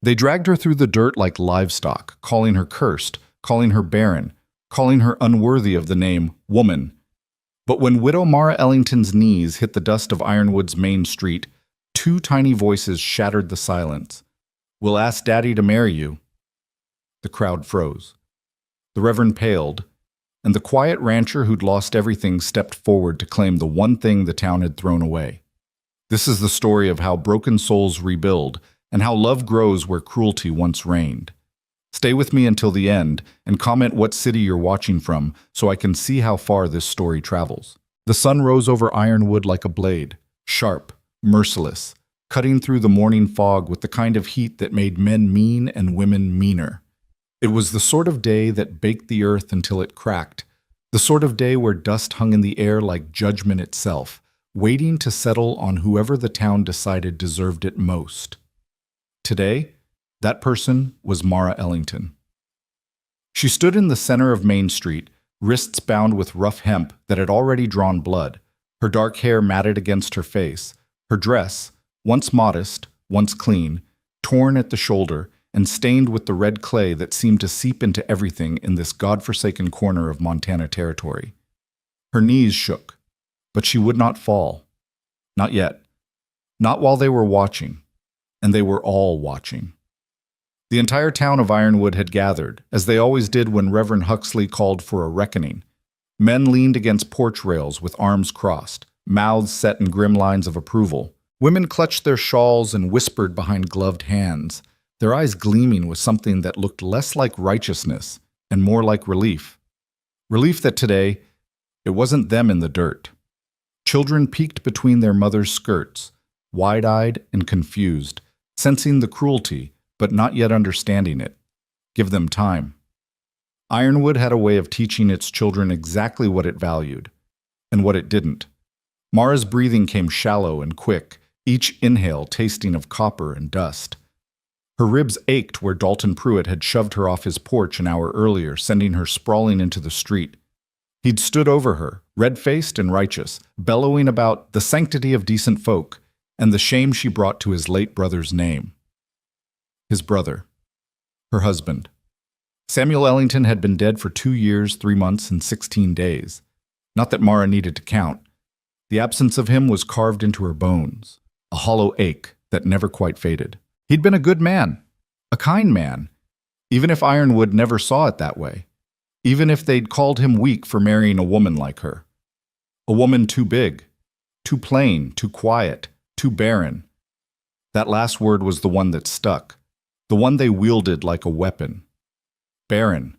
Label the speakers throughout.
Speaker 1: They dragged her through the dirt like livestock, calling her cursed, calling her barren, calling her unworthy of the name woman. But when widow Mara Ellington's knees hit the dust of Ironwood's main street, two tiny voices shattered the silence. "We'll ask Daddy to marry you." The crowd froze. The Reverend paled, and the quiet rancher who'd lost everything stepped forward to claim the one thing the town had thrown away. This is the story of how broken souls rebuild and how love grows where cruelty once reigned. Stay with me until the end and comment what city you're watching from so I can see how far this story travels. The sun rose over Ironwood like a blade, sharp, merciless, cutting through the morning fog with the kind of heat that made men mean and women meaner. It was the sort of day that baked the earth until it cracked, the sort of day where dust hung in the air like judgment itself, waiting to settle on whoever the town decided deserved it most. Today, that person was Mara Ellington. She stood in the center of Main Street, wrists bound with rough hemp that had already drawn blood, her dark hair matted against her face, her dress, once modest, once clean, torn at the shoulder and stained with the red clay that seemed to seep into everything in this godforsaken corner of Montana territory. Her knees shook, but she would not fall. Not yet. Not while they were watching, and they were all watching. The entire town of Ironwood had gathered, as they always did when Reverend Huxley called for a reckoning. Men leaned against porch rails with arms crossed, mouths set in grim lines of approval. Women clutched their shawls and whispered behind gloved hands, their eyes gleaming with something that looked less like righteousness and more like relief. Relief that today, it wasn't them in the dirt. Children peeked between their mothers' skirts, wide-eyed and confused, sensing the cruelty, but not yet understanding it. Give them time. Ironwood had a way of teaching its children exactly what it valued, and what it didn't. Mara's breathing came shallow and quick, each inhale tasting of copper and dust. Her ribs ached where Dalton Pruitt had shoved her off his porch an hour earlier, sending her sprawling into the street. He'd stood over her, red-faced and righteous, bellowing about the sanctity of decent folk and the shame she brought to his late brother's name. His brother. Her husband. Samuel Ellington had been dead for 2 years, 3 months, and 16 days. Not that Mara needed to count. The absence of him was carved into her bones, a hollow ache that never quite faded. He'd been a good man, a kind man, even if Ironwood never saw it that way, even if they'd called him weak for marrying a woman like her. A woman too big, too plain, too quiet, too barren. That last word was the one that stuck, the one they wielded like a weapon. Barren.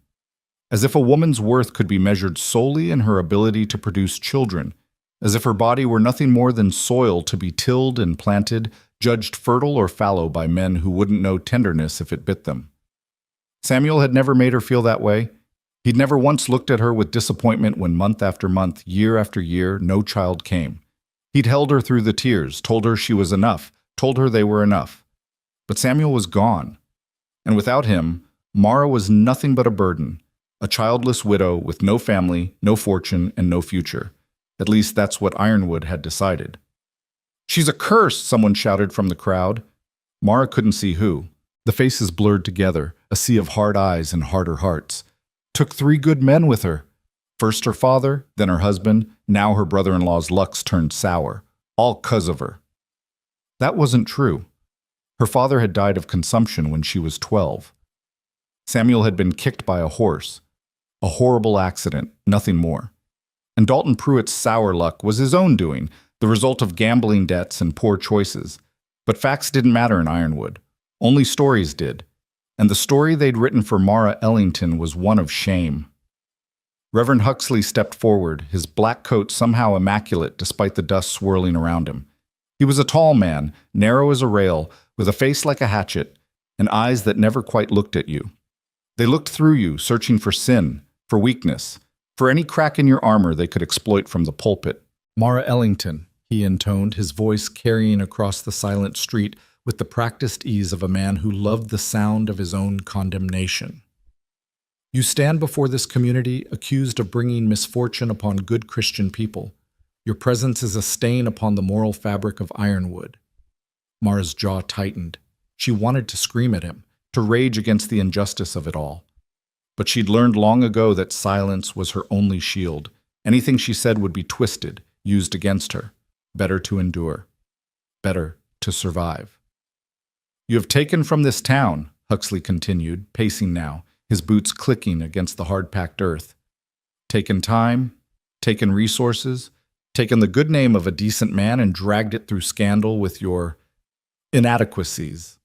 Speaker 1: As if a woman's worth could be measured solely in her ability to produce children, as if her body were nothing more than soil to be tilled and planted, judged fertile or fallow by men who wouldn't know tenderness if it bit them. Samuel had never made her feel that way. He'd never once looked at her with disappointment when month after month, year after year, no child came. He'd held her through the tears, told her she was enough, told her they were enough. But Samuel was gone. And without him, Mara was nothing but a burden, a childless widow with no family, no fortune, and no future. At least that's what Ironwood had decided. "She's a curse!" someone shouted from the crowd. Mara couldn't see who. The faces blurred together, a sea of hard eyes and harder hearts. Took 3 good men with her. First her father, then her husband, now her brother-in-law's luck's turned sour. All 'cause of her. That wasn't true. Her father had died of consumption when she was 12. Samuel had been kicked by a horse. A horrible accident, nothing more. And Dalton Pruitt's sour luck was his own doing, the result of gambling debts and poor choices. But facts didn't matter in Ironwood. Only stories did. And the story they'd written for Mara Ellington was one of shame. Reverend Huxley stepped forward, his black coat somehow immaculate despite the dust swirling around him. He was a tall man, narrow as a rail, with a face like a hatchet, and eyes that never quite looked at you. They looked through you, searching for sin, for weakness, for any crack in your armor they could exploit from the pulpit. "Mara Ellington," he intoned, his voice carrying across the silent street with the practiced ease of a man who loved the sound of his own condemnation. "You stand before this community accused of bringing misfortune upon good Christian people. Your presence is a stain upon the moral fabric of Ironwood." Mara's jaw tightened. She wanted to scream at him, to rage against the injustice of it all. But she'd learned long ago that silence was her only shield. Anything she said would be twisted, used against her. Better to endure. Better to survive. "You have taken from this town," Huxley continued, pacing now, his boots clicking against the hard-packed earth. "Taken time, taken resources, taken the good name of a decent man and dragged it through scandal with your inadequacies."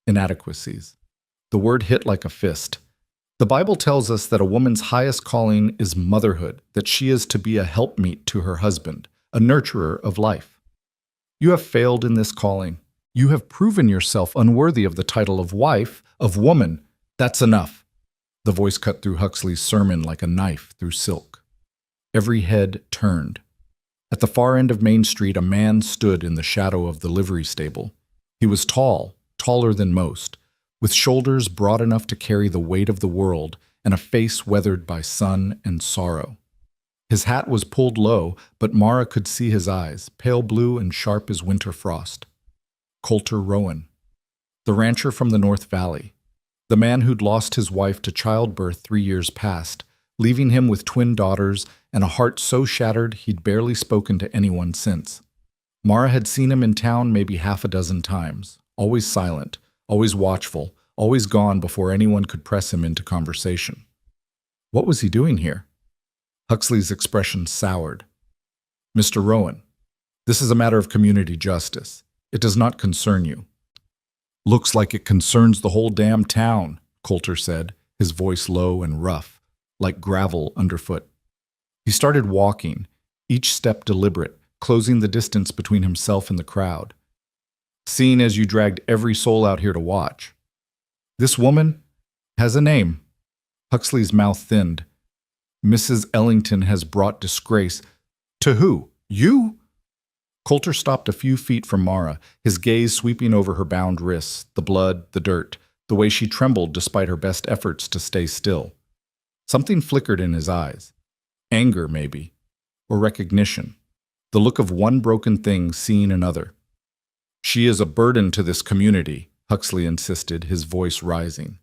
Speaker 1: Inadequacies. The word hit like a fist. The Bible tells us that a woman's highest calling is motherhood, that she is to be a helpmeet to her husband, a nurturer of life. You have failed in this calling. You have proven yourself unworthy of the title of wife, of woman. That's enough. The voice cut through Huxley's sermon like a knife through silk. Every head turned. At the far end of Main Street, a man stood in the shadow of the livery stable. He was tall, taller than most, with shoulders broad enough to carry the weight of the world and a face weathered by sun and sorrow. His hat was pulled low, but Mara could see his eyes, pale blue and sharp as winter frost. Coulter Rowan, the rancher from the North Valley, the man who'd lost his wife to childbirth 3 years past, leaving him with twin daughters and a heart so shattered he'd barely spoken to anyone since. Mara had seen him in town maybe half a dozen times, always silent, always watchful, always gone before anyone could press him into conversation. What was he doing here? Huxley's expression soured. "Mr. Rowan, this is a matter of community justice. It does not concern you." "Looks like it concerns the whole damn town," Coulter said, his voice low and rough, like gravel underfoot. He started walking, each step deliberate, closing the distance between himself and the crowd. "Seeing as you dragged every soul out here to watch. This woman has a name." Huxley's mouth thinned. "Mrs. Ellington has brought disgrace. To who? You?" Coulter stopped a few feet from Mara, his gaze sweeping over her bound wrists, the blood, the dirt, the way she trembled despite her best efforts to stay still. Something flickered in his eyes. Anger, maybe, or recognition. The look of one broken thing seeing another. "She is a burden to this community," Huxley insisted, his voice rising.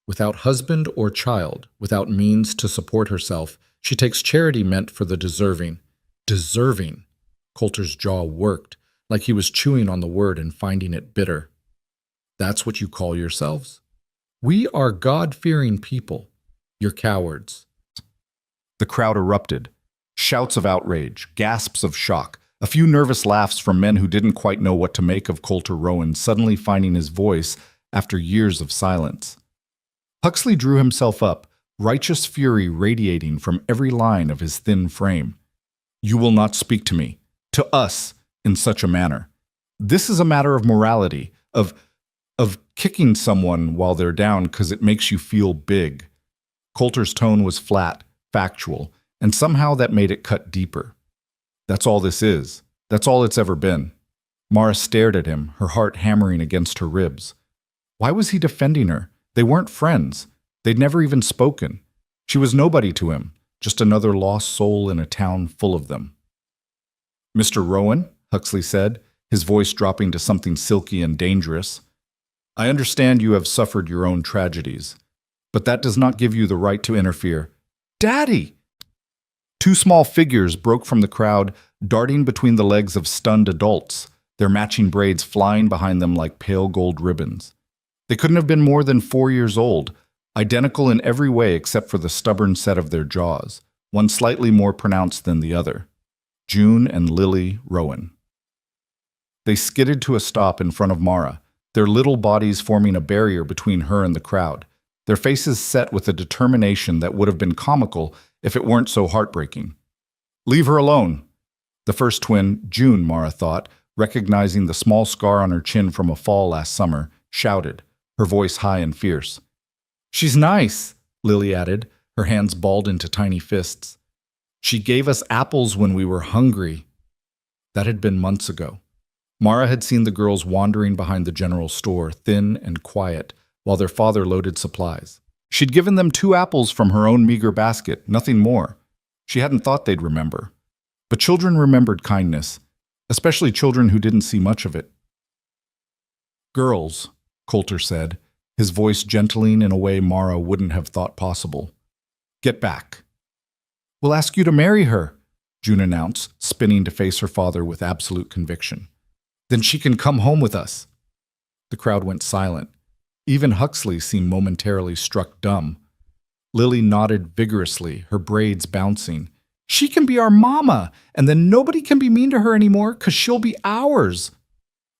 Speaker 1: "Without husband or child, without means to support herself, she takes charity meant for the deserving." Deserving. Coulter's jaw worked, like he was chewing on the word and finding it bitter. "That's what you call yourselves? We are God-fearing people. You're cowards." The crowd erupted. Shouts of outrage, gasps of shock, a few nervous laughs from men who didn't quite know what to make of Coulter Rowan suddenly finding his voice after years of silence. Huxley drew himself up, righteous fury radiating from every line of his thin frame. "You will not speak to me, to us, in such a manner. This is a matter of morality, of kicking someone while they're down because it makes you feel big." Coulter's tone was flat, factual, and somehow that made it cut deeper. "That's all this is. That's all it's ever been." Mara stared at him, her heart hammering against her ribs. Why was he defending her? They weren't friends. They'd never even spoken. She was nobody to him, just another lost soul in a town full of them. "Mr. Rowan," Huxley said, his voice dropping to something silky and dangerous, "I understand you have suffered your own tragedies, but that does not give you the right to interfere." "Daddy!" Two small figures broke from the crowd, darting between the legs of stunned adults, their matching braids flying behind them like pale gold ribbons. They couldn't have been more than 4 years old, identical in every way except for the stubborn set of their jaws, one slightly more pronounced than the other. June and Lily Rowan. They skidded to a stop in front of Mara, their little bodies forming a barrier between her and the crowd, their faces set with a determination that would have been comical if it weren't so heartbreaking. "Leave her alone." The first twin, June, Mara thought, recognizing the small scar on her chin from a fall last summer, shouted, her voice high and fierce. "She's nice," Lily added, her hands balled into tiny fists. "She gave us apples when we were hungry." That had been months ago. Mara had seen the girls wandering behind the general store, thin and quiet, while their father loaded supplies. She'd given them 2 apples from her own meager basket, nothing more. She hadn't thought they'd remember. But children remembered kindness, especially children who didn't see much of it. "Girls," Coulter said, his voice gentling in a way Mara wouldn't have thought possible. Get back. We'll ask you to marry her, June announced, spinning to face her father with absolute conviction. Then she can come home with us. The crowd went silent. Even Huxley seemed momentarily struck dumb. Lily nodded vigorously, her braids bouncing. She can be our mama, and then nobody can be mean to her anymore, 'cause she'll be ours.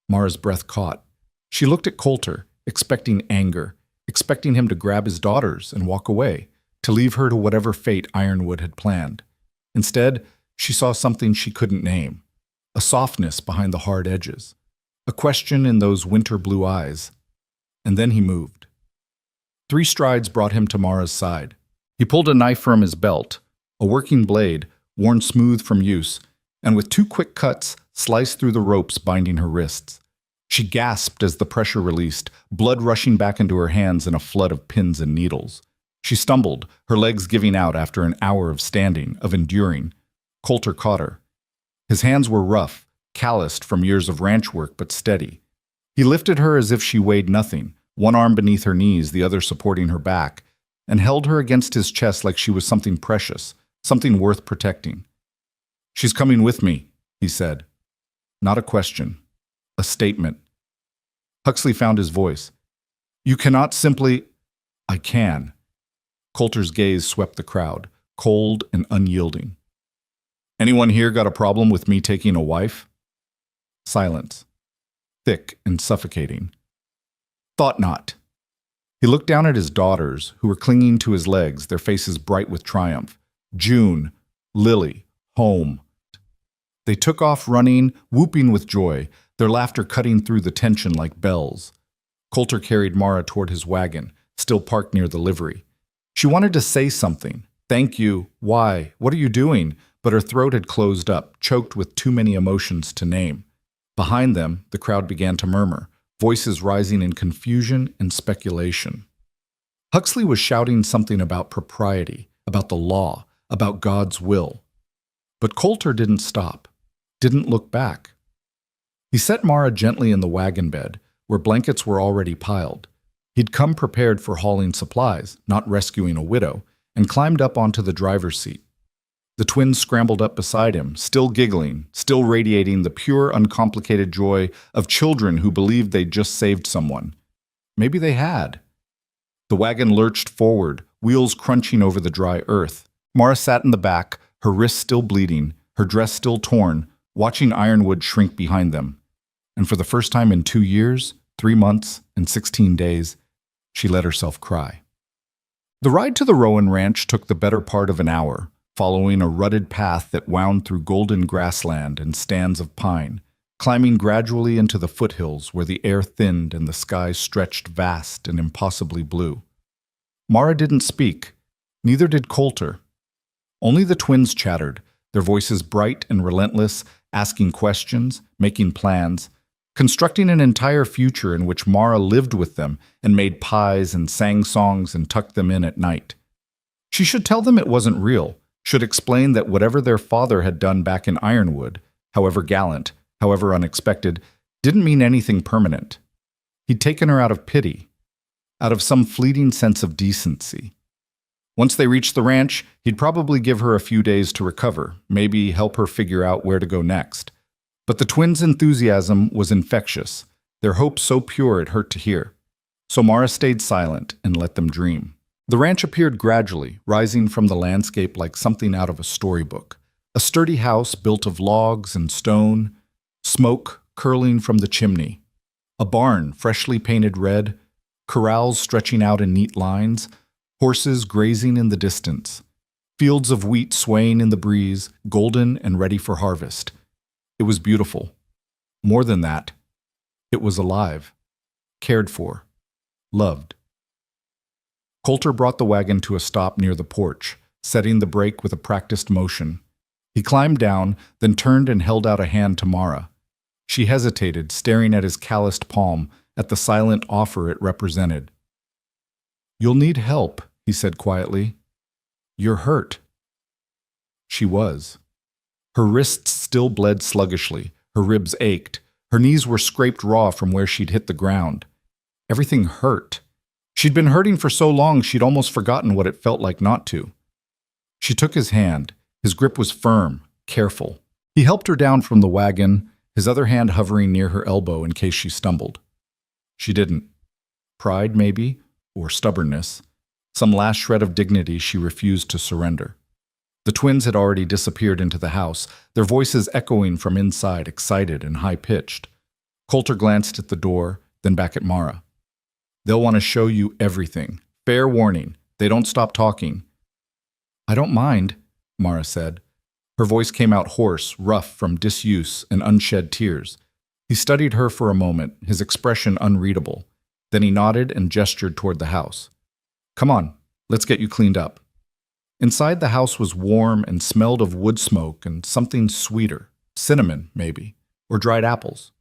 Speaker 1: Mara's breath caught. She looked at Coulter, expecting anger, expecting him to grab his daughters and walk away, to leave her to whatever fate Ironwood had planned. Instead, she saw something she couldn't name, a softness behind the hard edges, a question in those winter blue eyes. And then he moved. 3 strides brought him to Mara's side. He pulled a knife from his belt, a working blade, worn smooth from use, and with 2 quick cuts, sliced through the ropes binding her wrists. She gasped as the pressure released, blood rushing back into her hands in a flood of pins and needles. She stumbled, her legs giving out after an hour of standing, of enduring. Coulter caught her. His hands were rough, calloused from years of ranch work, but steady. He lifted her as if she weighed nothing, one arm beneath her knees, the other supporting her back, and held her against his chest like she was something precious, something worth protecting. She's coming with me, he said. Not a question, a statement. Huxley found his voice. You cannot simply... I can. Coulter's gaze swept the crowd, cold and unyielding. Anyone here got a problem with me taking a wife? Silence. Thick and suffocating. Thought not. He looked down at his daughters, who were clinging to his legs, their faces bright with triumph. June, Lily, home. They took off running, whooping with joy, their laughter cutting through the tension like bells. Coulter carried Mara toward his wagon, still parked near the livery. She wanted to say something. Thank you. Why? What are you doing? But her throat had closed up, choked with too many emotions to name. Behind them, the crowd began to murmur, voices rising in confusion and speculation. Huxley was shouting something about propriety, about the law, about God's will. But Coulter didn't stop, didn't look back. He set Mara gently in the wagon bed, where blankets were already piled. He'd come prepared for hauling supplies, not rescuing a widow, and climbed up onto the driver's seat. The twins scrambled up beside him, still giggling, still radiating the pure, uncomplicated joy of children who believed they'd just saved someone. Maybe they had. The wagon lurched forward, wheels crunching over the dry earth. Mara sat in the back, her wrists still bleeding, her dress still torn, watching Ironwood shrink behind them. And for the first time in 2 years, 3 months, and 16 days, she let herself cry. The ride to the Rowan Ranch took the better part of an hour, following a rutted path that wound through golden grassland and stands of pine, climbing gradually into the foothills where the air thinned and the sky stretched vast and impossibly blue. Mara didn't speak, neither did Coulter. Only the twins chattered, their voices bright and relentless, asking questions, making plans, constructing an entire future in which Mara lived with them and made pies and sang songs and tucked them in at night. She should tell them it wasn't real, should explain that whatever their father had done back in Ironwood, however gallant, however unexpected, didn't mean anything permanent. He'd taken her out of pity, out of some fleeting sense of decency. Once they reached the ranch, he'd probably give her a few days to recover, maybe help her figure out where to go next. But the twins' enthusiasm was infectious, their hope so pure it hurt to hear. So Mara stayed silent and let them dream. The ranch appeared gradually, rising from the landscape like something out of a storybook. A sturdy house built of logs and stone, smoke curling from the chimney. A barn freshly painted red, corrals stretching out in neat lines, horses grazing in the distance, fields of wheat swaying in the breeze, golden and ready for harvest. It was beautiful. More than that, it was alive, cared for, loved. Coulter brought the wagon to a stop near the porch, setting the brake with a practiced motion. He climbed down, then turned and held out a hand to Mara. She hesitated, staring at his calloused palm, at the silent offer it represented. "You'll need help," he said quietly. "You're hurt." She was. Her wrists still bled sluggishly, her ribs ached, her knees were scraped raw from where she'd hit the ground. Everything hurt. She'd been hurting for so long she'd almost forgotten what it felt like not to. She took his hand. His grip was firm, careful. He helped her down from the wagon, his other hand hovering near her elbow in case she stumbled. She didn't. Pride, maybe, or stubbornness. Some last shred of dignity she refused to surrender. The twins had already disappeared into the house, their voices echoing from inside, excited and high-pitched. Coulter glanced at the door, then back at Mara. They'll want to show you everything. Fair warning. They don't stop talking. I don't mind, Mara said. Her voice came out hoarse, rough from disuse and unshed tears. He studied her for a moment, his expression unreadable. Then he nodded and gestured toward the house. Come on, let's get you cleaned up. Inside the house was warm and smelled of wood smoke and something sweeter, cinnamon, maybe, or dried apples.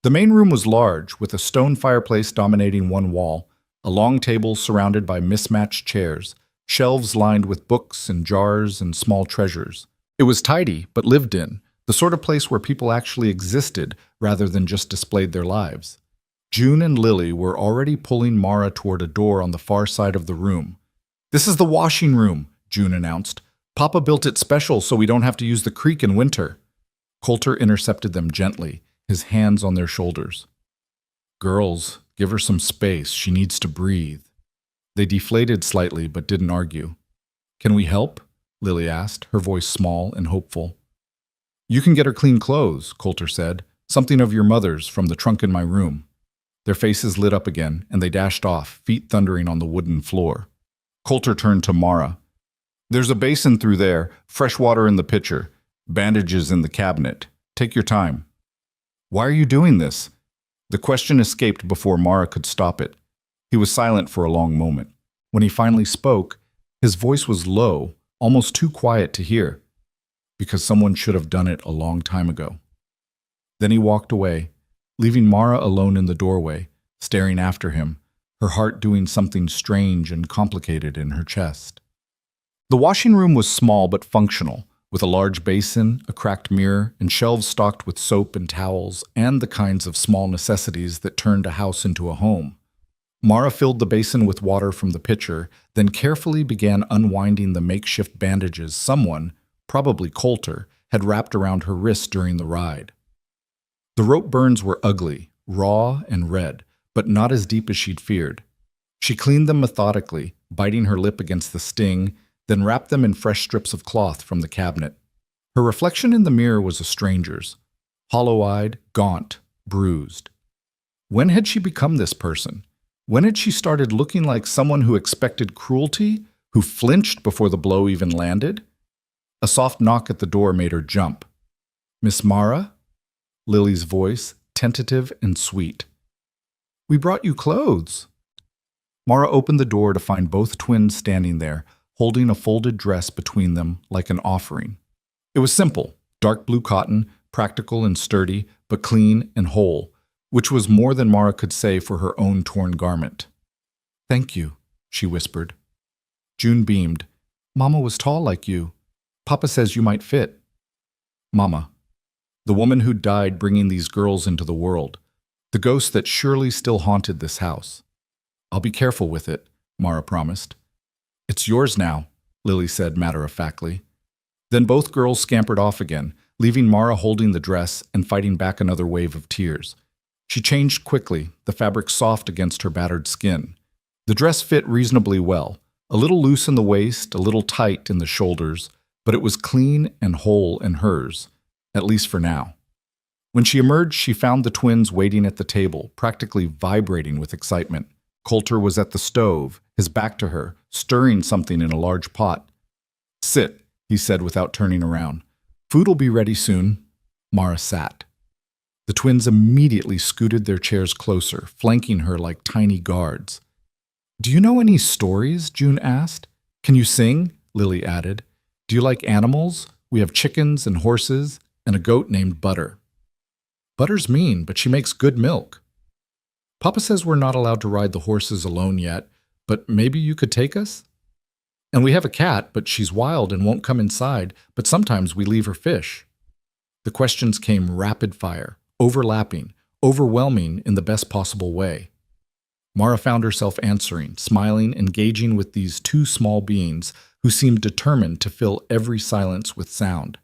Speaker 1: The main room was large, with a stone fireplace dominating one wall, a long table surrounded by mismatched chairs, shelves lined with books and jars and small treasures. It was tidy, but lived in, the sort of place where people actually existed rather than just displayed their lives. June and Lily were already pulling Mara toward a door on the far side of the room. This is the washing room, June announced. Papa built it special so we don't have to use the creek in winter. Coulter intercepted them gently, his hands on their shoulders. Girls, give her some space. She needs to breathe. They deflated slightly but didn't argue. Can we help? Lily asked, her voice small and hopeful. You can get her clean clothes, Coulter said. Something of your mother's from the trunk in my room. Their faces lit up again, and they dashed off, feet thundering on the wooden floor. Coulter turned to Mara. There's a basin through there, fresh water in the pitcher, bandages in the cabinet. Take your time. Why are you doing this? The question escaped before Mara could stop it. He was silent for a long moment. When he finally spoke, his voice was low, almost too quiet to hear, because someone should have done it a long time ago. Then he walked away, leaving Mara alone in the doorway, staring after him, her heart doing something strange and complicated in her chest. The washing room was small but functional, with a large basin, a cracked mirror, and shelves stocked with soap and towels, and the kinds of small necessities that turned a house into a home. Mara filled the basin with water from the pitcher, then carefully began unwinding the makeshift bandages someone, probably Coulter, had wrapped around her wrist during the ride. The rope burns were ugly, raw and red, but not as deep as she'd feared. She cleaned them methodically, biting her lip against the sting, then wrapped them in fresh strips of cloth from the cabinet. Her reflection in the mirror was a stranger's, hollow-eyed, gaunt, bruised. When had she become this person? When had she started looking like someone who expected cruelty, who flinched before the blow even landed? A soft knock at the door made her jump. Miss Mara? Lily's voice, tentative and sweet. We brought you clothes. Mara opened the door to find both twins standing there, holding a folded dress between them like an offering. It was simple, dark blue cotton, practical and sturdy, but clean and whole, which was more than Mara could say for her own torn garment. Thank you, she whispered. June beamed. Mama was tall like you. Papa says you might fit. Mama. The woman who died bringing these girls into the world. The ghost that surely still haunted this house. I'll be careful with it, Mara promised. It's yours now, Lily said matter-of-factly. Then both girls scampered off again, leaving Mara holding the dress and fighting back another wave of tears. She changed quickly, the fabric soft against her battered skin. The dress fit reasonably well, a little loose in the waist, a little tight in the shoulders, but it was clean and whole in hers, at least for now. When she emerged, she found the twins waiting at the table, practically vibrating with excitement. Coulter was at the stove, his back to her, stirring something in a large pot. Sit, he said without turning around. Food'll be ready soon. Mara sat. The twins immediately scooted their chairs closer, flanking her like tiny guards. Do you know any stories? June asked. Can you sing? Lily added. Do you like animals? We have chickens and horses, and a goat named Butter. Butter's mean, but she makes good milk. Papa says we're not allowed to ride the horses alone yet, but maybe you could take us? And we have a cat, but she's wild and won't come inside, but sometimes we leave her fish. The questions came rapid fire, overlapping, overwhelming in the best possible way. Mara found herself answering, smiling, engaging with these two small beings who seemed determined to fill every silence with sound.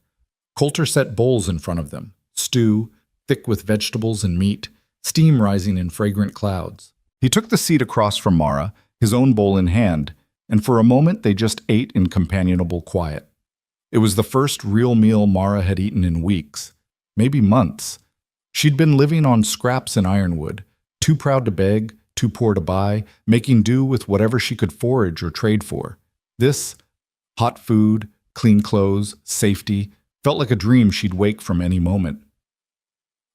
Speaker 1: Coulter set bowls in front of them, stew, thick with vegetables and meat, steam rising in fragrant clouds. He took the seat across from Mara, his own bowl in hand, and for a moment they just ate in companionable quiet. It was the first real meal Mara had eaten in weeks, maybe months. She'd been living on scraps in Ironwood, too proud to beg, too poor to buy, making do with whatever she could forage or trade for. This, hot food, clean clothes, safety, felt like a dream she'd wake from any moment.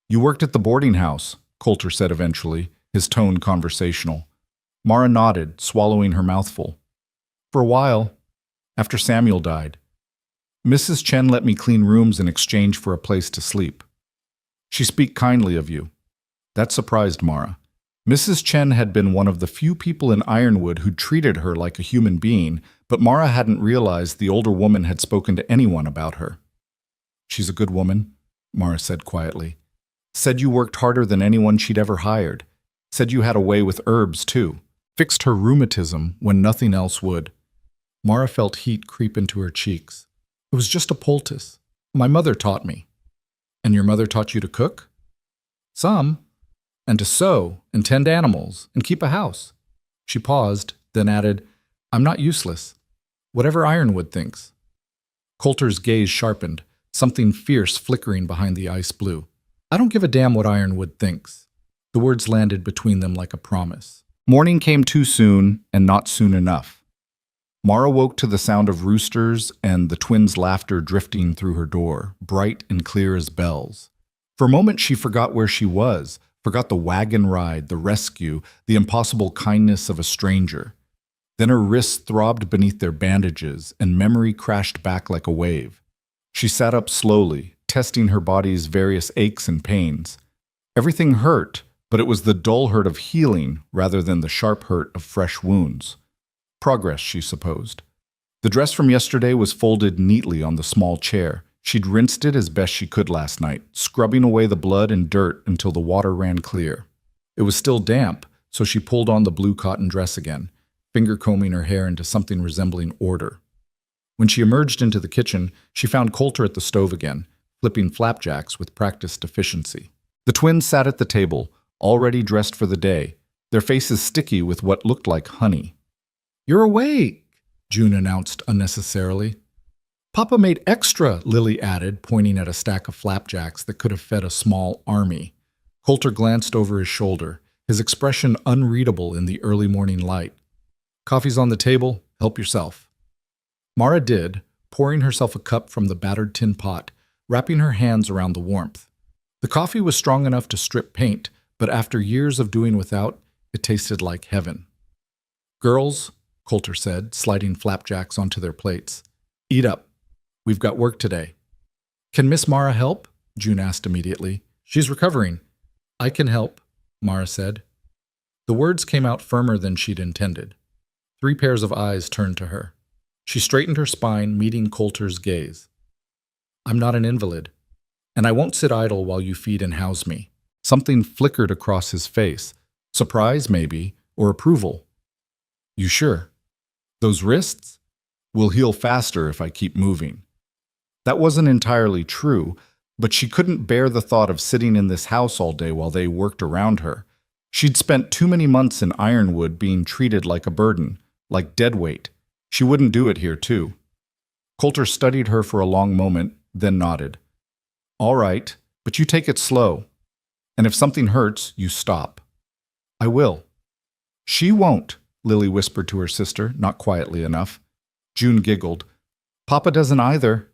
Speaker 1: "You worked at the boarding house," Coulter said eventually, his tone conversational. Mara nodded, swallowing her mouthful. "For a while, after Samuel died. Mrs. Chen let me clean rooms in exchange for a place to sleep. She speak kindly of you." That surprised Mara. Mrs. Chen had been one of the few people in Ironwood who treated her like a human being, but Mara hadn't realized the older woman had spoken to anyone about her. "She's a good woman," Mara said quietly. "Said you worked harder than anyone she'd ever hired. Said you had a way with herbs, too. Fixed her rheumatism when nothing else would." Mara felt heat creep into her cheeks. "It was just a poultice. My mother taught me." "And your mother taught you to cook?" "Some. And to sew, and tend animals, and keep a house." She paused, then added, "I'm not useless. Whatever Ironwood thinks." Coulter's gaze sharpened, something fierce flickering behind the ice blue. "I don't give a damn what Ironwood thinks." The words landed between them like a promise. Morning came too soon, and not soon enough. Mara woke to the sound of roosters and the twins' laughter drifting through her door, bright and clear as bells. For a moment she forgot where she was, forgot the wagon ride, the rescue, the impossible kindness of a stranger. Then her wrists throbbed beneath their bandages, and memory crashed back like a wave. She sat up slowly, testing her body's various aches and pains. Everything hurt, but it was the dull hurt of healing rather than the sharp hurt of fresh wounds. Progress, she supposed. The dress from yesterday was folded neatly on the small chair. She'd rinsed it as best she could last night, scrubbing away the blood and dirt until the water ran clear. It was still damp, so she pulled on the blue cotton dress again, finger-combing her hair into something resembling order. When she emerged into the kitchen, she found Coulter at the stove again, flipping flapjacks with practiced efficiency. The twins sat at the table, already dressed for the day, their faces sticky with what looked like honey. "You're awake," June announced unnecessarily. "Papa made extra," Lily added, pointing at a stack of flapjacks that could have fed a small army. Coulter glanced over his shoulder, his expression unreadable in the early morning light. "Coffee's on the table. Help yourself." Mara did, pouring herself a cup from the battered tin pot, wrapping her hands around the warmth. The coffee was strong enough to strip paint, but after years of doing without, it tasted like heaven. "Girls," Coulter said, sliding flapjacks onto their plates, "eat up. We've got work today." "Can Miss Mara help?" June asked immediately. "She's recovering." "I can help," Mara said. The words came out firmer than she'd intended. 3 pairs of eyes turned to her. She straightened her spine, meeting Coulter's gaze. "I'm not an invalid, and I won't sit idle while you feed and house me." Something flickered across his face. Surprise, maybe, or approval. "You sure? Those wrists? Will heal faster if I keep moving." That wasn't entirely true, but she couldn't bear the thought of sitting in this house all day while they worked around her. She'd spent too many months in Ironwood being treated like a burden, like deadweight. She wouldn't do it here, too. Coulter studied her for a long moment, then nodded. "All right, but you take it slow. And if something hurts, you stop." "I will." "She won't," Lily whispered to her sister, not quietly enough. June giggled. "Papa doesn't either."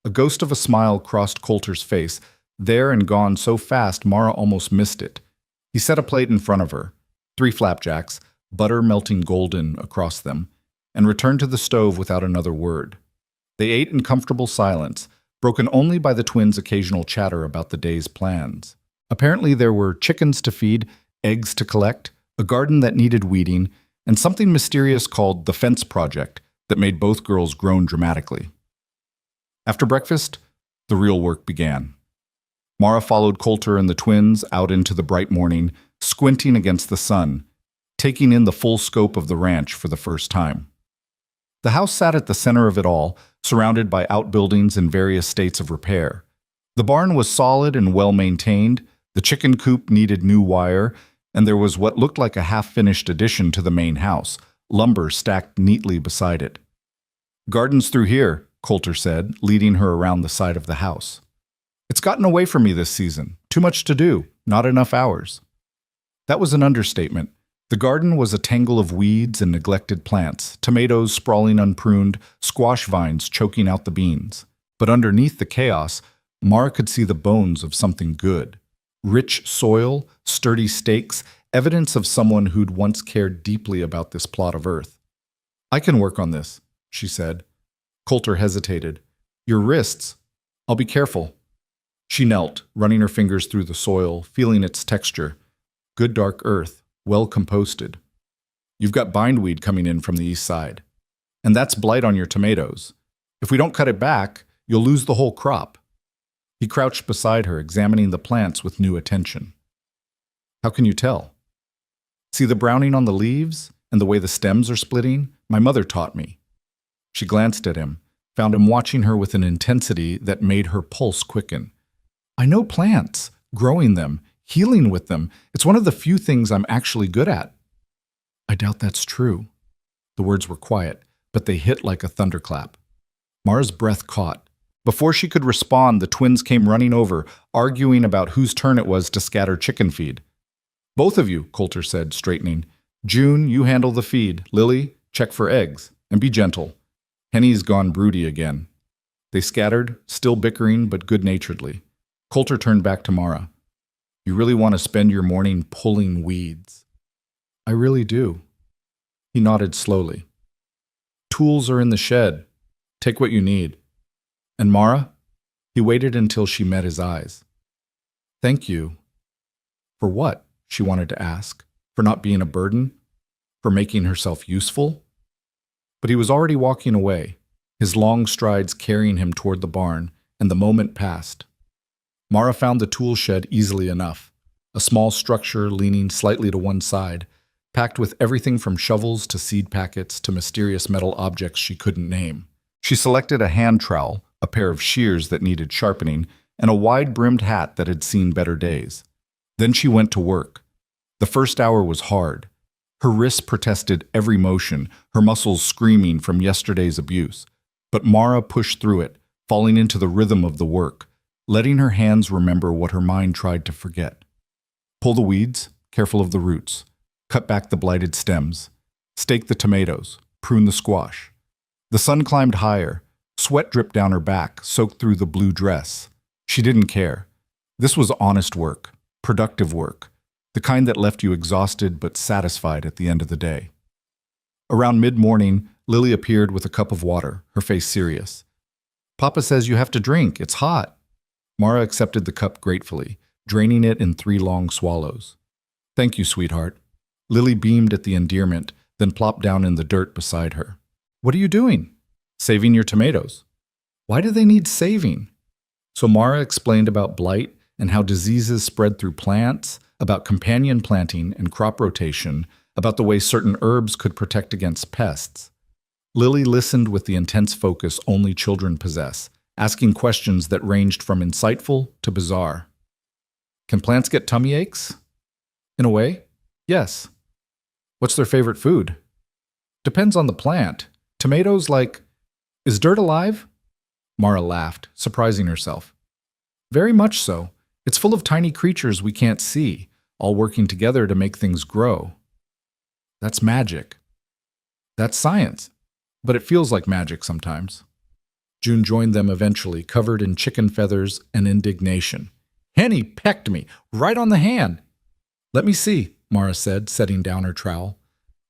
Speaker 1: A ghost of a smile crossed Coulter's face, there and gone so fast Mara almost missed it. He set a plate in front of her, 3 flapjacks, butter melting golden across them, and returned to the stove without another word. They ate in comfortable silence, broken only by the twins' occasional chatter about the day's plans. Apparently there were chickens to feed, eggs to collect, a garden that needed weeding, and something mysterious called the Fence Project that made both girls groan dramatically. After breakfast, the real work began. Mara followed Coulter and the twins out into the bright morning, squinting against the sun, taking in the full scope of the ranch for the first time. The house sat at the center of it all, surrounded by outbuildings in various states of repair. The barn was solid and well-maintained, the chicken coop needed new wire, and there was what looked like a half-finished addition to the main house, lumber stacked neatly beside it. "Gardens through here," Coulter said, leading her around the side of the house. "It's gotten away from me this season. Too much to do, not enough hours." That was an understatement. The garden was a tangle of weeds and neglected plants, tomatoes sprawling unpruned, squash vines choking out the beans. But underneath the chaos, Mara could see the bones of something good. Rich soil, sturdy stakes, evidence of someone who'd once cared deeply about this plot of earth. "I can work on this," she said. Coulter hesitated. "Your wrists. I'll be careful." She knelt, running her fingers through the soil, feeling its texture. Good dark earth, well composted. "You've got bindweed coming in from the east side. And that's blight on your tomatoes. If we don't cut it back, you'll lose the whole crop." He crouched beside her, examining the plants with new attention. "How can you tell?" "See the browning on the leaves and the way the stems are splitting? My mother taught me." She glanced at him, found him watching her with an intensity that made her pulse quicken. "I know plants, growing them, healing with them. It's one of the few things I'm actually good at." "I doubt that's true." The words were quiet, but they hit like a thunderclap. Mara's breath caught. Before she could respond, the twins came running over, arguing about whose turn it was to scatter chicken feed. "Both of you," Coulter said, straightening. "June, you handle the feed. Lily, check for eggs. And be gentle. Henny's gone broody again." They scattered, still bickering but good-naturedly. Coulter turned back to Mara. "You really want to spend your morning pulling weeds?" "I really do." He nodded slowly. "Tools are in the shed. Take what you need. And Mara?" He waited until she met his eyes. "Thank you." For what? She wanted to ask. For not being a burden? For making herself useful? But he was already walking away, his long strides carrying him toward the barn, and the moment passed. Mara found the tool shed easily enough, a small structure leaning slightly to one side, packed with everything from shovels to seed packets to mysterious metal objects she couldn't name. She selected a hand trowel, a pair of shears that needed sharpening, and a wide-brimmed hat that had seen better days. Then she went to work. The first hour was hard. Her wrists protested every motion, her muscles screaming from yesterday's abuse. But Mara pushed through it, falling into the rhythm of the work, letting her hands remember what her mind tried to forget. Pull the weeds, careful of the roots. Cut back the blighted stems. Stake the tomatoes. Prune the squash. The sun climbed higher. Sweat dripped down her back, soaked through the blue dress. She didn't care. This was honest work, productive work, the kind that left you exhausted but satisfied at the end of the day. Around mid-morning, Lily appeared with a cup of water, her face serious. "Papa says you have to drink. It's hot." Mara accepted the cup gratefully, draining it in 3 long swallows. "Thank you, sweetheart." Lily beamed at the endearment, then plopped down in the dirt beside her. "What are you doing?" "Saving your tomatoes." "Why do they need saving?" So Mara explained about blight and how diseases spread through plants, about companion planting and crop rotation, about the way certain herbs could protect against pests. Lily listened with the intense focus only children possess, asking questions that ranged from insightful to bizarre. "Can plants get tummy aches?" "In a way, yes." "What's their favorite food?" "Depends on the plant. Tomatoes like... Is dirt alive?" Mara laughed, surprising herself. "Very much so. It's full of tiny creatures we can't see, all working together to make things grow." "That's magic." "That's science. But it feels like magic sometimes." June joined them eventually, covered in chicken feathers and indignation. "Henny pecked me, right on the hand." "Let me see," Mara said, setting down her trowel.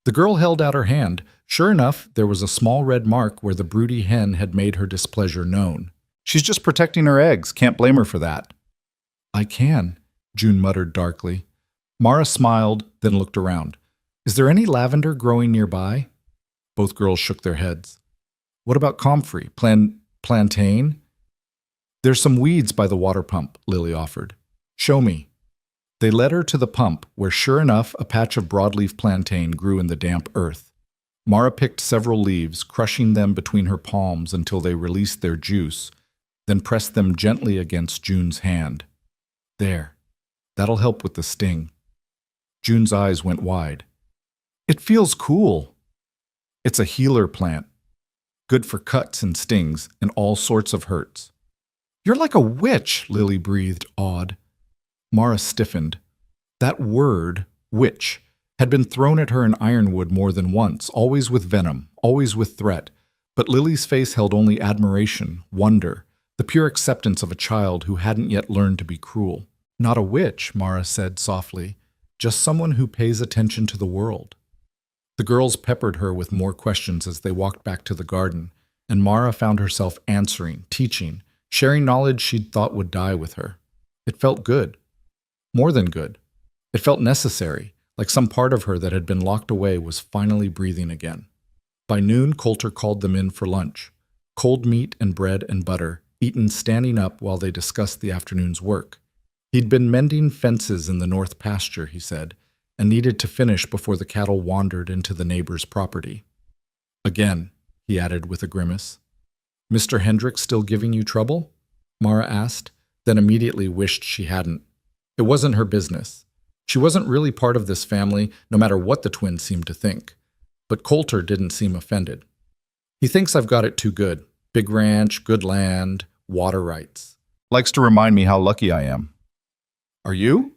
Speaker 1: The girl held out her hand. Sure enough, there was a small red mark where the broody hen had made her displeasure known. "She's just protecting her eggs. Can't blame her for that." "I can," June muttered darkly. Mara smiled, then looked around. "Is there any lavender growing nearby?" Both girls shook their heads. "What about comfrey? Plantain?" "There's some weeds by the water pump," Lily offered. "Show me." They led her to the pump, where sure enough a patch of broadleaf plantain grew in the damp earth. Mara picked several leaves, crushing them between her palms until they released their juice, then pressed them gently against June's hand. There. That'll help with the sting. June's eyes went wide. It feels cool. It's a healer plant. Good for cuts and stings and all sorts of hurts. You're like a witch, Lily breathed, awed. Mara stiffened. That word, witch, had been thrown at her in Ironwood more than once, always with venom, always with threat. But Lily's face held only admiration, wonder, the pure acceptance of a child who hadn't yet learned to be cruel. Not a witch, Mara said softly, just someone who pays attention to the world. The girls peppered her with more questions as they walked back to the garden, and Mara found herself answering, teaching, sharing knowledge she'd thought would die with her. It felt good. More than good. It felt necessary, like some part of her that had been locked away was finally breathing again. By noon, Coulter called them in for lunch. Cold meat and bread and butter, eaten standing up while they discussed the afternoon's work. He'd been mending fences in the north pasture, he said, and needed to finish before the cattle wandered into the neighbor's property. Again, he added with a grimace. Mr. Hendricks still giving you trouble? Mara asked, then immediately wished she hadn't. It wasn't her business. She wasn't really part of this family, no matter what the twins seemed to think. But Coulter didn't seem offended. He thinks I've got it too good. Big ranch, good land, water rights. Likes to remind me how lucky I am. Are you?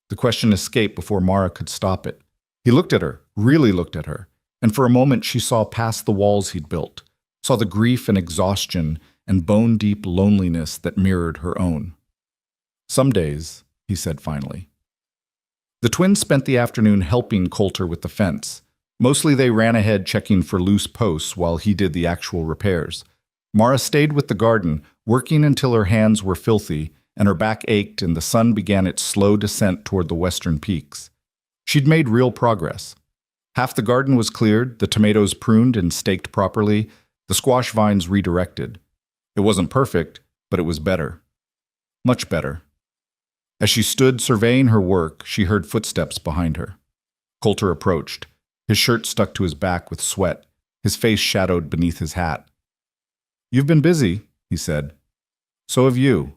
Speaker 1: The question escaped before Mara could stop it. He looked at her, really looked at her, and for a moment she saw past the walls he'd built, saw the grief and exhaustion and bone-deep loneliness that mirrored her own. Some days, he said finally. The twins spent the afternoon helping Coulter with the fence. Mostly they ran ahead checking for loose posts while he did the actual repairs. Mara stayed with the garden, working until her hands were filthy and her back ached and the sun began its slow descent toward the western peaks. She'd made real progress. Half the garden was cleared, the tomatoes pruned and staked properly, the squash vines redirected. It wasn't perfect, but it was better. Much better. As she stood surveying her work, she heard footsteps behind her. Coulter approached, his shirt stuck to his back with sweat, his face shadowed beneath his hat. You've been busy, he said. So have you.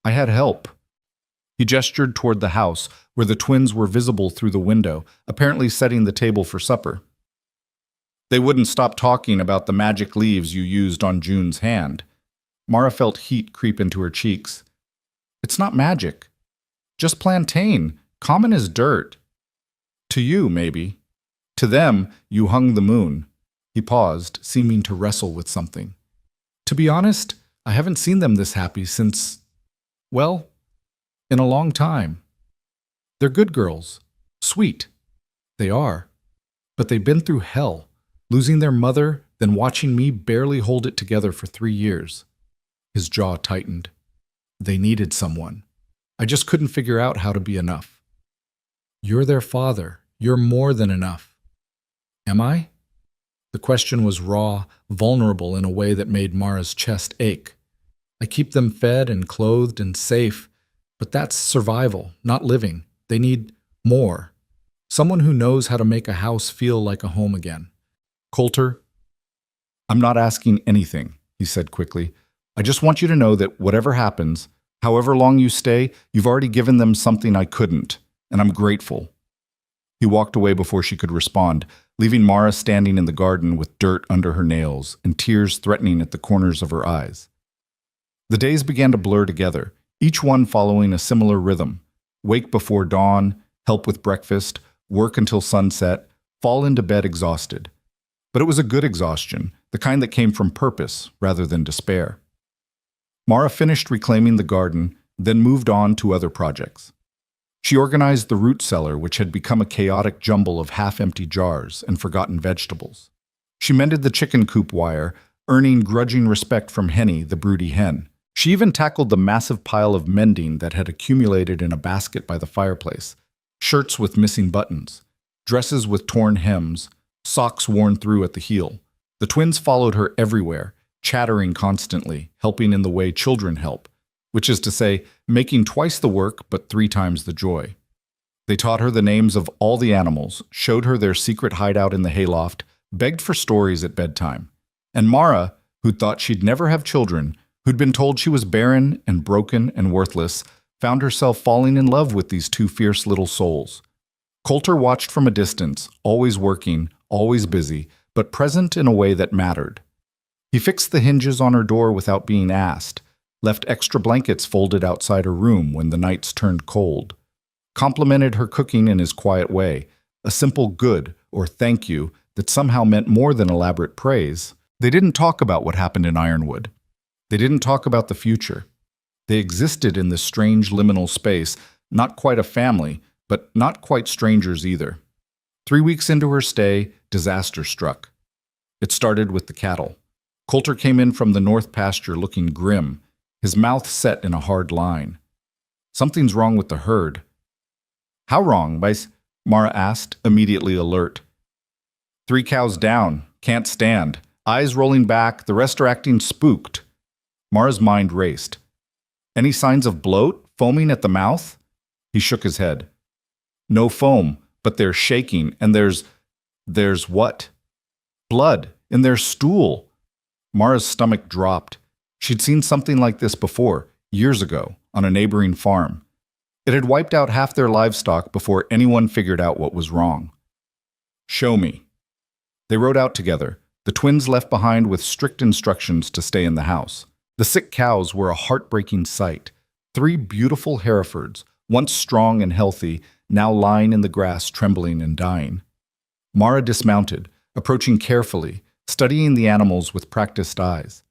Speaker 1: I had help. He gestured toward the house, where the twins were visible through the window, apparently setting the table for supper. They wouldn't stop talking about the magic leaves you used on June's hand. Mara felt heat creep into her cheeks. It's not magic. Just plantain, common as dirt. To you, maybe. To them, you hung the moon. He paused, seeming to wrestle with something. To be honest, I haven't seen them this happy since, well, in a long time. They're good girls. Sweet. They are. But they've been through hell, losing their mother, then watching me barely hold it together for 3 years. His jaw tightened. They needed someone. I just couldn't figure out how to be enough. You're their father. You're more than enough. Am I? The question was raw, vulnerable in a way that made Mara's chest ache. I keep them fed and clothed and safe, but that's survival, not living. They need more. Someone who knows how to make a house feel like a home again. Coulter, I'm not asking anything, he said quickly. I just want you to know that whatever happens, however long you stay, you've already given them something I couldn't, and I'm grateful. He walked away before she could respond, leaving Mara standing in the garden with dirt under her nails and tears threatening at the corners of her eyes. The days began to blur together, each one following a similar rhythm. Wake before dawn, help with breakfast, work until sunset, fall into bed exhausted. But it was a good exhaustion, the kind that came from purpose rather than despair. Mara finished reclaiming the garden, then moved on to other projects. She organized the root cellar, which had become a chaotic jumble of half-empty jars and forgotten vegetables. She mended the chicken coop wire, earning grudging respect from Henny, the broody hen. She even tackled the massive pile of mending that had accumulated in a basket by the fireplace. Shirts with missing buttons, dresses with torn hems, socks worn through at the heel. The twins followed her everywhere, chattering constantly, helping in the way children help, which is to say, making twice the work but 3 times the joy. They taught her the names of all the animals, showed her their secret hideout in the hayloft, begged for stories at bedtime. And Mara, who'd thought she'd never have children, who'd been told she was barren and broken and worthless, found herself falling in love with these 2 fierce little souls. Coulter watched from a distance, always working, always busy, but present in a way that mattered. He fixed the hinges on her door without being asked, left extra blankets folded outside her room when the nights turned cold, complimented her cooking in his quiet way, a simple good or thank you that somehow meant more than elaborate praise. They didn't talk about what happened in Ironwood. They didn't talk about the future. They existed in this strange liminal space, not quite a family, but not quite strangers either. 3 weeks into her stay, disaster struck. It started with the cattle. Coulter came in from the north pasture looking grim, his mouth set in a hard line. Something's wrong with the herd. How wrong, Vice? Mara asked, immediately alert. 3 cows down, can't stand, eyes rolling back, the rest are acting spooked. Mara's mind raced. Any signs of bloat, foaming at the mouth? He shook his head. No foam, but they're shaking, and there's what? Blood in their stool. Mara's stomach dropped. She'd seen something like this before, years ago, on a neighboring farm. It had wiped out half their livestock before anyone figured out what was wrong. Show me. They rode out together, the twins left behind with strict instructions to stay in the house. The sick cows were a heartbreaking sight. 3 beautiful Herefords, once strong and healthy, now lying in the grass trembling and dying. Mara dismounted, approaching carefully, studying the animals with practiced eyes.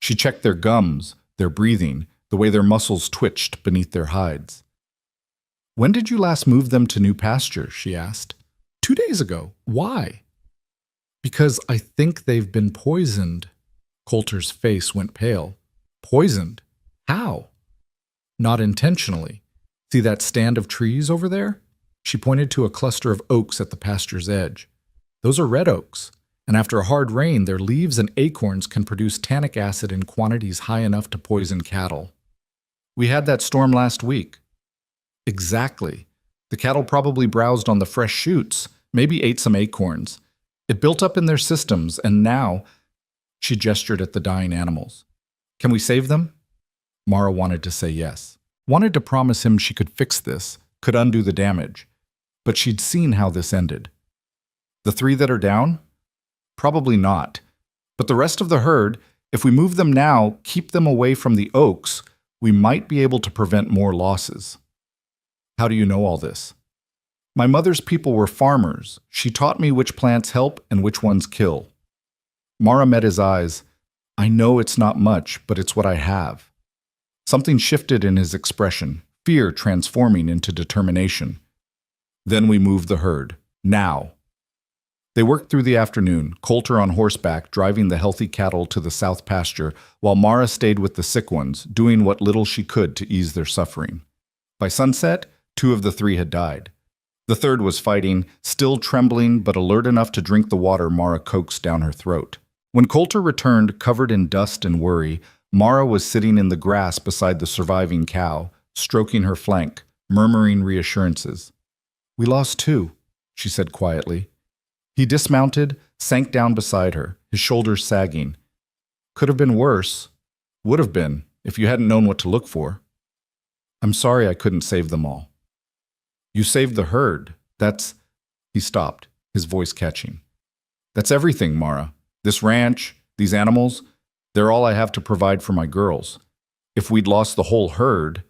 Speaker 1: She checked their gums, their breathing, the way their muscles twitched beneath their hides. When did you last move them to new pasture? She asked. 2 days ago. Why? Because I think they've been poisoned. Coulter's face went pale. Poisoned? How? Not intentionally. See that stand of trees over there? She pointed to a cluster of oaks at the pasture's edge. Those are red oaks, and after a hard rain, their leaves and acorns can produce tannic acid in quantities high enough to poison cattle. We had that storm last week. Exactly. The cattle probably browsed on the fresh shoots, maybe ate some acorns. It built up in their systems, and now... She gestured at the dying animals. Can we save them? Mara wanted to say yes. Wanted to promise him she could fix this, could undo the damage. But she'd seen how this ended. The 3 that are down? Probably not. But the rest of the herd, if we move them now, keep them away from the oaks, we might be able to prevent more losses. How do you know all this? My mother's people were farmers. She taught me which plants help and which ones kill. Mara met his eyes. I know it's not much, but it's what I have. Something shifted in his expression, fear transforming into determination. Then we moved the herd. Now. They worked through the afternoon, Coulter on horseback driving the healthy cattle to the south pasture, while Mara stayed with the sick ones, doing what little she could to ease their suffering. By sunset, 2 of the 3 had died. The 3rd was fighting, still trembling but alert enough to drink the water Mara coaxed down her throat. When Coulter returned, covered in dust and worry, Mara was sitting in the grass beside the surviving cow, stroking her flank, murmuring reassurances. We lost 2, she said quietly. He dismounted, sank down beside her, his shoulders sagging. Could have been worse. Would have been, if you hadn't known what to look for. I'm sorry I couldn't save them all. You saved the herd. That's... He stopped, his voice catching. That's everything, Mara. This ranch, these animals, they're all I have to provide for my girls. If we'd lost the whole herd...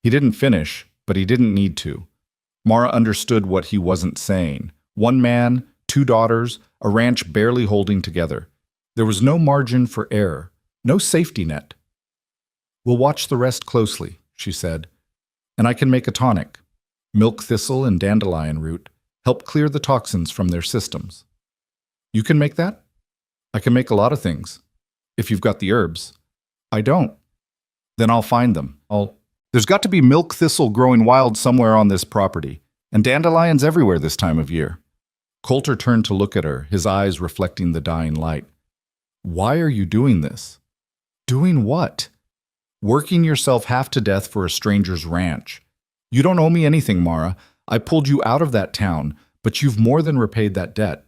Speaker 1: He didn't finish, but he didn't need to. Mara understood what he wasn't saying. 1 man, 2 daughters, a ranch barely holding together. There was no margin for error, no safety net. We'll watch the rest closely, she said. And I can make a tonic. Milk thistle and dandelion root help clear the toxins from their systems. You can make that? I can make a lot of things. If you've got the herbs. I don't. Then I'll find them. There's got to be milk thistle growing wild somewhere on this property, and dandelions everywhere this time of year. Coulter turned to look at her, his eyes reflecting the dying light. Why are you doing this? Doing what? Working yourself half to death for a stranger's ranch. You don't owe me anything, Mara. I pulled you out of that town, but you've more than repaid that debt.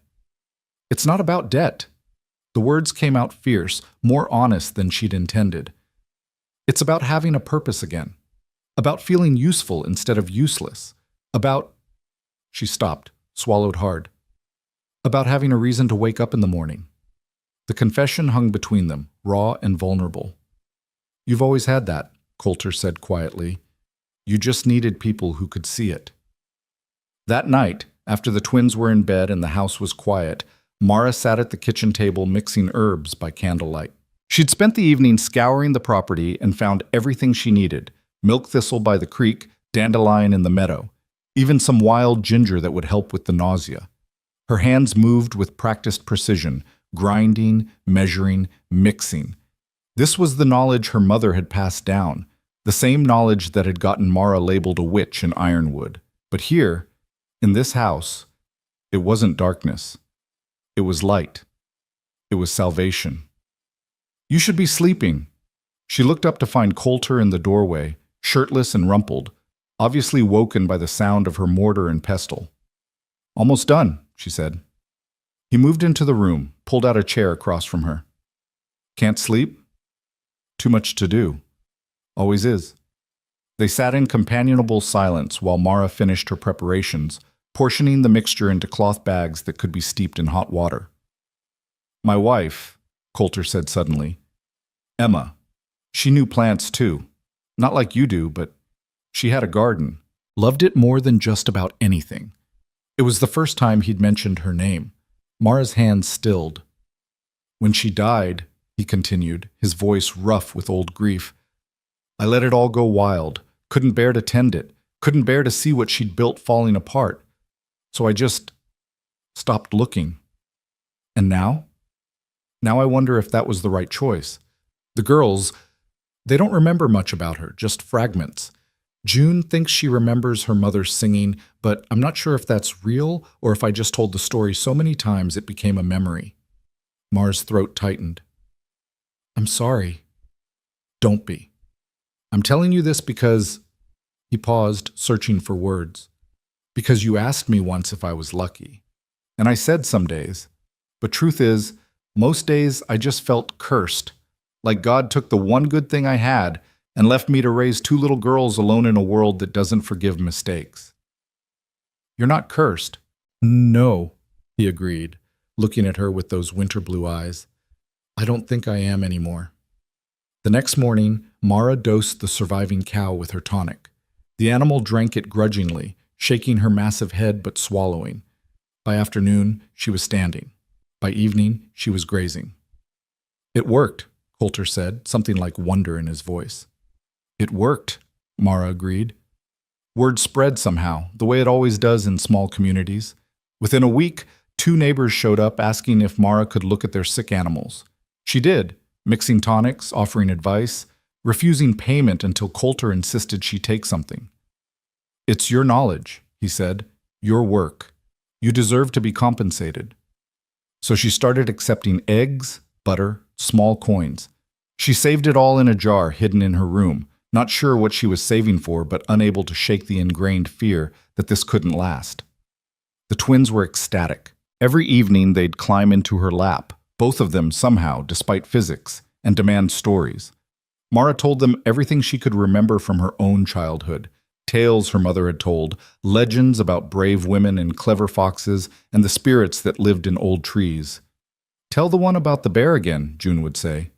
Speaker 1: It's not about debt. The words came out fierce, more honest than she'd intended. It's about having a purpose again. About feeling useful instead of useless. About... She stopped, swallowed hard. About having a reason to wake up in the morning. The confession hung between them, raw and vulnerable. You've always had that, Coulter said quietly. You just needed people who could see it. That night, after the twins were in bed and the house was quiet, Mara sat at the kitchen table mixing herbs by candlelight. She'd spent the evening scouring the property and found everything she needed: milk thistle by the creek, dandelion in the meadow, even some wild ginger that would help with the nausea. Her hands moved with practiced precision, grinding, measuring, mixing. This was the knowledge her mother had passed down, the same knowledge that had gotten Mara labeled a witch in Ironwood. But here, in this house, it wasn't darkness. It was light. It was salvation. You should be sleeping. She looked up to find Coulter in the doorway, shirtless and rumpled, obviously woken by the sound of her mortar and pestle. Almost done, she said. He moved into the room, pulled out a chair across from her. Can't sleep? Too much to do. Always is. They sat in companionable silence while Mara finished her preparations, portioning the mixture into cloth bags that could be steeped in hot water. My wife, Coulter said suddenly. Emma. She knew plants too. Not like you do, but she had a garden. Loved it more than just about anything. It was the first time he'd mentioned her name. Mara's hands stilled. When she died, he continued, his voice rough with old grief, I let it all go wild, couldn't bear to tend it, couldn't bear to see what she'd built falling apart. So I just stopped looking. And now? Now I wonder if that was the right choice. The girls, they don't remember much about her, just fragments. June thinks she remembers her mother singing, but I'm not sure if that's real or if I just told the story so many times it became a memory. Mara's throat tightened. I'm sorry. Don't be. I'm telling you this because... He paused, searching for words. Because you asked me once if I was lucky. And I said some days. But truth is, most days I just felt cursed. Like God took the one good thing I had and left me to raise two little girls alone in a world that doesn't forgive mistakes. You're not cursed. No, he agreed, looking at her with those winter blue eyes. I don't think I am anymore. The next morning, Mara dosed the surviving cow with her tonic. The animal drank it grudgingly, shaking her massive head but swallowing. By afternoon, she was standing. By evening, she was grazing. It worked, Coulter said, something like wonder in his voice. It worked, Mara agreed. Word spread somehow, the way it always does in small communities. Within a week, 2 neighbors showed up asking if Mara could look at their sick animals. She did, mixing tonics, offering advice, refusing payment until Coulter insisted she take something. It's your knowledge, he said, your work. You deserve to be compensated. So she started accepting eggs, butter, small coins. She saved it all in a jar hidden in her room, not sure what she was saving for, but unable to shake the ingrained fear that this couldn't last. The twins were ecstatic. Every evening they'd climb into her lap, both of them somehow, despite physics, and demand stories. Mara told them everything she could remember from her own childhood, tales her mother had told, legends about brave women and clever foxes, and the spirits that lived in old trees. Tell the one about the bear again, June would say.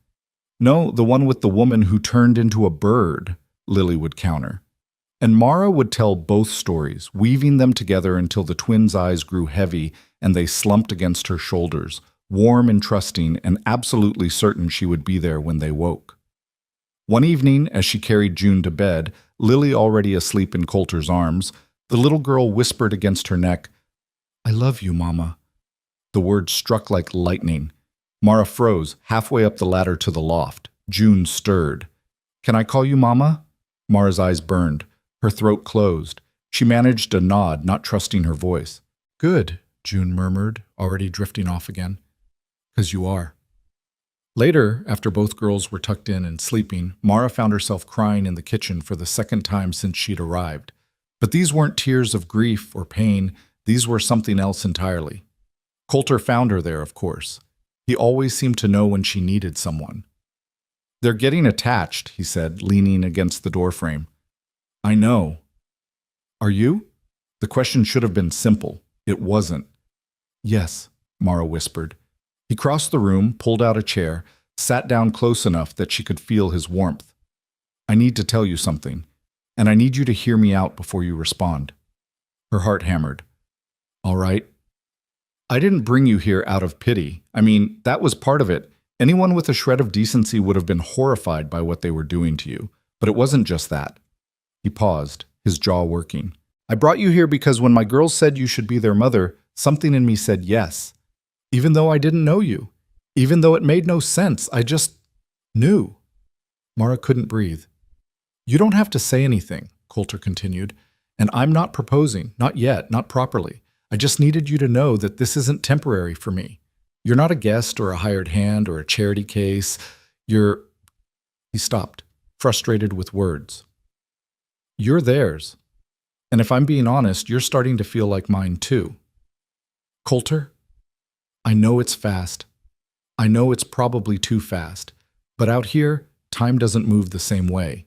Speaker 1: No, the one with the woman who turned into a bird, Lily would counter. And Mara would tell both stories, weaving them together until the twins' eyes grew heavy and they slumped against her shoulders, warm and trusting and absolutely certain she would be there when they woke. One evening, as she carried June to bed, Lily already asleep in Coulter's arms, the little girl whispered against her neck, I love you, Mama. The word struck like lightning. Mara froze, halfway up the ladder to the loft. June stirred. Can I call you Mama? Mara's eyes burned. Her throat closed. She managed a nod, not trusting her voice. Good, June murmured, already drifting off again. 'Cause you are. Later, after both girls were tucked in and sleeping, Mara found herself crying in the kitchen for the second time since she'd arrived. But these weren't tears of grief or pain, these were something else entirely. Coulter found her there, of course. He always seemed to know when she needed someone. "They're getting attached," he said, leaning against the doorframe. "I know." "Are you?" The question should have been simple. It wasn't. "Yes," Mara whispered. He crossed the room, pulled out a chair, sat down close enough that she could feel his warmth. "I need to tell you something, and I need you to hear me out before you respond." Her heart hammered. "All right." "I didn't bring you here out of pity. I mean, that was part of it. Anyone with a shred of decency would have been horrified by what they were doing to you. But it wasn't just that." He paused, his jaw working. "I brought you here because when my girls said you should be their mother, something in me said yes. Even though I didn't know you. Even though it made no sense, I just knew." Mara couldn't breathe. "You don't have to say anything," Coulter continued. "And I'm not proposing, not yet, not properly. I just needed you to know that this isn't temporary for me. You're not a guest or a hired hand or a charity case. You're—" He stopped, frustrated with words. "You're theirs. And if I'm being honest, you're starting to feel like mine too." "Coulter, I know it's fast. I know it's probably too fast. But out here, time doesn't move the same way.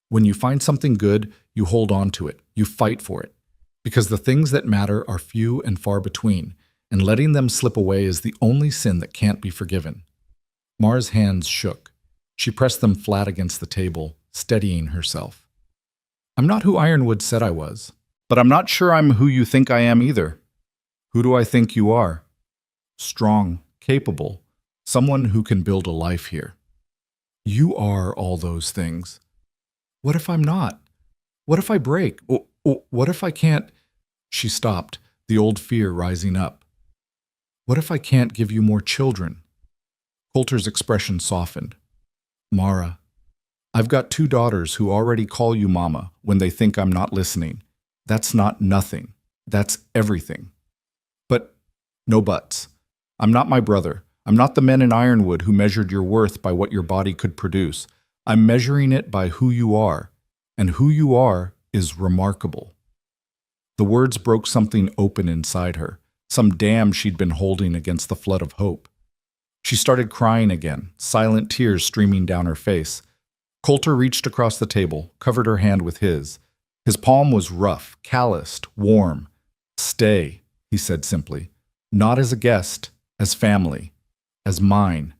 Speaker 1: When you find something good, you hold on to it. You fight for it. Because the things that matter are few and far between, and letting them slip away is the only sin that can't be forgiven." Mara's hands shook. She pressed them flat against the table, steadying herself. "I'm not who Ironwood said I was, but I'm not sure I'm who you think I am either." "Who do I think you are?" "Strong, capable, someone who can build a life here." "You are all those things." "What if I'm not? What if I break? What if I can't—" She stopped, the old fear rising up. "What if I can't give you more children?" Coulter's expression softened. "Mara, I've got 2 daughters who already call you mama when they think I'm not listening. That's not nothing. That's everything. But no buts. I'm not my brother. I'm not the men in Ironwood who measured your worth by what your body could produce. I'm measuring it by who you are, and who you are is remarkable." The words broke something open inside her, some dam she'd been holding against the flood of hope. She started crying again, silent tears streaming down her face. Coulter reached across the table, covered her hand with his. His palm was rough, calloused, warm. "Stay," he said simply. "Not as a guest, as family, as mine."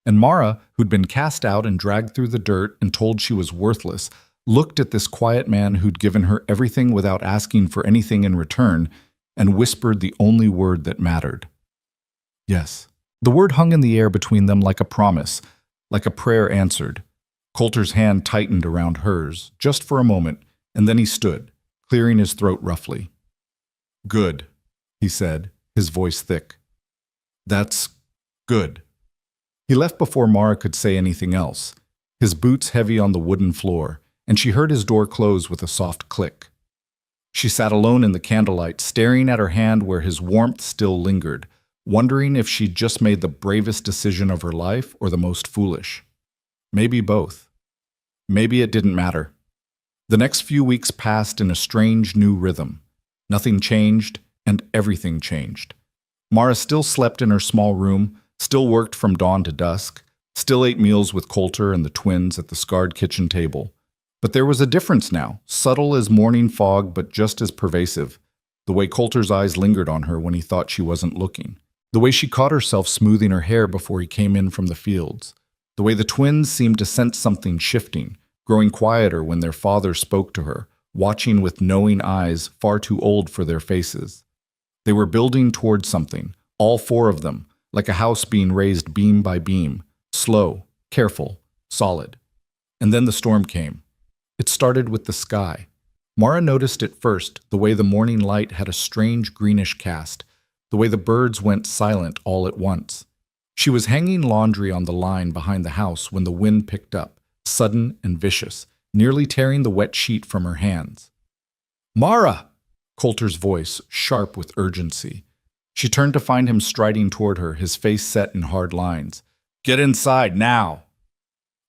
Speaker 1: And Mara, who'd been cast out and dragged through the dirt and told she was worthless, looked at this quiet man who'd given her everything without asking for anything in return, and whispered the only word that mattered. "Yes." The word hung in the air between them like a promise, like a prayer answered. Coulter's hand tightened around hers, just for a moment, and then he stood, clearing his throat roughly. "Good," he said, his voice thick. "That's good." He left before Mara could say anything else, his boots heavy on the wooden floor, and she heard his door close with a soft click. She sat alone in the candlelight, staring at her hand where his warmth still lingered, wondering if she'd just made the bravest decision of her life or the most foolish. Maybe both. Maybe it didn't matter. The next few weeks passed in a strange new rhythm. Nothing changed, and everything changed. Mara still slept in her small room, still worked from dawn to dusk, still ate meals with Coulter and the twins at the scarred kitchen table. But there was a difference now, subtle as morning fog but just as pervasive. The way Coulter's eyes lingered on her when he thought she wasn't looking. The way she caught herself smoothing her hair before he came in from the fields. The way the twins seemed to sense something shifting, growing quieter when their father spoke to her, watching with knowing eyes far too old for their faces. They were building towards something, all 4 of them, like a house being raised beam by beam, slow, careful, solid. And then the storm came. It started with the sky. Mara noticed it first, the way the morning light had a strange greenish cast, the way the birds went silent all at once. She was hanging laundry on the line behind the house when the wind picked up, sudden and vicious, nearly tearing the wet sheet from her hands. "Mara!" Coulter's voice, sharp with urgency. She turned to find him striding toward her, his face set in hard lines. Get inside, now!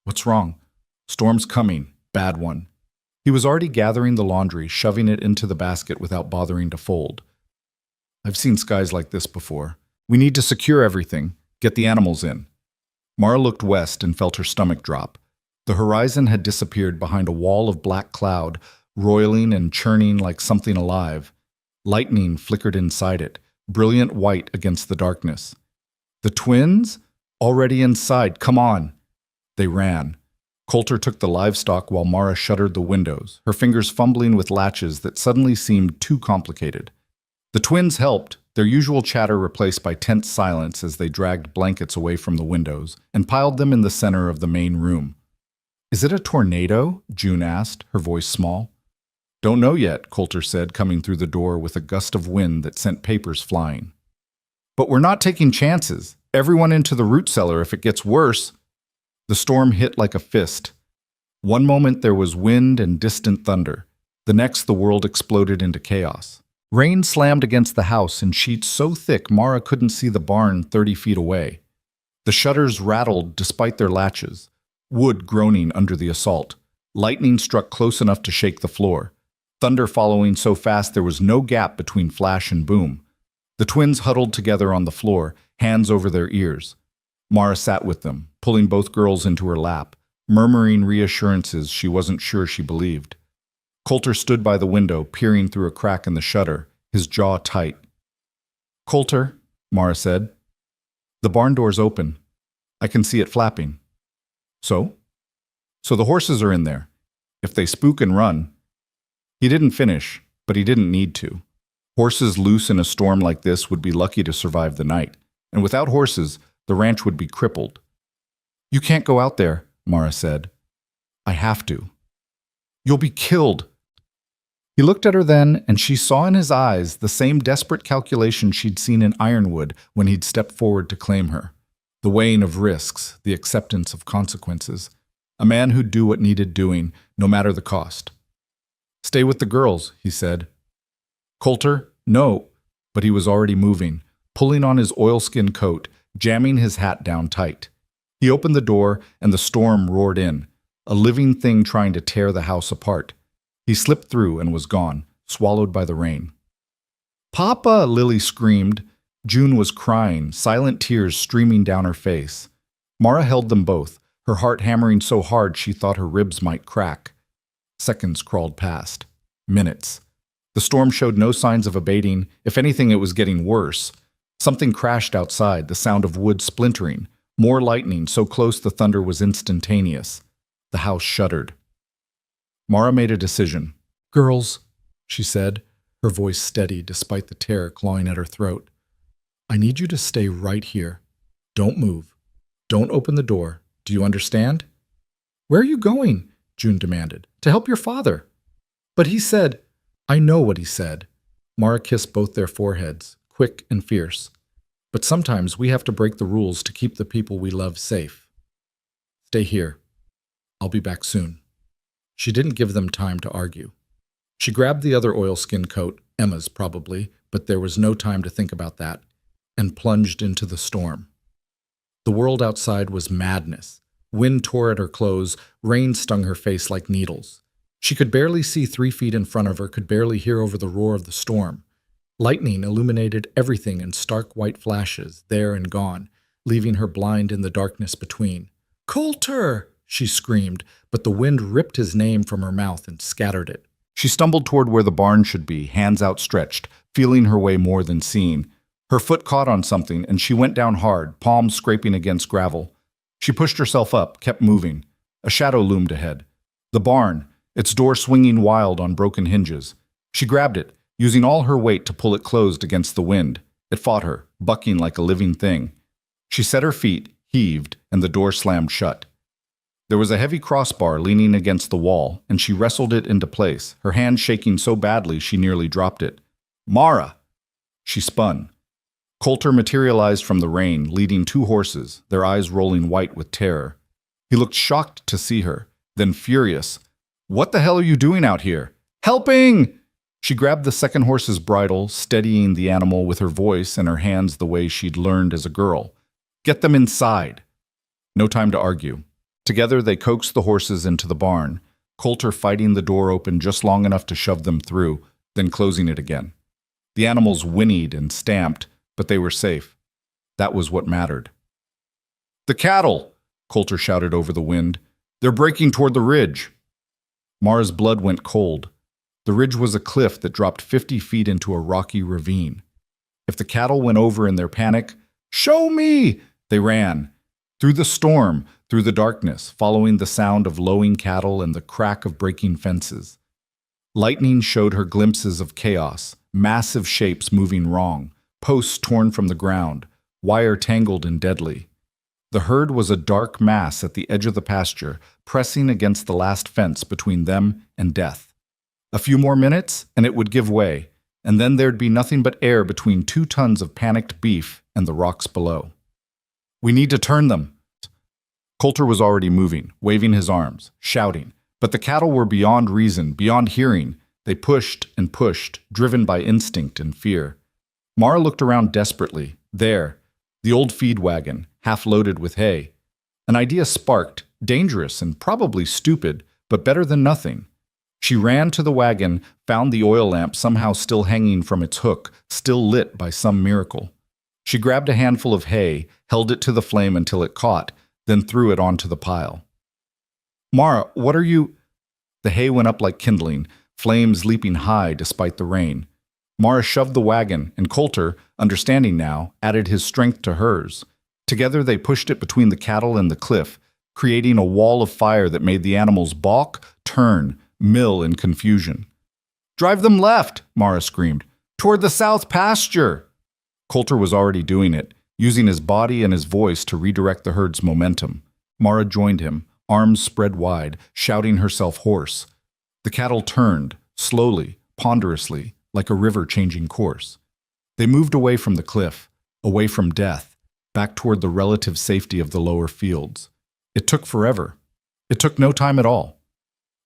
Speaker 1: What's wrong? Storm's coming. Bad one. He was already gathering the laundry, shoving it into the basket without bothering to fold. I've seen skies like this before. We need to secure everything. Get the animals in. Mara looked west and felt her stomach drop. The horizon had disappeared behind a wall of black cloud, roiling and churning like something alive. Lightning flickered inside it, brilliant white against the darkness. The twins? Already inside, come on! They ran. Coulter took the livestock while Mara shuttered the windows, her fingers fumbling with latches that suddenly seemed too complicated. The twins helped, their usual chatter replaced by tense silence as they dragged blankets away from the windows and piled them in the center of the main room. Is it a tornado? June asked, her voice small. Don't know yet, Coulter said, coming through the door with a gust of wind that sent papers flying. But we're not taking chances. Everyone into the root cellar if it gets worse. The storm hit like a fist. One moment there was wind and distant thunder. The next the world exploded into chaos. Rain slammed against the house in sheets so thick Mara couldn't see the barn 30 feet away. The shutters rattled despite their latches, wood groaning under the assault. Lightning struck close enough to shake the floor. Thunder following so fast there was no gap between flash and boom. The twins huddled together on the floor, hands over their ears. Mara sat with them, pulling both girls into her lap, murmuring reassurances she wasn't sure she believed. Coulter stood by the window, peering through a crack in the shutter, his jaw tight. Coulter, Mara said. The barn door's open. I can see it flapping. So? So the horses are in there. If they spook and run. He didn't finish, but he didn't need to. Horses loose in a storm like this would be lucky to survive the night, and without horses, the ranch would be crippled. You can't go out there, Mara said. I have to. You'll be killed. He looked at her then, and she saw in his eyes the same desperate calculation she'd seen in Ironwood when he'd stepped forward to claim her. The weighing of risks, the acceptance of consequences. A man who'd do what needed doing, no matter the cost. Stay with the girls, he said. Coulter, no, but he was already moving, pulling on his oilskin coat, jamming his hat down tight. He opened the door, and the storm roared in, a living thing trying to tear the house apart. He slipped through and was gone, swallowed by the rain. Papa, Lily screamed. June was crying, silent tears streaming down her face. Mara held them both, her heart hammering so hard she thought her ribs might crack. Seconds crawled past. Minutes. The storm showed no signs of abating. If anything, it was getting worse. Something crashed outside, the sound of wood splintering. More lightning, so close the thunder was instantaneous. The house shuddered. Mara made a decision. Girls, she said, her voice steady despite the terror clawing at her throat. I need you to stay right here. Don't move. Don't open the door. Do you understand? Where are you going? June demanded. To help your father. But he said, I know what he said. Mara kissed both their foreheads, quick and fierce. But sometimes we have to break the rules to keep the people we love safe. Stay here. I'll be back soon. She didn't give them time to argue. She grabbed the other oilskin coat, Emma's probably, but there was no time to think about that, and plunged into the storm. The world outside was madness. Wind tore at her clothes, rain stung her face like needles. She could barely see 3 feet in front of her, could barely hear over the roar of the storm. Lightning illuminated everything in stark white flashes, there and gone, leaving her blind in the darkness between. Coulter! She screamed, but the wind ripped his name from her mouth and scattered it. She stumbled toward where the barn should be, hands outstretched, feeling her way more than seeing. Her foot caught on something, and she went down hard, palms scraping against gravel. She pushed herself up, kept moving. A shadow loomed ahead. The barn, its door swinging wild on broken hinges. She grabbed it, using all her weight to pull it closed against the wind. It fought her, bucking like a living thing. She set her feet, heaved, and the door slammed shut. There was a heavy crossbar leaning against the wall, and she wrestled it into place, her hand shaking so badly she nearly dropped it. Mara! She spun. Coulter materialized from the rain, leading 2 horses, their eyes rolling white with terror. He looked shocked to see her, then furious. What the hell are you doing out here? Helping! She grabbed the second horse's bridle, steadying the animal with her voice and her hands the way she'd learned as a girl. Get them inside. No time to argue. Together, they coaxed the horses into the barn, Coulter fighting the door open just long enough to shove them through, then closing it again. The animals whinnied and stamped, but they were safe. That was what mattered. "The cattle!" Coulter shouted over the wind. "They're breaking toward the ridge." Mara's blood went cold. The ridge was a cliff that dropped 50 feet into a rocky ravine. If the cattle went over in their panic, "Show me!" they ran. Through the storm, through the darkness, following the sound of lowing cattle and the crack of breaking fences. Lightning showed her glimpses of chaos, massive shapes moving wrong, posts torn from the ground, wire tangled and deadly. The herd was a dark mass at the edge of the pasture, pressing against the last fence between them and death. A few more minutes, and it would give way, and then there'd be nothing but air between 2 tons of panicked beef and the rocks below. "We need to turn them." Coulter was already moving, waving his arms, shouting, but the cattle were beyond reason, beyond hearing. They pushed and pushed, driven by instinct and fear. Mara looked around desperately. There, the old feed wagon, half loaded with hay. An idea sparked, dangerous and probably stupid, but better than nothing. She ran to the wagon, found the oil lamp somehow still hanging from its hook, still lit by some miracle. She grabbed a handful of hay, held it to the flame until it caught, then threw it onto the pile. "Mara, what are you—" The hay went up like kindling, flames leaping high despite the rain. Mara shoved the wagon, and Coulter, understanding now, added his strength to hers. Together they pushed it between the cattle and the cliff, creating a wall of fire that made the animals balk, turn, mill in confusion. "Drive them left!" Mara screamed. "Toward the south pasture!" Coulter was already doing it, using his body and his voice to redirect the herd's momentum. Mara joined him, arms spread wide, shouting herself hoarse. The cattle turned, slowly, ponderously, like a river changing course. They moved away from the cliff, away from death, back toward the relative safety of the lower fields. It took forever. It took no time at all.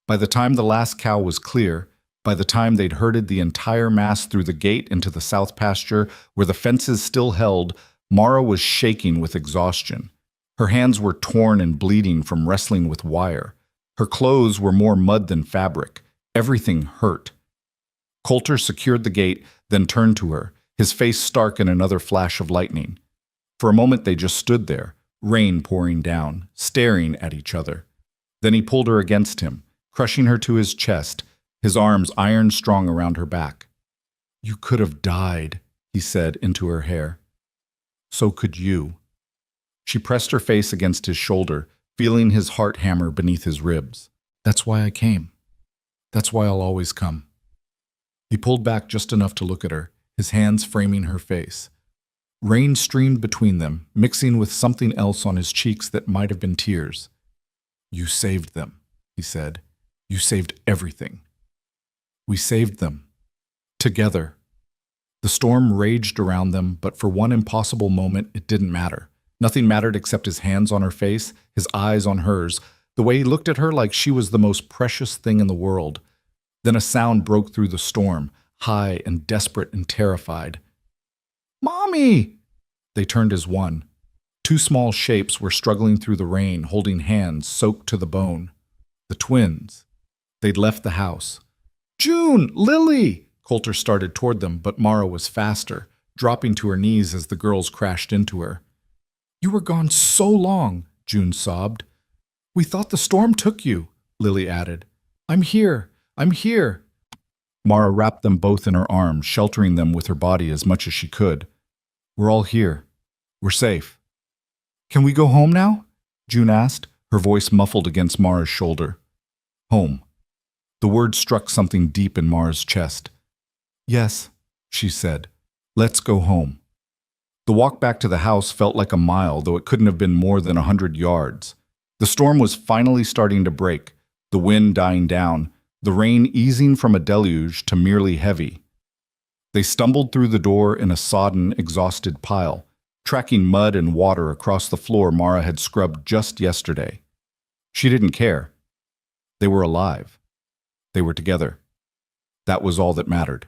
Speaker 1: By the time the last cow was clear, by the time they'd herded the entire mass through the gate into the south pasture where the fences still held, Mara was shaking with exhaustion. Her hands were torn and bleeding from wrestling with wire. Her clothes were more mud than fabric. Everything hurt. Coulter secured the gate, then turned to her, his face stark in another flash of lightning. For a moment they just stood there, rain pouring down, staring at each other. Then he pulled her against him, crushing her to his chest, his arms iron-strong around her back. "You could have died," he said into her hair. "So could you." She pressed her face against his shoulder, feeling his heart hammer beneath his ribs. "That's why I came. That's why I'll always come." He pulled back just enough to look at her, his hands framing her face. Rain streamed between them, mixing with something else on his cheeks that might have been tears. "You saved them," he said. "You saved everything." "We saved them. Together." The storm raged around them, but for one impossible moment, it didn't matter. Nothing mattered except his hands on her face, his eyes on hers, the way he looked at her like she was the most precious thing in the world. Then a sound broke through the storm, high and desperate and terrified. "Mommy!" They turned as one. 2 small shapes were struggling through the rain, holding hands soaked to the bone. The twins. They'd left the house. "June! Lily!" Coulter started toward them, but Mara was faster, dropping to her knees as the girls crashed into her. "You were gone so long," June sobbed. "We thought the storm took you," Lily added. "I'm here. I'm here." Mara wrapped them both in her arms, sheltering them with her body as much as she could. "We're all here. We're safe." "Can we go home now?" June asked, her voice muffled against Mara's shoulder. "Home." The word struck something deep in Mara's chest. "Yes," she said. "Let's go home." The walk back to the house felt like a mile, though it couldn't have been more than 100 yards. The storm was finally starting to break, the wind dying down, the rain easing from a deluge to merely heavy. They stumbled through the door in a sodden, exhausted pile, tracking mud and water across the floor Mara had scrubbed just yesterday. She didn't care. They were alive. They were together. That was all that mattered.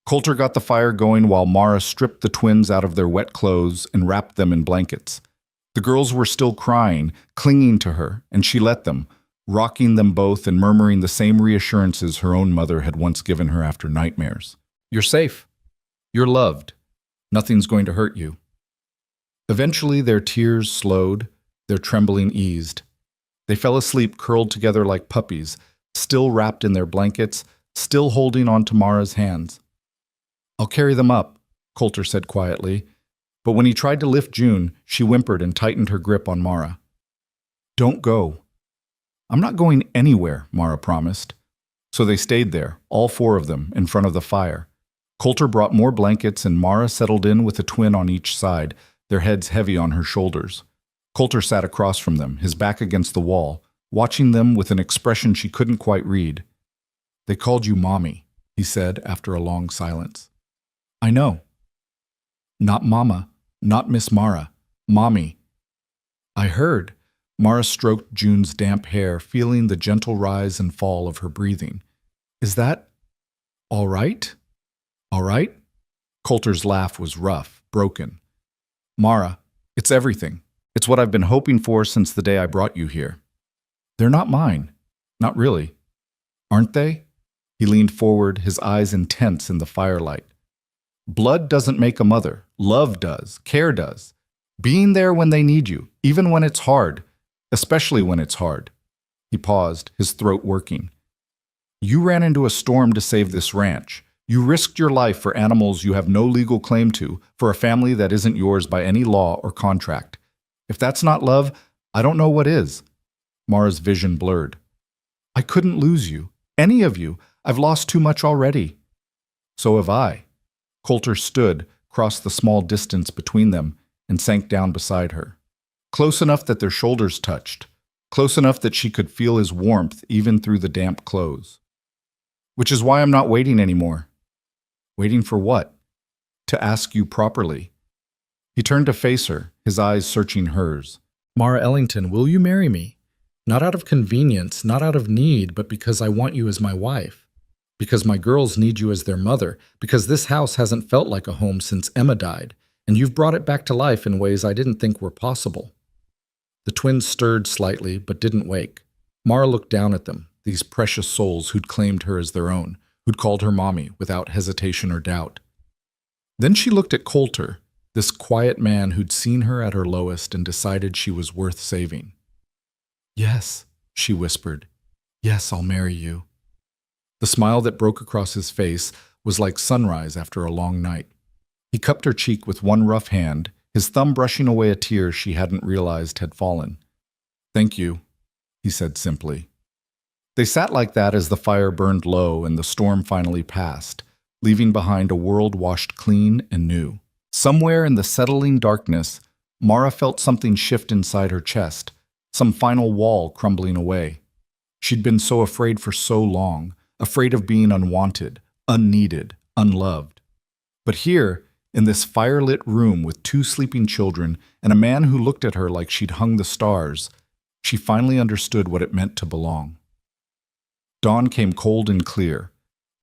Speaker 1: Coulter got the fire going while Mara stripped the twins out of their wet clothes and wrapped them in blankets. The girls were still crying, clinging to her, and she let them, rocking them both and murmuring the same reassurances her own mother had once given her after nightmares. You're safe. You're loved. Nothing's going to hurt you. Eventually, their tears slowed, their trembling eased. They fell asleep curled together like puppies, still wrapped in their blankets, still holding on to Mara's hands. I'll carry them up, Coulter said quietly, but when he tried to lift June, she whimpered and tightened her grip on Mara. Don't go. I'm not going anywhere, Mara promised. So they stayed there, all four of them, in front of the fire. Coulter brought more blankets and Mara settled in with a twin on each side, their heads heavy on her shoulders. Coulter sat across from them, his back against the wall, watching them with an expression she couldn't quite read. They called you Mommy, he said after a long silence. I know. Not Mama, not Miss Mara, Mommy. I heard. Mara stroked June's damp hair, feeling the gentle rise and fall of her breathing. Is that all right? All right? Coulter's laugh was rough, broken. Mara, it's everything. It's what I've been hoping for since the day I brought you here. They're not mine. Not really. Aren't they? He leaned forward, his eyes intense in the firelight. Blood doesn't make a mother. Love does. Care does. Being there when they need you, even when it's hard, especially when it's hard. He paused, his throat working. You ran into a storm to save this ranch. You risked your life for animals you have no legal claim to, for a family that isn't yours by any law or contract. If that's not love, I don't know what is. Mara's vision blurred. I couldn't lose you. Any of you. I've lost too much already. So have I. Coulter stood, crossed the small distance between them, and sank down beside her. Close enough that their shoulders touched. Close enough that she could feel his warmth even through the damp clothes. Which is why I'm not waiting anymore. Waiting for what? To ask you properly. He turned to face her, his eyes searching hers. Mara Ellington, will you marry me? Not out of convenience, not out of need, but because I want you as my wife. Because my girls need you as their mother. Because this house hasn't felt like a home since Emma died, and you've brought it back to life in ways I didn't think were possible. The twins stirred slightly, but didn't wake. Mara looked down at them, these precious souls who'd claimed her as their own, who'd called her Mommy without hesitation or doubt. Then she looked at Coulter, this quiet man who'd seen her at her lowest and decided she was worth saving. Yes, she whispered. Yes, I'll marry you. The smile that broke across his face was like sunrise after a long night. He cupped her cheek with one rough hand, his thumb brushing away a tear she hadn't realized had fallen. Thank you, he said simply. They sat like that as the fire burned low and the storm finally passed, leaving behind a world washed clean and new. Somewhere in the settling darkness, Mara felt something shift inside her chest, some final wall crumbling away. She'd been so afraid for so long, afraid of being unwanted, unneeded, unloved. But here, in this firelit room with two sleeping children and a man who looked at her like she'd hung the stars, she finally understood what it meant to belong. Dawn came cold and clear.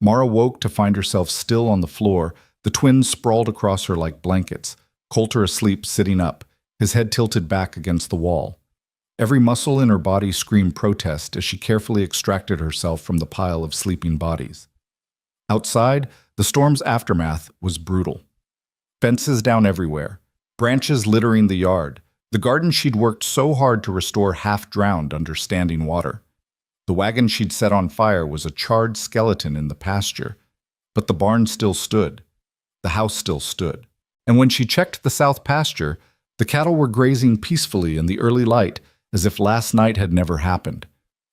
Speaker 1: Mara woke to find herself still on the floor, the twins sprawled across her like blankets, Coulter asleep sitting up, his head tilted back against the wall. Every muscle in her body screamed protest as she carefully extracted herself from the pile of sleeping bodies. Outside, the storm's aftermath was brutal. Fences down everywhere, branches littering the yard, the garden she'd worked so hard to restore half drowned under standing water. The wagon she'd set on fire was a charred skeleton in the pasture, but the barn still stood. The house still stood. And when she checked the south pasture, the cattle were grazing peacefully in the early light as if last night had never happened.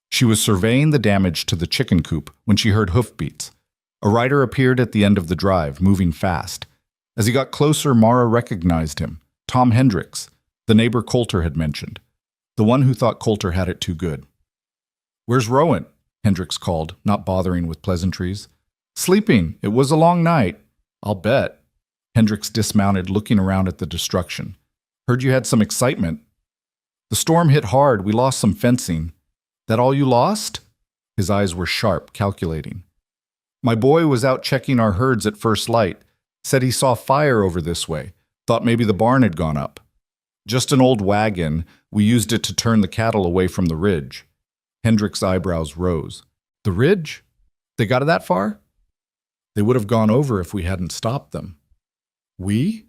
Speaker 1: She was surveying the damage to the chicken coop when she heard hoofbeats. A rider appeared at the end of the drive, moving fast. As he got closer, Mara recognized him, Tom Hendricks, the neighbor Coulter had mentioned, the one who thought Coulter had it too good. Where's Rowan? Hendricks called, not bothering with pleasantries. Sleeping. It was a long night. I'll bet. Hendricks dismounted, looking around at the destruction. Heard you had some excitement. The storm hit hard. We lost some fencing. That all you lost? His eyes were sharp, calculating. My boy was out checking our herds at first light. Said he saw fire over this way. Thought maybe the barn had gone up. Just an old wagon. We used it to turn the cattle away from the ridge. Hendricks' eyebrows rose. The ridge? They got that far? They would have gone over if we hadn't stopped them. We?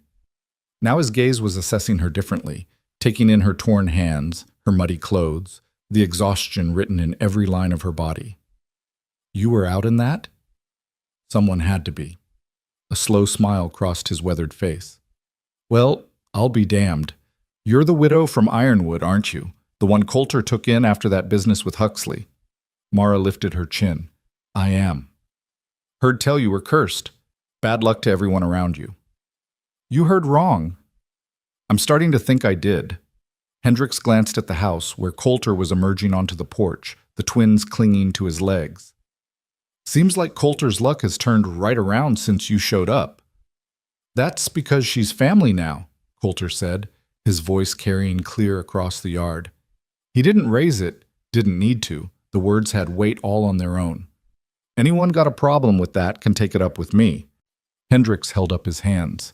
Speaker 1: Now his gaze was assessing her differently, taking in her torn hands, her muddy clothes, the exhaustion written in every line of her body. You were out in that? Someone had to be. A slow smile crossed his weathered face. Well, I'll be damned. You're the widow from Ironwood, aren't you? The one Coulter took in after that business with Huxley. Mara lifted her chin. I am. Heard tell you were cursed. Bad luck to everyone around you. You heard wrong. I'm starting to think I did. Hendricks glanced at the house, where Coulter was emerging onto the porch, the twins clinging to his legs. Seems like Coulter's luck has turned right around since you showed up. That's because she's family now, Coulter said, his voice carrying clear across the yard. He didn't raise it, didn't need to. The words had weight all on their own. Anyone got a problem with that can take it up with me. Hendricks held up his hands.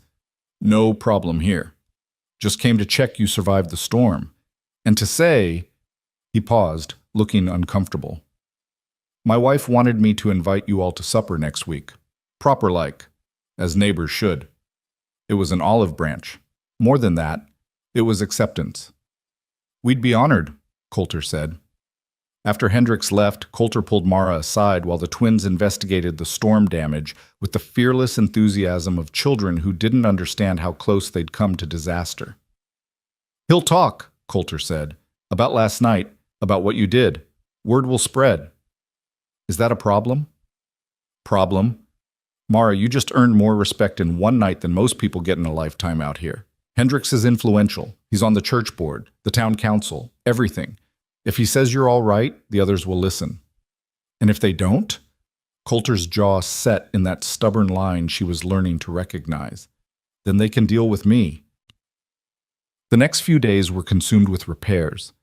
Speaker 1: No problem here. Just came to check you survived the storm. And to say, he paused, looking uncomfortable. My wife wanted me to invite you all to supper next week. Proper-like, as neighbors should. It was an olive branch. More than that, it was acceptance. We'd be honored, Coulter said. After Hendricks left, Coulter pulled Mara aside while the twins investigated the storm damage with the fearless enthusiasm of children who didn't understand how close they'd come to disaster. He'll talk, Coulter said, about last night, about what you did. Word will spread. Is that a problem? Problem? Mara, you just earned more respect in one night than most people get in a lifetime out here. Hendricks is influential. He's on the church board, the town council, everything. If he says you're all right, the others will listen. And if they don't? Coulter's jaw set in that stubborn line she was learning to recognize. Then they can deal with me. The next few days were consumed with repairs.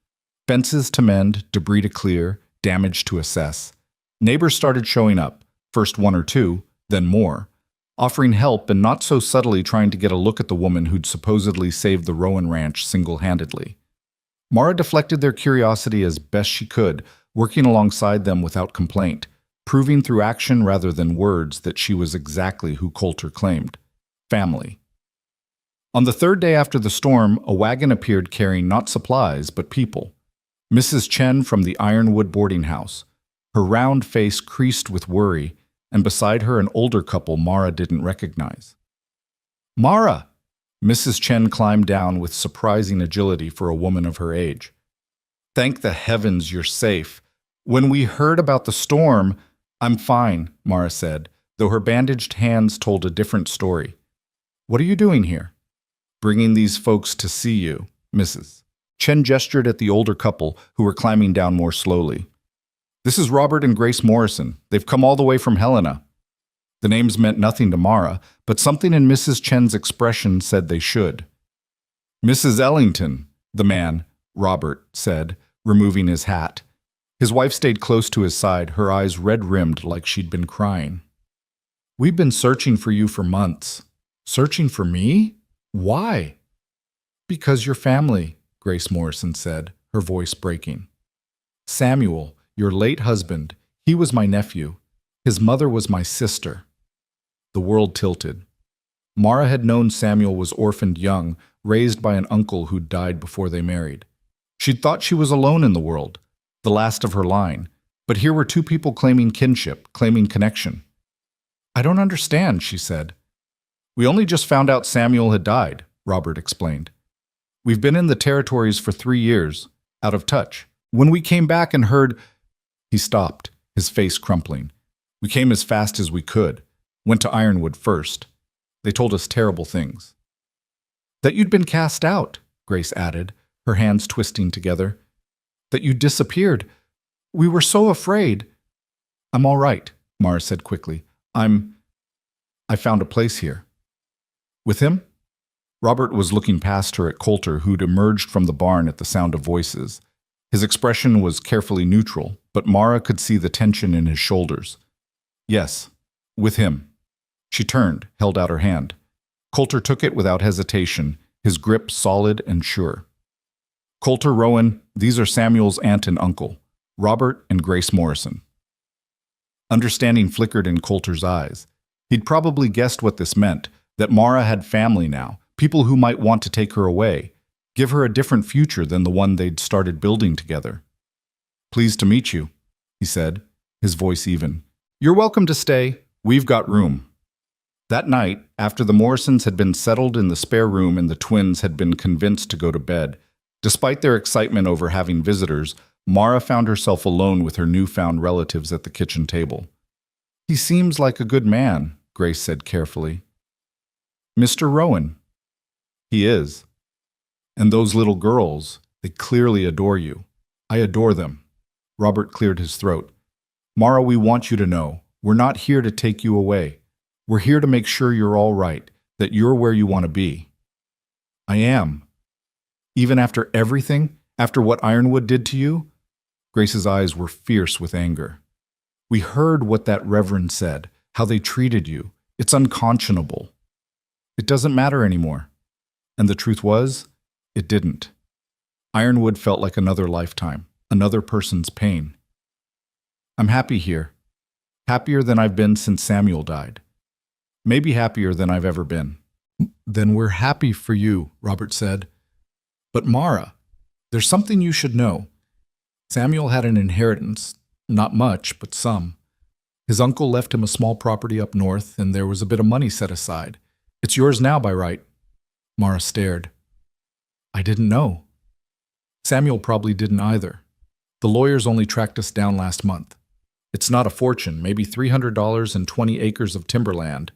Speaker 1: Fences to mend, debris to clear, damage to assess. Neighbors started showing up, first one or two, then more, offering help and not so subtly trying to get a look at the woman who'd supposedly saved the Rowan Ranch single-handedly. Mara deflected their curiosity as best she could, working alongside them without complaint, proving through action rather than words that she was exactly who Coulter claimed. Family. On the third day after the storm, a wagon appeared carrying not supplies, but people. Mrs. Chen from the Ironwood boarding house, her round face creased with worry, and beside her an older couple Mara didn't recognize. Mara! Mrs. Chen climbed down with surprising agility for a woman of her age. Thank the heavens you're safe. When we heard about the storm, I'm fine, Mara said, though her bandaged hands told a different story. What are you doing here? Bringing these folks to see you, Mrs. Chen gestured at the older couple who were climbing down more slowly. This is Robert and Grace Morrison. They've come all the way from Helena. The names meant nothing to Mara, but something in Mrs. Chen's expression said they should. Mrs. Ellington, the man, Robert said, removing his hat. His wife stayed close to his side, her eyes red-rimmed like she'd been crying. We've been searching for you for months. Searching for me? Why? Because your family, Grace Morrison said, her voice breaking. Samuel, your late husband, he was my nephew. His mother was my sister. The world tilted. Mara had known Samuel was orphaned young, raised by an uncle who'd died before they married. She'd thought she was alone in the world, the last of her line, but here were two people claiming kinship, claiming connection. I don't understand, she said. We only just found out Samuel had died, Robert explained. We've been in the territories for 3 years, out of touch. When we came back and heard... He stopped, his face crumpling. We came as fast as we could. Went to Ironwood first. They told us terrible things. That you'd been cast out, Grace added, her hands twisting together. That you disappeared. We were so afraid. I'm all right, Mara said quickly. I found a place here. With him? Robert was looking past her at Coulter, who'd emerged from the barn at the sound of voices. His expression was carefully neutral, but Mara could see the tension in his shoulders. Yes, with him. She turned, held out her hand. Coulter took it without hesitation, his grip solid and sure. Coulter Rowan, these are Samuel's aunt and uncle, Robert and Grace Morrison. Understanding flickered in Coulter's eyes. He'd probably guessed what this meant, that Mara had family now, people who might want to take her away, give her a different future than the one they'd started building together. "Pleased to meet you," he said, his voice even. "You're welcome to stay. We've got room." That night, after the Morrisons had been settled in the spare room and the twins had been convinced to go to bed, despite their excitement over having visitors, Mara found herself alone with her newfound relatives at the kitchen table. "He seems like a good man," Grace said carefully. "Mr. Rowan." "He is. And those little girls, they clearly adore you." "I adore them." Robert cleared his throat. "Mara, we want you to know, we're not here to take you away. We're here to make sure you're all right, that you're where you want to be." "I am." "Even after everything? After what Ironwood did to you?" Grace's eyes were fierce with anger. "We heard what that reverend said, how they treated you. It's unconscionable. It doesn't matter anymore." And the truth was, it didn't. Ironwood felt like another lifetime, another person's pain. "I'm happy here. Happier than I've been since Samuel died. Maybe happier than I've ever been." "Then we're happy for you," Robert said. "But Mara, there's something you should know. Samuel had an inheritance, not much, but some. His uncle left him a small property up north, and there was a bit of money set aside. It's yours now by right." Mara stared. "I didn't know." "Samuel probably didn't either. The lawyers only tracked us down last month. It's not a fortune, maybe $300 and 20 acres of timberland,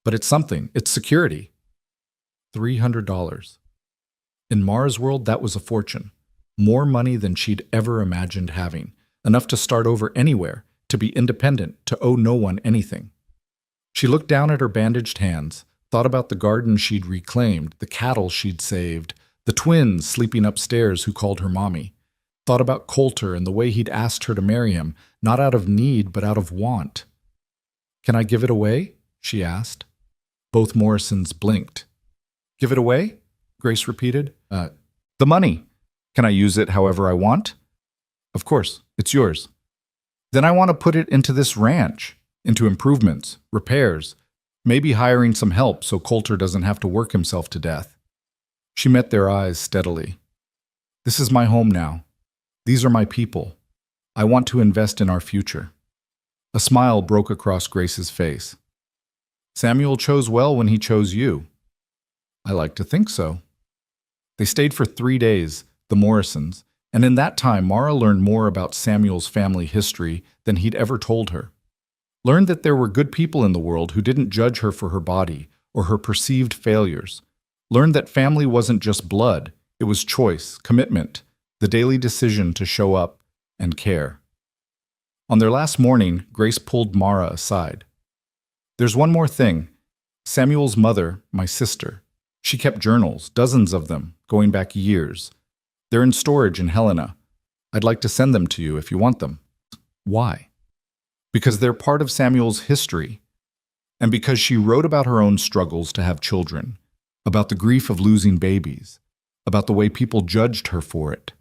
Speaker 1: but it's something. It's security." $300. In Mara's world, that was a fortune. More money than she'd ever imagined having. Enough to start over anywhere, to be independent, to owe no one anything. She looked down at her bandaged hands, thought about the garden she'd reclaimed, the cattle she'd saved, the twins sleeping upstairs who called her mommy. Thought about Coulter and the way he'd asked her to marry him, not out of need, but out of want. "Can I give it away?" she asked. Both Morrisons blinked. "Give it away?" Grace repeated. The money. Can I use it however I want?" "Of course, it's yours." "Then I want to put it into this ranch, into improvements, repairs, maybe hiring some help so Coulter doesn't have to work himself to death." She met their eyes steadily. "This is my home now. These are my people. I want to invest in our future." A smile broke across Grace's face. "Samuel chose well when he chose you." "I like to think so." They stayed for 3 days, the Morrisons, and in that time Mara learned more about Samuel's family history than he'd ever told her. Learned that there were good people in the world who didn't judge her for her body or her perceived failures. Learned that family wasn't just blood, it was choice, commitment, the daily decision to show up and care. On their last morning, Grace pulled Mara aside. "There's one more thing. Samuel's mother, my sister, she kept journals, dozens of them, going back years. They're in storage in Helena. I'd like to send them to you if you want them." "Why?" "Because they're part of Samuel's history, and because she wrote about her own struggles to have children, about the grief of losing babies, about the way people judged her for it."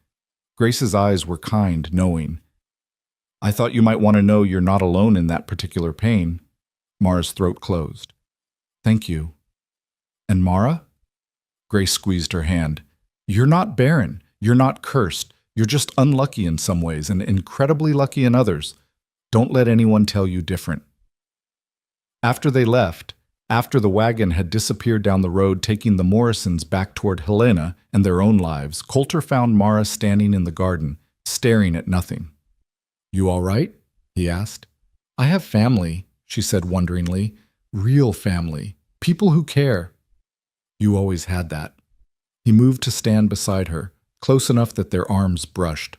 Speaker 1: Grace's eyes were kind, knowing. "I thought you might want to know you're not alone in that particular pain." Mara's throat closed. "Thank you." "And Mara?" Grace squeezed her hand. "You're not barren. You're not cursed. You're just unlucky in some ways and incredibly lucky in others. Don't let anyone tell you different." After they left, after the wagon had disappeared down the road taking the Morrisons back toward Helena and their own lives, Coulter found Mara standing in the garden, staring at nothing. "You all right?" he asked. "I have family," she said wonderingly. "Real family. People who care." "You always had that." He moved to stand beside her, close enough that their arms brushed.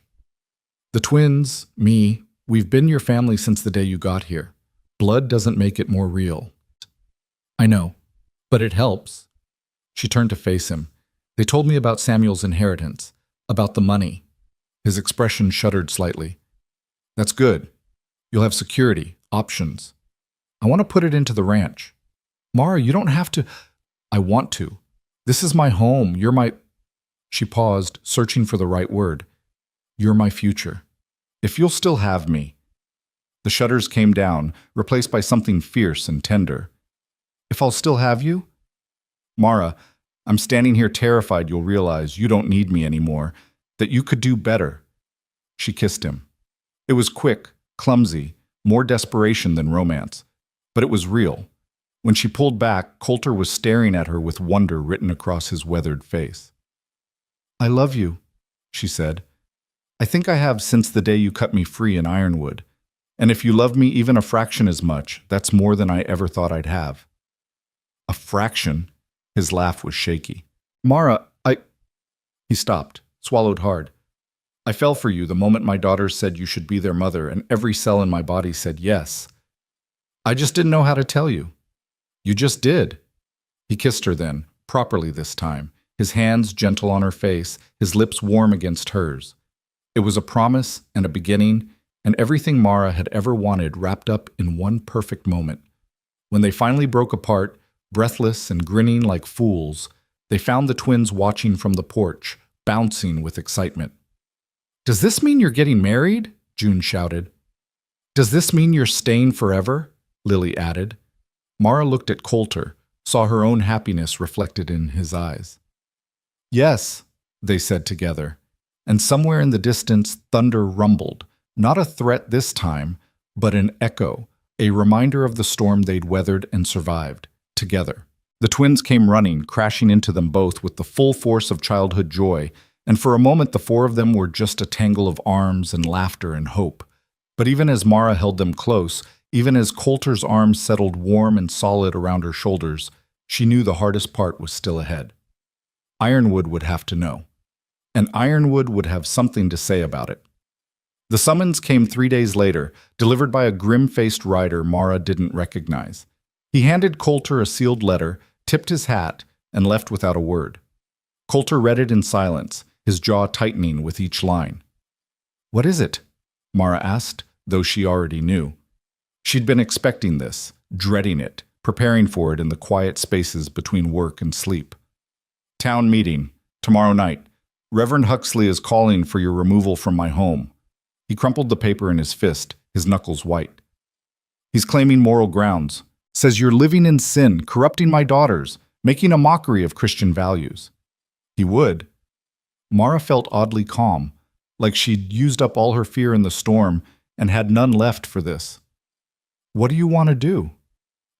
Speaker 1: "The twins, me, we've been your family since the day you got here. Blood doesn't make it more real." "I know, but it helps." She turned to face him. "They told me about Samuel's inheritance, about the money." His expression shuddered slightly. "That's good. You'll have security, options. I want to put it into the ranch." "Mara, you don't have to." "I want to. This is my home. You're my... She paused, searching for the right word. You're my future. If you'll still have me. The shutters came down, replaced by something fierce and tender. If I'll still have you? Mara, I'm standing here terrified you'll realize you don't need me anymore, that you could do better. She kissed him. It was quick, clumsy, more desperation than romance. But it was real. When she pulled back, Coulter was staring at her with wonder written across his weathered face. I love you, she said. I think I have since the day you cut me free in Ironwood. And if you love me even a fraction as much, that's more than I ever thought I'd have. A fraction? His laugh was shaky. Mara, He stopped, swallowed hard. I fell for you the moment my daughters said you should be their mother, and every cell in my body said yes. I just didn't know how to tell you. You just did. He kissed her then, properly this time, his hands gentle on her face, his lips warm against hers. It was a promise and a beginning, and everything Mara had ever wanted wrapped up in one perfect moment. When they finally broke apart, breathless and grinning like fools, they found the twins watching from the porch, bouncing with excitement. Does this mean you're getting married? June shouted. Does this mean you're staying forever? Lily added. Mara looked at Coulter, saw her own happiness reflected in his eyes. Yes, they said together, and somewhere in the distance thunder rumbled, not a threat this time, but an echo, a reminder of the storm they'd weathered and survived, together. The twins came running, crashing into them both with the full force of childhood joy, and for a moment the four of them were just a tangle of arms and laughter and hope. But even as Mara held them close, even as Coulter's arms settled warm and solid around her shoulders, she knew the hardest part was still ahead. Ironwood would have to know, and Ironwood would have something to say about it. The summons came 3 days later, delivered by a grim-faced rider Mara didn't recognize. He handed Coulter a sealed letter, tipped his hat, and left without a word. Coulter read it in silence, his jaw tightening with each line. What is it? Mara asked, though she already knew. She'd been expecting this, dreading it, preparing for it in the quiet spaces between work and sleep. Town meeting, tomorrow night. Reverend Huxley is calling for your removal from my home. He crumpled the paper in his fist, his knuckles white. He's claiming moral grounds. Says you're living in sin, corrupting my daughters, making a mockery of Christian values. He would. Mara felt oddly calm, like she'd used up all her fear in the storm and had none left for this. What do you want to do?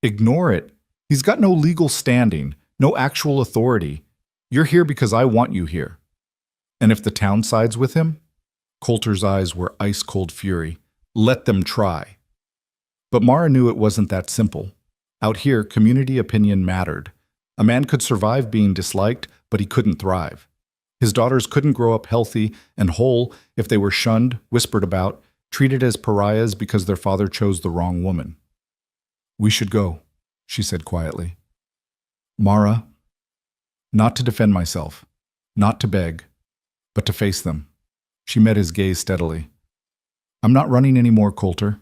Speaker 1: Ignore it. He's got no legal standing, no actual authority. You're here because I want you here. And if the town sides with him? Coulter's eyes were ice-cold fury. Let them try. But Mara knew it wasn't that simple. Out here, community opinion mattered. A man could survive being disliked, but he couldn't thrive. His daughters couldn't grow up healthy and whole if they were shunned, whispered about, treated as pariahs because their father chose the wrong woman. We should go, she said quietly. Mara, not to defend myself, not to beg, but to face them. She met his gaze steadily. I'm not running anymore, Coulter.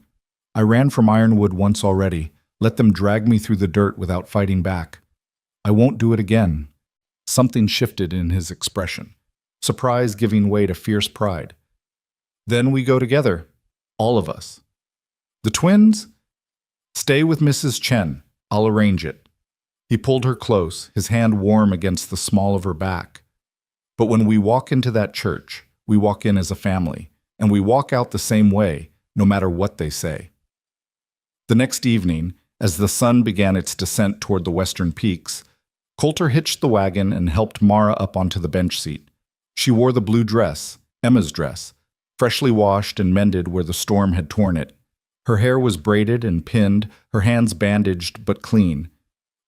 Speaker 1: I ran from Ironwood once already, let them drag me through the dirt without fighting back. I won't do it again. Something shifted in his expression, surprise giving way to fierce pride. Then we go together, all of us. The twins? Stay with Mrs. Chen. I'll arrange it. He pulled her close, his hand warm against the small of her back. But when we walk into that church, we walk in as a family, and we walk out the same way, no matter what they say. The next evening, as the sun began its descent toward the western peaks, Coulter hitched the wagon and helped Mara up onto the bench seat. She wore the blue dress, Emma's dress, freshly washed and mended where the storm had torn it. Her hair was braided and pinned, her hands bandaged but clean.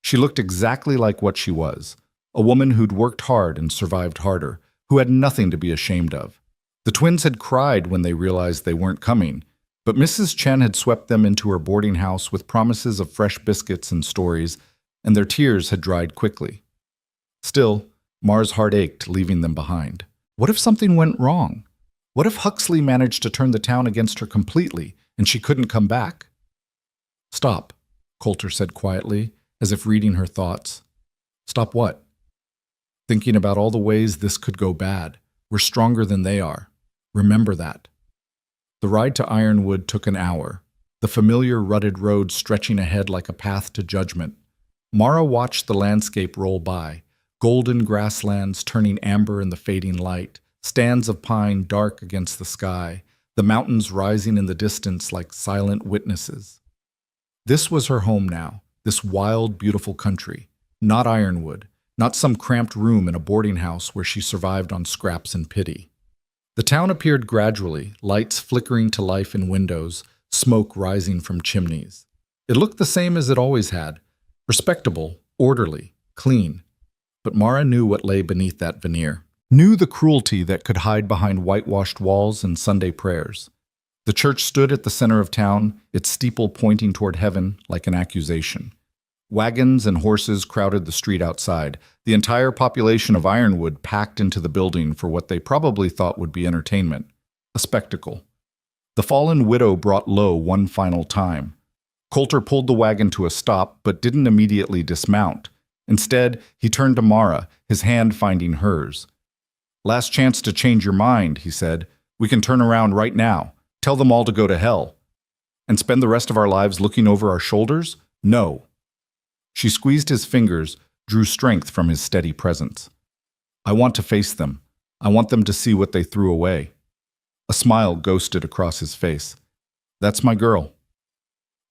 Speaker 1: She looked exactly like what she was, a woman who'd worked hard and survived harder, who had nothing to be ashamed of. The twins had cried when they realized they weren't coming, but Mrs. Chen had swept them into her boarding house with promises of fresh biscuits and stories, and their tears had dried quickly. Still, Mara's heart ached, leaving them behind. What if something went wrong? What if Huxley managed to turn the town against her completely, and she couldn't come back? Stop, Coulter said quietly, as if reading her thoughts. Stop what? thinking about all the ways this could go bad. We're stronger than they are. Remember that. The ride to Ironwood took an hour, the familiar rutted road stretching ahead like a path to judgment. Mara watched the landscape roll by, golden grasslands turning amber in the fading light, stands of pine dark against the sky, the mountains rising in the distance like silent witnesses. This was her home now, this wild, beautiful country, not Ironwood, not some cramped room in a boarding house where she survived on scraps and pity. The town appeared gradually, lights flickering to life in windows, smoke rising from chimneys. It looked the same as it always had, respectable, orderly, clean. But Mara knew what lay beneath that veneer, knew the cruelty that could hide behind whitewashed walls and Sunday prayers. The church stood at the center of town, its steeple pointing toward heaven like an accusation. Wagons and horses crowded the street outside, the entire population of Ironwood packed into the building for what they probably thought would be entertainment, a spectacle. The fallen widow brought low one final time. Coulter pulled the wagon to a stop but didn't immediately dismount. Instead, he turned to Mara, his hand finding hers. "Last chance to change your mind," he said. "We can turn around right now. Tell them all to go to hell. And spend the rest of our lives looking over our shoulders? No." She squeezed his fingers, drew strength from his steady presence. "I want to face them. I want them to see what they threw away." A smile ghosted across his face. "That's my girl."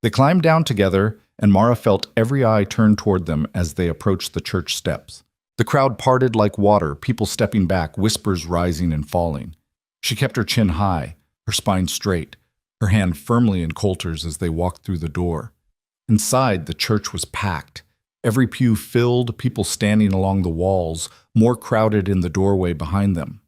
Speaker 1: They climbed down together, and Mara felt every eye turn toward them as they approached the church steps. The crowd parted like water, people stepping back, whispers rising and falling. She kept her chin high, her spine straight, her hand firmly in Coulter's as they walked through the door. Inside, the church was packed. Every pew filled, people standing along the walls, more crowded in the doorway behind them.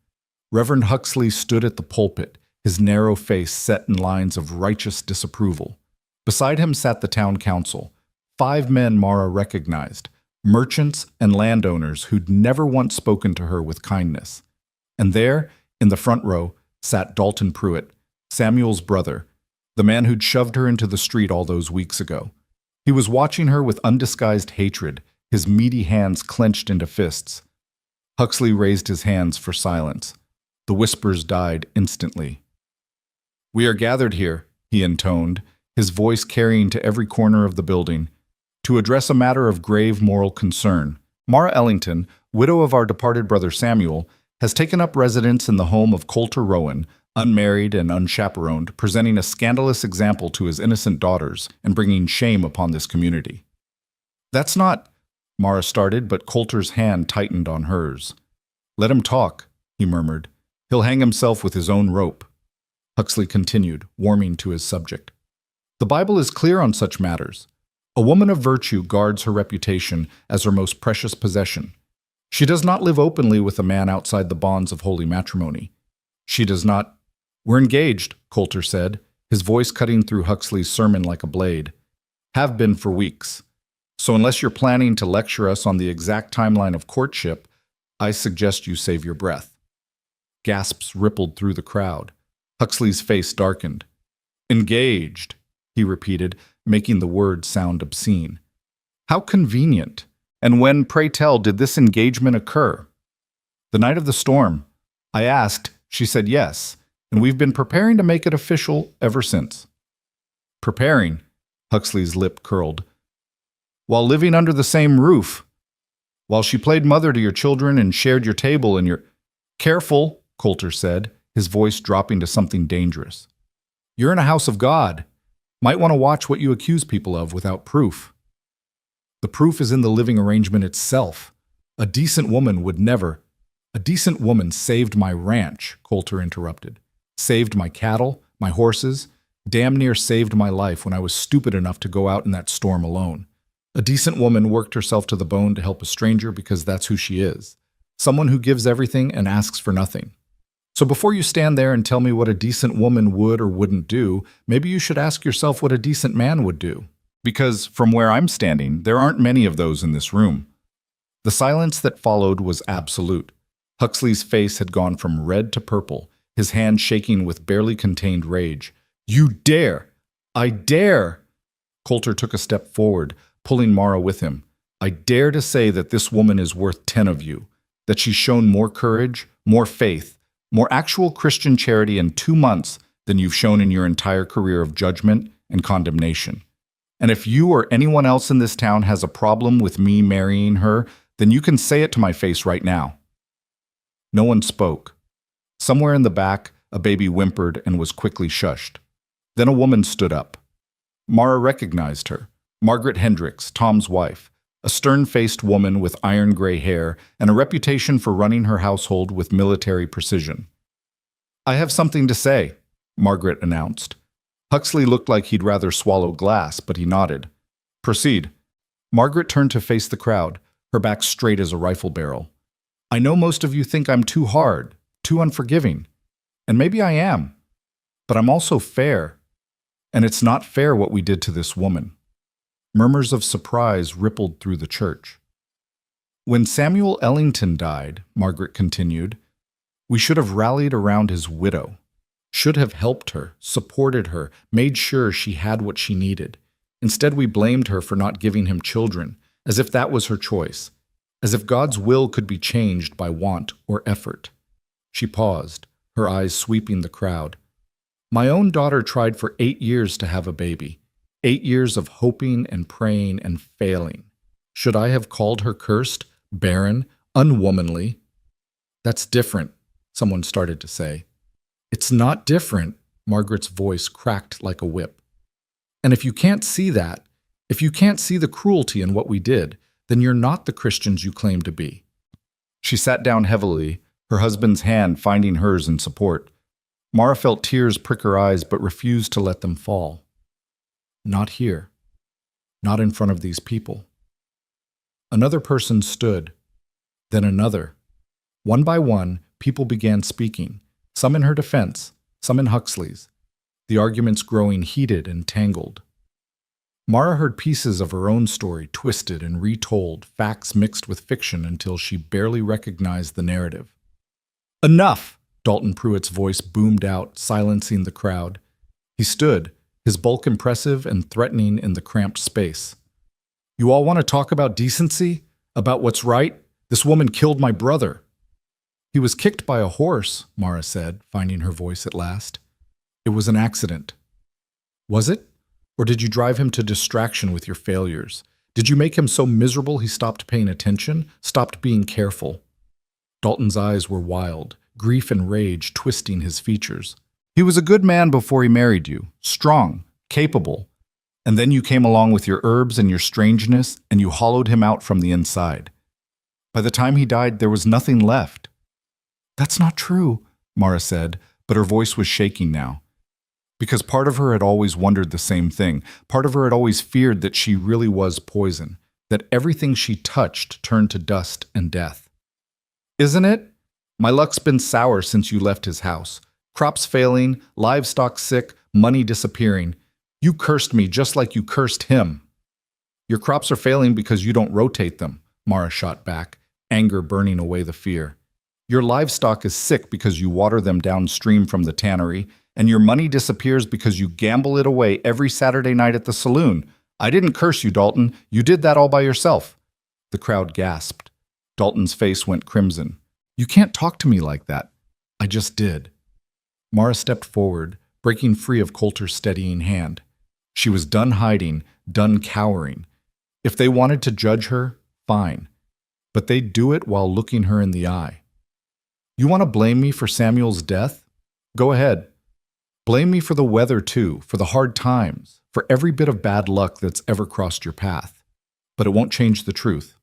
Speaker 1: Reverend Huxley stood at the pulpit, his narrow face set in lines of righteous disapproval. Beside him sat the town council, 5 men Mara recognized, merchants and landowners who'd never once spoken to her with kindness. And there, in the front row, sat Dalton Pruitt, Samuel's brother, the man who'd shoved her into the street all those weeks ago. He was watching her with undisguised hatred, his meaty hands clenched into fists. Huxley raised his hands for silence. The whispers died instantly. "We are gathered here," he intoned, his voice carrying to every corner of the building, "to address a matter of grave moral concern. Mara Ellington, widow of our departed brother Samuel, has taken up residence in the home of Coulter Rowan, unmarried and unchaperoned, presenting a scandalous example to his innocent daughters and bringing shame upon this community." "That's not—" Mara started, but Coulter's hand tightened on hers. "Let him talk," he murmured. "He'll hang himself with his own rope." Huxley continued, warming to his subject. "The Bible is clear on such matters. A woman of virtue guards her reputation as her most precious possession. She does not live openly with a man outside the bonds of holy matrimony. She does not—" "We're engaged," Coulter said, his voice cutting through Huxley's sermon like a blade. "Have been for weeks. So unless you're planning to lecture us on the exact timeline of courtship, I suggest you save your breath." Gasps rippled through the crowd. Huxley's face darkened. "Engaged," he repeated, making the word sound obscene. "How convenient. And when, pray tell, did this engagement occur?" "The night of the storm. I asked, she said yes, and we've been preparing to make it official ever since." "Preparing?" Huxley's lip curled. "While living under the same roof. While she played mother to your children and shared your table and your—" "Careful," Coulter said, his voice dropping to something dangerous. "You're in a house of God. Might want to watch what you accuse people of without proof." "The proof is in the living arrangement itself. A decent woman would never—" "A decent woman saved my ranch," Coulter interrupted. "Saved my cattle, my horses, damn near saved my life when I was stupid enough to go out in that storm alone. A decent woman worked herself to the bone to help a stranger because that's who she is. Someone who gives everything and asks for nothing. So before you stand there and tell me what a decent woman would or wouldn't do, maybe you should ask yourself what a decent man would do. Because, from where I'm standing, there aren't many of those in this room." The silence that followed was absolute. Huxley's face had gone from red to purple, his hand shaking with barely contained rage. "You dare! I dare!" Coulter took a step forward, pulling Mara with him. "I dare to say that this woman is worth 10 of you. that she's shown more courage, more faith, more actual Christian charity in 2 months than you've shown in your entire career of judgment and condemnation. And if you or anyone else in this town has a problem with me marrying her, then you can say it to my face right now." No one spoke. Somewhere in the back, a baby whimpered and was quickly shushed. Then a woman stood up. Mara recognized her, Margaret Hendricks, Tom's wife, a stern-faced woman with iron-gray hair and a reputation for running her household with military precision. "I have something to say," Margaret announced. Huxley looked like he'd rather swallow glass, but he nodded. "Proceed." Margaret turned to face the crowd, her back straight as a rifle barrel. "I know most of you think I'm too hard, too unforgiving. And maybe I am. But I'm also fair. And it's not fair what we did to this woman." Murmurs of surprise rippled through the church. "When Samuel Ellington died," Margaret continued, "we should have rallied around his widow. Should have helped her, supported her, made sure she had what she needed. Instead, we blamed her for not giving him children, as if that was her choice, as if God's will could be changed by want or effort." She paused, her eyes sweeping the crowd. "My own daughter tried for 8 years to have a baby, 8 years of hoping and praying and failing. Should I have called her cursed, barren, unwomanly?" "That's different," someone started to say. "It's not different," Margaret's voice cracked like a whip. "And if you can't see that, if you can't see the cruelty in what we did, then you're not the Christians you claim to be." She sat down heavily, her husband's hand finding hers in support. Mara felt tears prick her eyes but refused to let them fall. "Not here. Not in front of these people." Another person stood, then another. One by one, people began speaking, some in her defense, some in Huxley's, the arguments growing heated and tangled. Mara heard pieces of her own story twisted and retold, facts mixed with fiction until she barely recognized the narrative. "Enough!" Dalton Pruitt's voice boomed out, silencing the crowd. He stood, his bulk impressive and threatening in the cramped space. "You all want to talk about decency? About what's right? This woman killed my brother." "He was kicked by a horse," Mara said, finding her voice at last. "It was an accident." "Was it? Or did you drive him to distraction with your failures? Did you make him so miserable he stopped paying attention, stopped being careful?" Dalton's eyes were wild, grief and rage twisting his features. "He was a good man before he married you, strong, capable. And then you came along with your herbs and your strangeness, and you hollowed him out from the inside. By the time he died, there was nothing left." "That's not true," Mara said, but her voice was shaking now. Because part of her had always wondered the same thing. Part of her had always feared that she really was poison, that everything she touched turned to dust and death. "Isn't it? My luck's been sour since you left his house. Crops failing, livestock sick, money disappearing. You cursed me just like you cursed him." "Your crops are failing because you don't rotate them," Mara shot back, anger burning away the fear. "Your livestock is sick because you water them downstream from the tannery, and your money disappears because you gamble it away every Saturday night at the saloon. I didn't curse you, Dalton. You did that all by yourself." The crowd gasped. Dalton's face went crimson. "You can't talk to me like that." "I just did." Mara stepped forward, breaking free of Coulter's steadying hand. She was done hiding, done cowering. If they wanted to judge her, fine. But they'd do it while looking her in the eye. "You want to blame me for Samuel's death? Go ahead. Blame me for the weather too, for the hard times, for every bit of bad luck that's ever crossed your path. But it won't change the truth."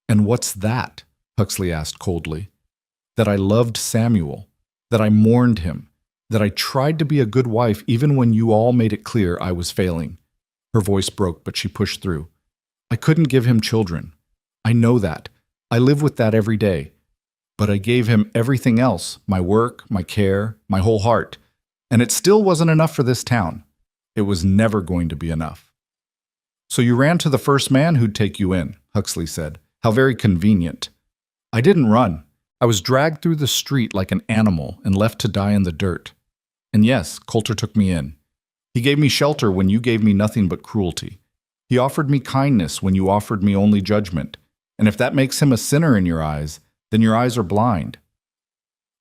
Speaker 1: "And what's that?" Huxley asked coldly. "That I loved Samuel, that I mourned him, that I tried to be a good wife even when you all made it clear I was failing." Her voice broke, but she pushed through. "I couldn't give him children. I know that. I live with that every day. But I gave him everything else, my work, my care, my whole heart. And it still wasn't enough for this town. It was never going to be enough." "So you ran to the first man who'd take you in," Huxley said. "How very convenient." "I didn't run. I was dragged through the street like an animal and left to die in the dirt. And yes, Coulter took me in. He gave me shelter when you gave me nothing but cruelty. He offered me kindness when you offered me only judgment. And if that makes him a sinner in your eyes, then your eyes are blind.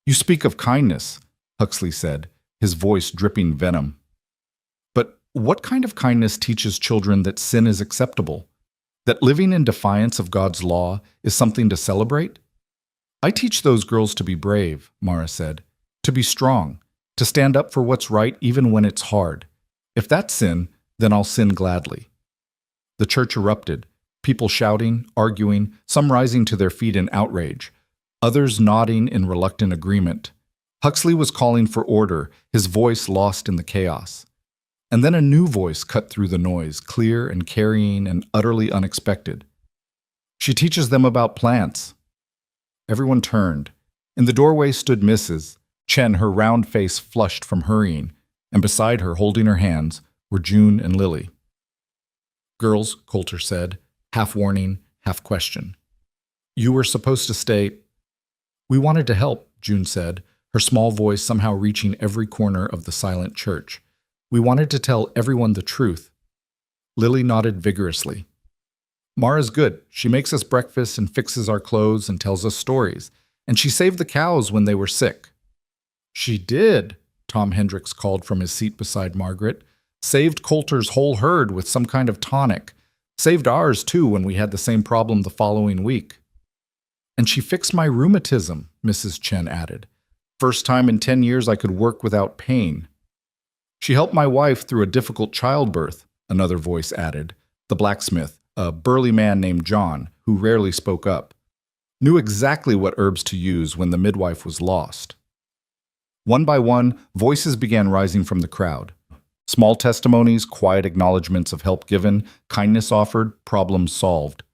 Speaker 1: You speak of kindness, Huxley said, his voice dripping venom. But what kind of kindness teaches children that sin is acceptable? That living in defiance of God's law is something to celebrate? I teach those girls to be brave, Mara said, to be strong, to stand up for what's right even when it's hard. If that's sin, then I'll sin gladly. The church erupted, people shouting, arguing, some rising to their feet in outrage, others nodding in reluctant agreement. Huxley was calling for order, his voice lost in the chaos. And then a new voice cut through the noise, clear and carrying and utterly unexpected. She teaches them about plants. Everyone turned. In the doorway stood Mrs. Chen, her round face flushed from hurrying, and beside her, holding her hands, were June and Lily. Girls, Coulter said, half warning, half question. You were supposed to stay. We wanted to help, June said, her small voice somehow reaching every corner of the silent church. We wanted to tell everyone the truth. Lily nodded vigorously. Mara's good. She makes us breakfast and fixes our clothes and tells us stories. And she saved the cows when they were sick. She did, Tom Hendricks called from his seat beside Margaret. Saved Coulter's whole herd with some kind of tonic. Saved ours, too, when we had the same problem the following week. And she fixed my rheumatism, Mrs. Chen added. First time in 10 years I could work without pain. She helped my wife through a difficult childbirth, another voice added. The blacksmith, a burly man named John, who rarely spoke up, knew exactly what herbs to use when the midwife was lost. One by one, voices began rising from the crowd. Small testimonies, quiet acknowledgments of help given, kindness offered, problems solved.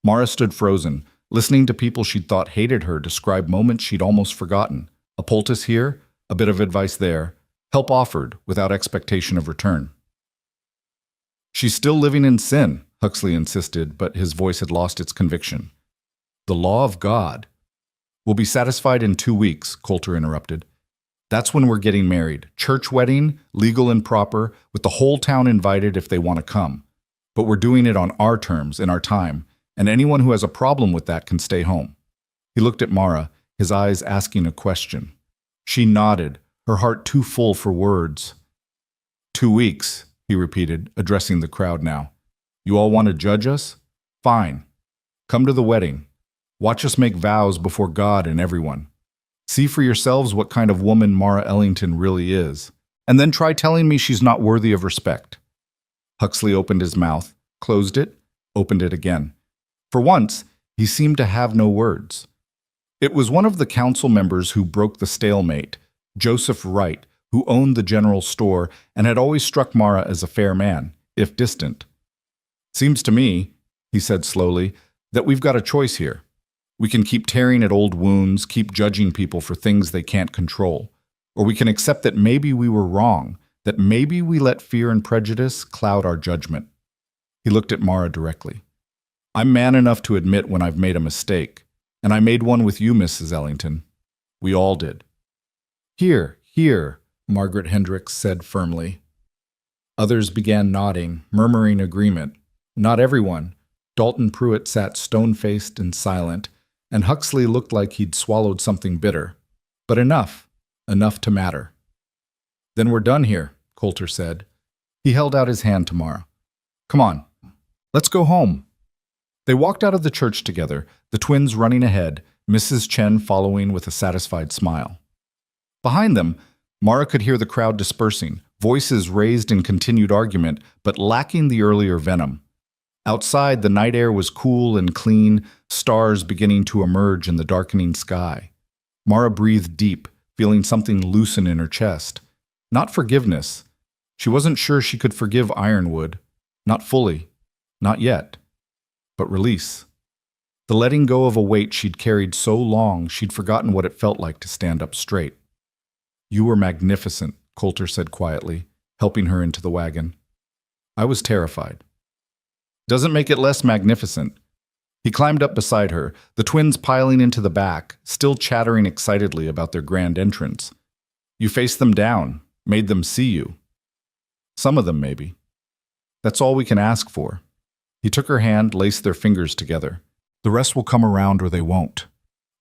Speaker 1: Mara stood frozen, listening to people she'd thought hated her describe moments she'd almost forgotten. A poultice here, a bit of advice there, help offered without expectation of return. She's still living in sin, Huxley insisted, but his voice had lost its conviction. The law of God. We'll be satisfied in 2 weeks, Coulter interrupted. That's when we're getting married. Church wedding, legal and proper, with the whole town invited if they want to come. But we're doing it on our terms, in our time, and anyone who has a problem with that can stay home. He looked at Mara, his eyes asking a question. She nodded, her heart too full for words. 2 weeks, he repeated, addressing the crowd now. You all want to judge us? Fine. Come to the wedding. Watch us make vows before God and everyone. See for yourselves what kind of woman Mara Ellington really is, and then try telling me she's not worthy of respect. Huxley opened his mouth, closed it, opened it again. For once, he seemed to have no words. It was one of the council members who broke the stalemate, Joseph Wright, who owned the general store and had always struck Mara as a fair man, if distant. Seems to me, he said slowly, that we've got a choice here. We can keep tearing at old wounds, keep judging people for things they can't control. Or we can accept that maybe we were wrong, that maybe we let fear and prejudice cloud our judgment. He looked at Mara directly. I'm man enough to admit when I've made a mistake, and I made one with you, Mrs. Ellington. We all did. Here, Margaret Hendricks said firmly. Others began nodding, murmuring agreement. Not everyone. Dalton Pruitt sat stone-faced and silent, and Huxley looked like he'd swallowed something bitter. But enough to matter. Then we're done here, Coulter said. He held out his hand to Mara. Come on, let's go home. They walked out of the church together, the twins running ahead, Mrs. Chen following with a satisfied smile. Behind them, Mara could hear the crowd dispersing, voices raised in continued argument, but lacking the earlier venom. Outside, the night air was cool and clean, stars beginning to emerge in the darkening sky. Mara breathed deep, feeling something loosen in her chest. Not forgiveness. She wasn't sure she could forgive Ironwood. Not fully. Not yet. But release. The letting go of a weight she'd carried so long she'd forgotten what it felt like to stand up straight. You were magnificent, Coulter said quietly, helping her into the wagon. I was terrified. Doesn't make it less magnificent. He climbed up beside her, the twins piling into the back, still chattering excitedly about their grand entrance. You faced them down, made them see you. Some of them, maybe. That's all we can ask for. He took her hand, laced their fingers together. The rest will come around or they won't.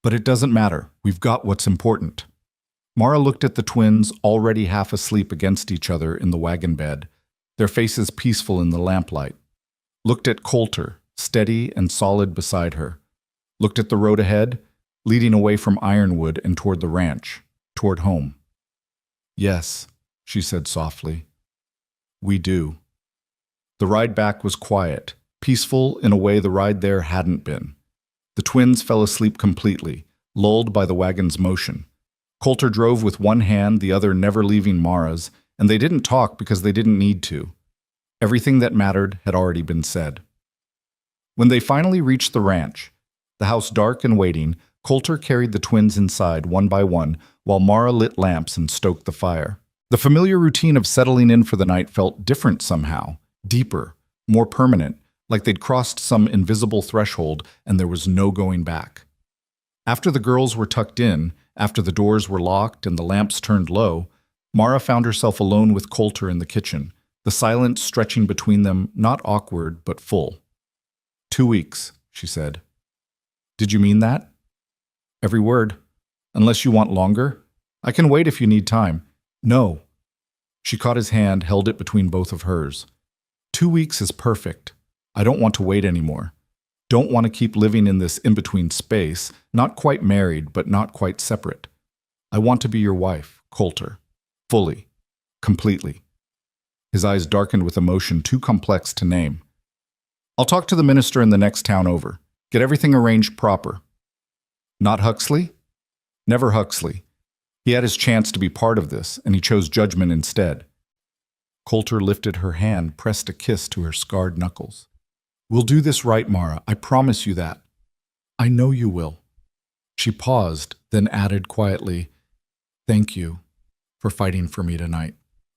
Speaker 1: But it doesn't matter. We've got what's important. Mara looked at the twins, already half asleep against each other in the wagon bed, their faces peaceful in the lamplight. Looked at Coulter, steady and solid beside her. Looked at the road ahead, leading away from Ironwood and toward the ranch, toward home. Yes, she said softly. We do. The ride back was quiet, peaceful in a way the ride there hadn't been. The twins fell asleep completely, lulled by the wagon's motion. Coulter drove with one hand, the other never leaving Mara's, and they didn't talk because they didn't need to. Everything that mattered had already been said. When they finally reached the ranch, the house dark and waiting, Coulter carried the twins inside one by one while Mara lit lamps and stoked the fire. The familiar routine of settling in for the night felt different somehow, deeper, more permanent, like they'd crossed some invisible threshold and there was no going back. After the girls were tucked in, after the doors were locked and the lamps turned low, Mara found herself alone with Coulter in the kitchen, the silence stretching between them, not awkward, but full. 2 weeks, she said. Did you mean that? Every word. Unless you want longer? I can wait if you need time. No. She caught his hand, held it between both of hers. 2 weeks is perfect. I don't want to wait anymore. Don't want to keep living in this in-between space, not quite married, but not quite separate. I want to be your wife, Coulter. Fully. Completely. His eyes darkened with emotion too complex to name. I'll talk to the minister in the next town over. Get everything arranged proper. Not Huxley? Never Huxley. He had his chance to be part of this, and he chose judgment instead. Coulter lifted her hand, pressed a kiss to her scarred knuckles. We'll do this right, Mara. I promise you that. I know you will. She paused, then added quietly, Thank you for fighting for me tonight,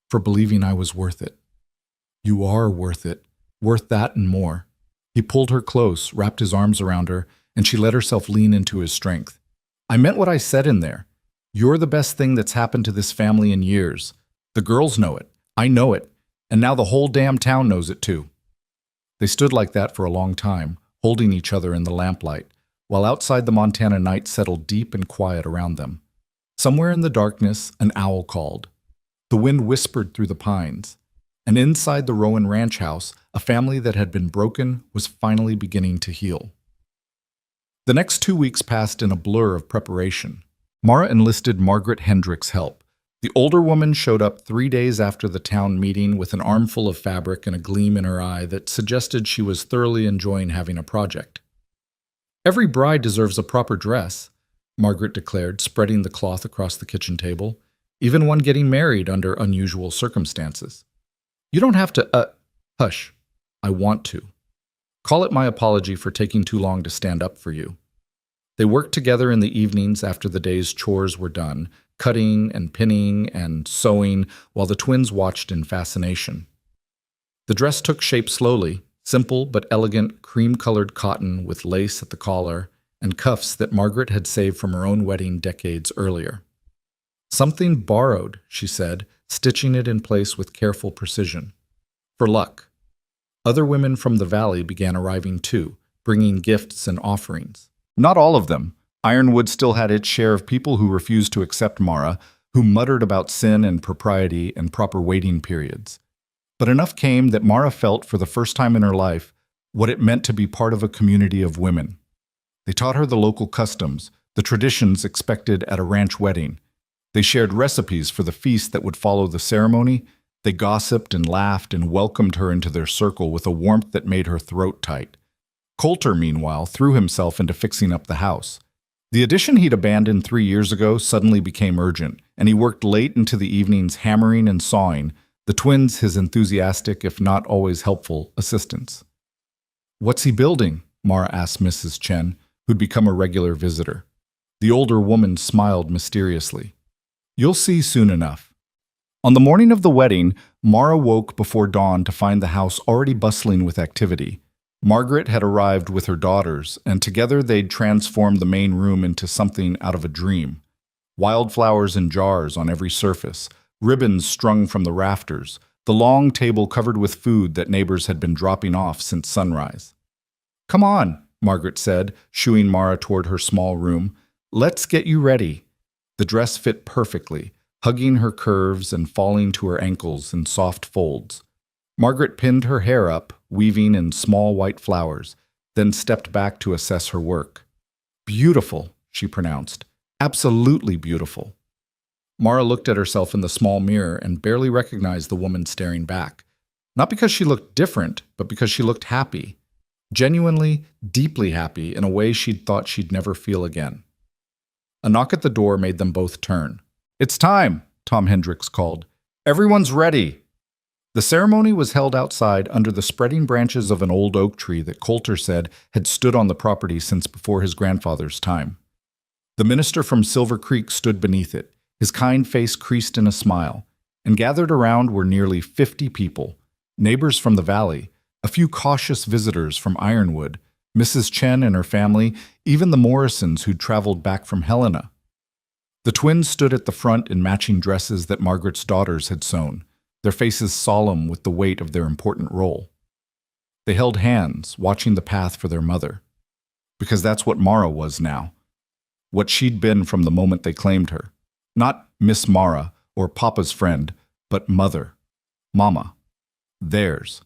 Speaker 1: for believing I was worth it. You are worth it, worth that and more. He pulled her close, wrapped his arms around her, and she let herself lean into his strength. I meant what I said in there. You're the best thing that's happened to this family in years. The girls know it. I know it. And now the whole damn town knows it too. They stood like that for a long time, holding each other in the lamplight, while outside the Montana night settled deep and quiet around them. Somewhere in the darkness, an owl called. The wind whispered through the pines. And inside the Rowan ranch house, a family that had been broken was finally beginning to heal. The next 2 weeks passed in a blur of preparation. Mara enlisted Margaret Hendrick's help. The older woman showed up 3 days after the town meeting with an armful of fabric and a gleam in her eye that suggested she was thoroughly enjoying having a project. Every bride deserves a proper dress, Margaret declared, spreading the cloth across the kitchen table, even one getting married under unusual circumstances. You don't have to, hush. I want to. Call it my apology for taking too long to stand up for you. They worked together in the evenings after the day's chores were done, cutting and pinning and sewing while the twins watched in fascination. The dress took shape slowly, simple but elegant cream-colored cotton with lace at the collar and cuffs that Margaret had saved from her own wedding decades earlier. Something borrowed, she said, stitching it in place with careful precision. For luck. Other women from the valley began arriving too, bringing gifts and offerings. Not all of them. Ironwood still had its share of people who refused to accept Mara, who muttered about sin and propriety and proper waiting periods. But enough came that Mara felt for the first time in her life what it meant to be part of a community of women. They taught her the local customs, the traditions expected at a ranch wedding. They shared recipes for the feast that would follow the ceremony. They gossiped and laughed and welcomed her into their circle with a warmth that made her throat tight. Coulter, meanwhile, threw himself into fixing up the house. The addition he'd abandoned 3 years ago suddenly became urgent, and he worked late into the evenings hammering and sawing, the twins his enthusiastic, if not always helpful, assistants. What's he building? Mara asked Mrs. Chen, who'd become a regular visitor. The older woman smiled mysteriously. You'll see soon enough. On the morning of the wedding, Mara woke before dawn to find the house already bustling with activity. Margaret had arrived with her daughters, and together they'd transformed the main room into something out of a dream. Wildflowers in jars on every surface, ribbons strung from the rafters, the long table covered with food that neighbors had been dropping off since sunrise. Come on, Margaret said, shooing Mara toward her small room. Let's get you ready." The dress fit perfectly, hugging her curves and falling to her ankles in soft folds. Margaret pinned her hair up, weaving in small white flowers, then stepped back to assess her work. "Beautiful," she pronounced. "Absolutely beautiful." Mara looked at herself in the small mirror and barely recognized the woman staring back. Not because she looked different, but because she looked happy. Genuinely, deeply happy in a way she'd thought she'd never feel again. A knock at the door made them both turn. "It's time," Tom Hendricks called. "Everyone's ready." The ceremony was held outside under the spreading branches of an old oak tree that Coulter said had stood on the property since before his grandfather's time. The minister from Silver Creek stood beneath it, his kind face creased in a smile, and gathered around were nearly 50 people, neighbors from the valley, a few cautious visitors from Ironwood, Mrs. Chen and her family, even the Morrisons who'd traveled back from Helena. The twins stood at the front in matching dresses that Margaret's daughters had sewn, their faces solemn with the weight of their important role. They held hands, watching the path for their mother. Because that's what Mara was now. What she'd been from the moment they claimed her. Not Miss Mara or Papa's friend, but mother. Mama. Theirs.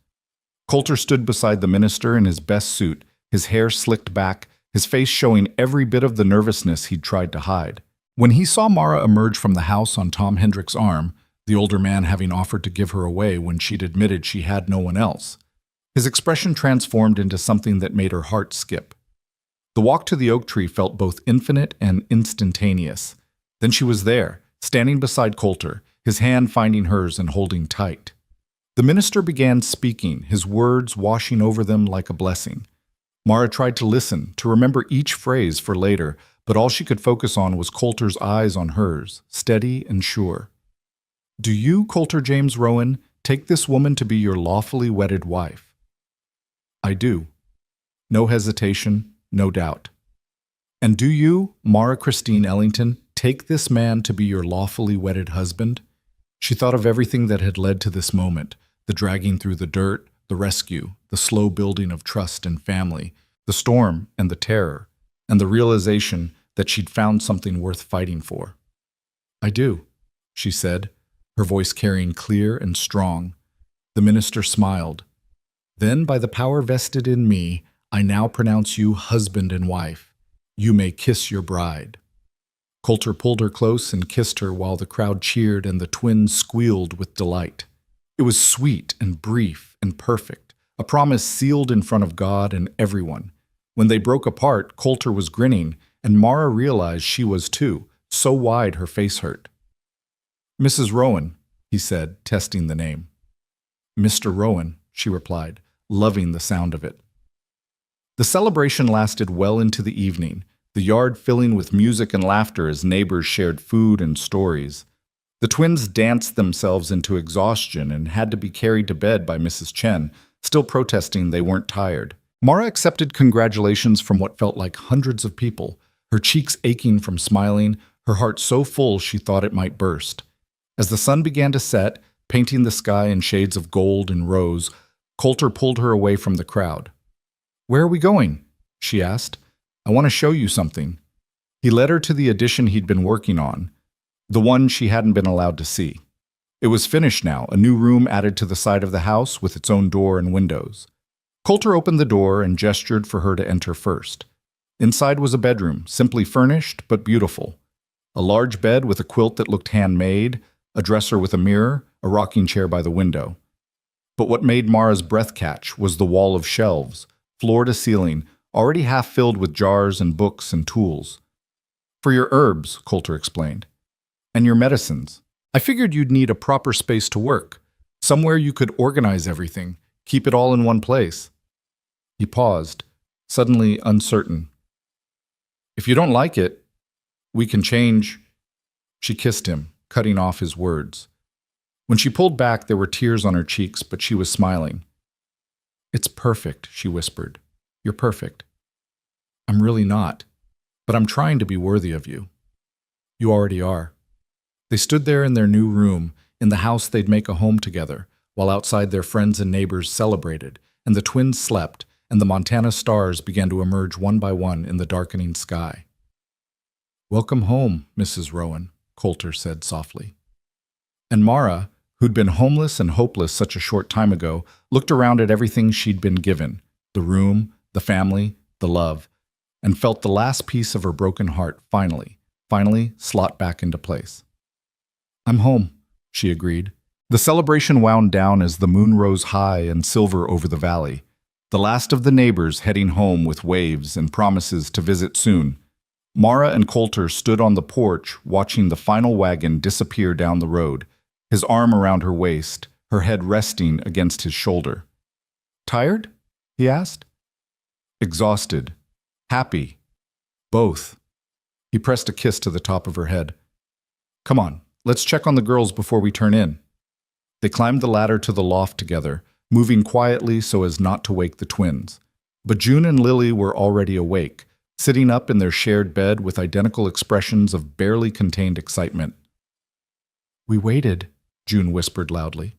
Speaker 1: Coulter stood beside the minister in his best suit, his hair slicked back, his face showing every bit of the nervousness he'd tried to hide. When he saw Mara emerge from the house on Tom Hendricks' arm, the older man having offered to give her away when she'd admitted she had no one else, his expression transformed into something that made her heart skip. The walk to the oak tree felt both infinite and instantaneous. Then she was there, standing beside Coulter, his hand finding hers and holding tight. The minister began speaking, his words washing over them like a blessing. Mara tried to listen, to remember each phrase for later, but all she could focus on was Coulter's eyes on hers, steady and sure. "Do you, Coulter James Rowan, take this woman to be your lawfully wedded wife?" "I do." No hesitation, no doubt. "And do you, Mara Christine Ellington, take this man to be your lawfully wedded husband?" She thought of everything that had led to this moment, the dragging through the dirt, the rescue, the slow building of trust and family, the storm and the terror, and the realization that she'd found something worth fighting for. "I do," she said, her voice carrying clear and strong. The minister smiled. "Then, by the power vested in me, I now pronounce you husband and wife. You may kiss your bride." Coulter pulled her close and kissed her while the crowd cheered and the twins squealed with delight. It was sweet and brief and perfect, a promise sealed in front of God and everyone. When they broke apart, Coulter was grinning, and Mara realized she was too, so wide her face hurt. "Mrs. Rowan," he said, testing the name. "Mr. Rowan," she replied, loving the sound of it. The celebration lasted well into the evening, the yard filling with music and laughter as neighbors shared food and stories. The twins danced themselves into exhaustion and had to be carried to bed by Mrs. Chen, still protesting they weren't tired. Mara accepted congratulations from what felt like hundreds of people, her cheeks aching from smiling, her heart so full she thought it might burst. As the sun began to set, painting the sky in shades of gold and rose, Coulter pulled her away from the crowd. "Where are we going?" she asked. "I want to show you something." He led her to the addition he'd been working on, the one she hadn't been allowed to see. It was finished now, a new room added to the side of the house with its own door and windows. Coulter opened the door and gestured for her to enter first. Inside was a bedroom, simply furnished but beautiful. A large bed with a quilt that looked handmade, a dresser with a mirror, a rocking chair by the window. But what made Mara's breath catch was the wall of shelves, floor to ceiling, already half filled with jars and books and tools. "For your herbs," Coulter explained. "And your medicines. I figured you'd need a proper space to work, somewhere you could organize everything, keep it all in one place." He paused, suddenly uncertain. "If you don't like it, we can change." She kissed him, cutting off his words. When she pulled back, there were tears on her cheeks, but she was smiling. "It's perfect," she whispered. "You're perfect." "I'm really not, but I'm trying to be worthy of you." "You already are." They stood there in their new room, in the house they'd make a home together, while outside their friends and neighbors celebrated, and the twins slept, and the Montana stars began to emerge one by one in the darkening sky. Welcome home, Mrs. Rowan, Coulter said softly. And Mara, who'd been homeless and hopeless such a short time ago, looked around at everything she'd been given, the room, the family, the love, and felt the last piece of her broken heart finally slot back into place. I'm home, she agreed. The celebration wound down as the moon rose high and silver over the valley, the last of the neighbors heading home with waves and promises to visit soon. Mara and Coulter stood on the porch watching the final wagon disappear down the road, his arm around her waist, her head resting against his shoulder. Tired? He asked. Exhausted. Happy. Both. He pressed a kiss to the top of her head. Come on, let's check on the girls before we turn in. They climbed the ladder to the loft together, moving quietly so as not to wake the twins. But June and Lily were already awake, sitting up in their shared bed with identical expressions of barely contained excitement. We waited, June whispered loudly.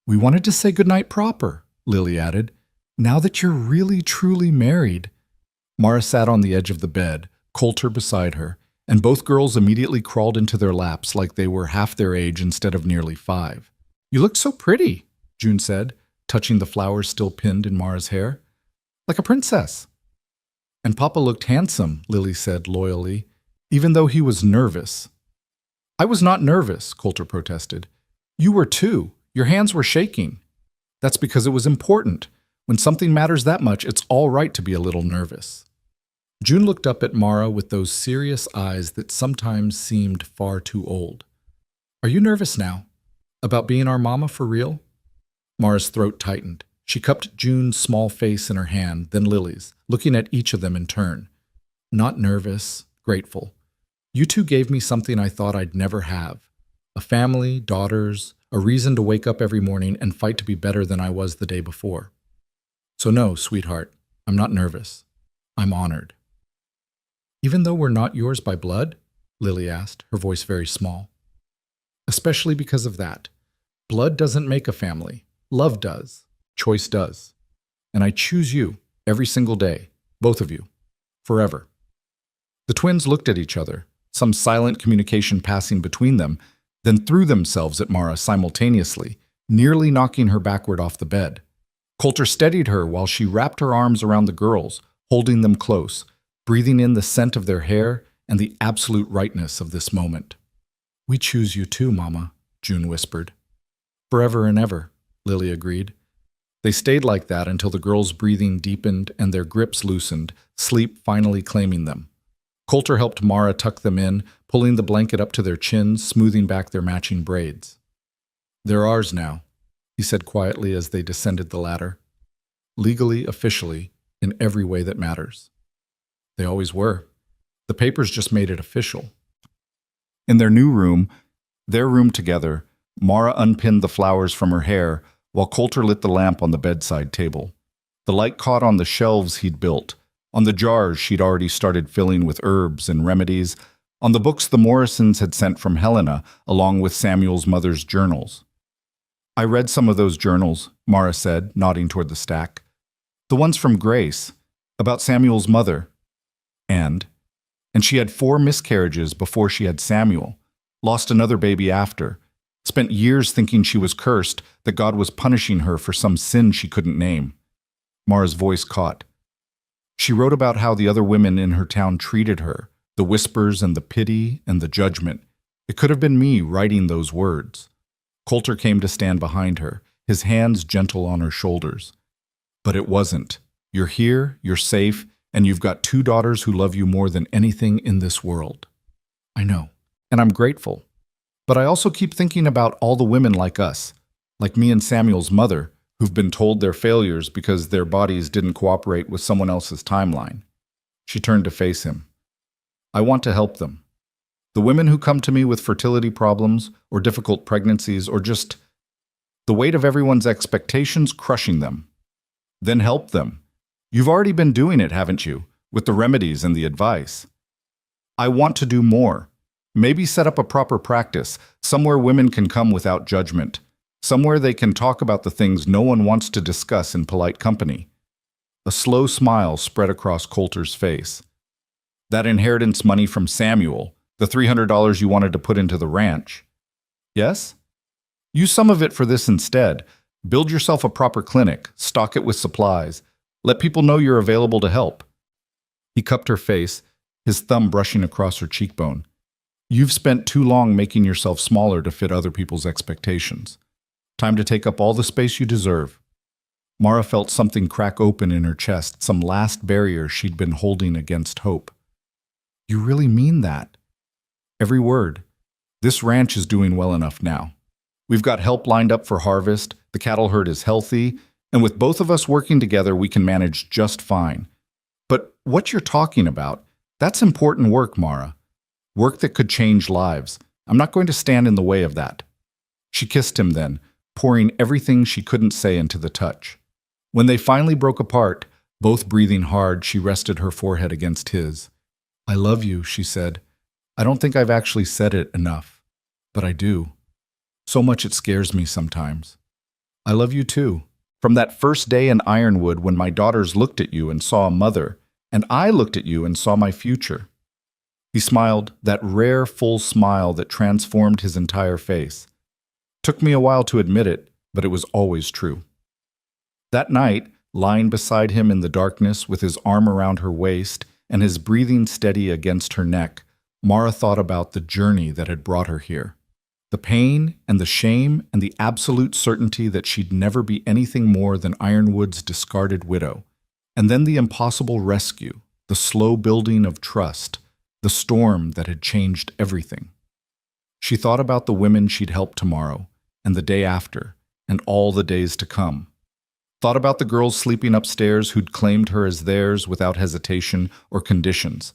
Speaker 1: We wanted to say goodnight proper, Lily added. Now that you're really truly married. Mara sat on the edge of the bed, Coulter beside her, and both girls immediately crawled into their laps like they were half their age instead of nearly 5. You look so pretty, June said, touching the flowers still pinned in Mara's hair. Like a princess. And Papa looked handsome, Lily said loyally, even though he was nervous. I was not nervous, Coulter protested. You were too. Your hands were shaking. That's because it was important. When something matters that much, it's all right to be a little nervous. June looked up at Mara with those serious eyes that sometimes seemed far too old. Are you nervous now? About being our mama for real? Mara's throat tightened. She cupped June's small face in her hand, then Lily's, looking at each of them in turn. Not nervous, grateful. You two gave me something I thought I'd never have. A family, daughters, a reason to wake up every morning and fight to be better than I was the day before. So no, sweetheart, I'm not nervous. I'm honored. Even though we're not yours by blood? Lily asked, her voice very small. Especially because of that. Blood doesn't make a family. Love does. Choice does. And I choose you every single day, both of you, forever. The twins looked at each other, some silent communication passing between them, then threw themselves at Mara simultaneously, nearly knocking her backward off the bed. Coulter steadied her while she wrapped her arms around the girls, holding them close, breathing in the scent of their hair and the absolute rightness of this moment. We choose you too, Mama, June whispered. Forever and ever, Lily agreed. They stayed like that until the girls' breathing deepened and their grips loosened, sleep finally claiming them. Coulter helped Mara tuck them in, pulling the blanket up to their chins, smoothing back their matching braids. They're ours now, he said quietly as they descended the ladder. Legally, officially, in every way that matters. They always were. The papers just made it official. In their new room, their room together, Mara unpinned the flowers from her hair while Coulter lit the lamp on the bedside table. The light caught on the shelves he'd built, on the jars she'd already started filling with herbs and remedies, on the books the Morrisons had sent from Helena, along with Samuel's mother's journals. I read some of those journals, Mara said, nodding toward the stack. The ones from Grace, about Samuel's mother. And she had 4 miscarriages before she had Samuel, lost another baby after, spent years thinking she was cursed, that God was punishing her for some sin she couldn't name. Mara's voice caught. She wrote about how the other women in her town treated her, the whispers and the pity and the judgment. It could have been me writing those words. Coulter came to stand behind her, his hands gentle on her shoulders. But it wasn't. You're here, you're safe, and you've got 2 daughters who love you more than anything in this world. I know, and I'm grateful. But I also keep thinking about all the women like us, like me and Samuel's mother, who've been told they're failures because their bodies didn't cooperate with someone else's timeline. She turned to face him. I want to help them. The women who come to me with fertility problems or difficult pregnancies or just the weight of everyone's expectations crushing them. Then help them. You've already been doing it, haven't you, with the remedies and the advice? I want to do more. Maybe set up a proper practice, somewhere women can come without judgment, somewhere they can talk about the things no one wants to discuss in polite company. A slow smile spread across Coulter's face. That inheritance money from Samuel, the $300 you wanted to put into the ranch. Yes? Use some of it for this instead. Build yourself a proper clinic, stock it with supplies. Let people know you're available to help. He cupped her face, his thumb brushing across her cheekbone. You've spent too long making yourself smaller to fit other people's expectations. Time to take up all the space you deserve. Mara felt something crack open in her chest, some last barrier she'd been holding against hope. You really mean that? Every word. This ranch is doing well enough now. We've got help lined up for harvest, the cattle herd is healthy, and with both of us working together, we can manage just fine. But what you're talking about, that's important work, Mara. Work that could change lives. I'm not going to stand in the way of that. She kissed him then, pouring everything she couldn't say into the touch. When they finally broke apart, both breathing hard, she rested her forehead against his. I love you, she said. I don't think I've actually said it enough, but I do. So much it scares me sometimes. I love you too. From that first day in Ironwood when my daughters looked at you and saw a mother, and I looked at you and saw my future. He smiled, that rare, full smile that transformed his entire face. Took me a while to admit it, but it was always true. That night, lying beside him in the darkness with his arm around her waist and his breathing steady against her neck, Mara thought about the journey that had brought her here. The pain and the shame and the absolute certainty that she'd never be anything more than Ironwood's discarded widow. And then the impossible rescue, the slow building of trust, the storm that had changed everything. She thought about the women she'd help tomorrow, and the day after, and all the days to come. Thought about the girls sleeping upstairs who'd claimed her as theirs without hesitation or conditions.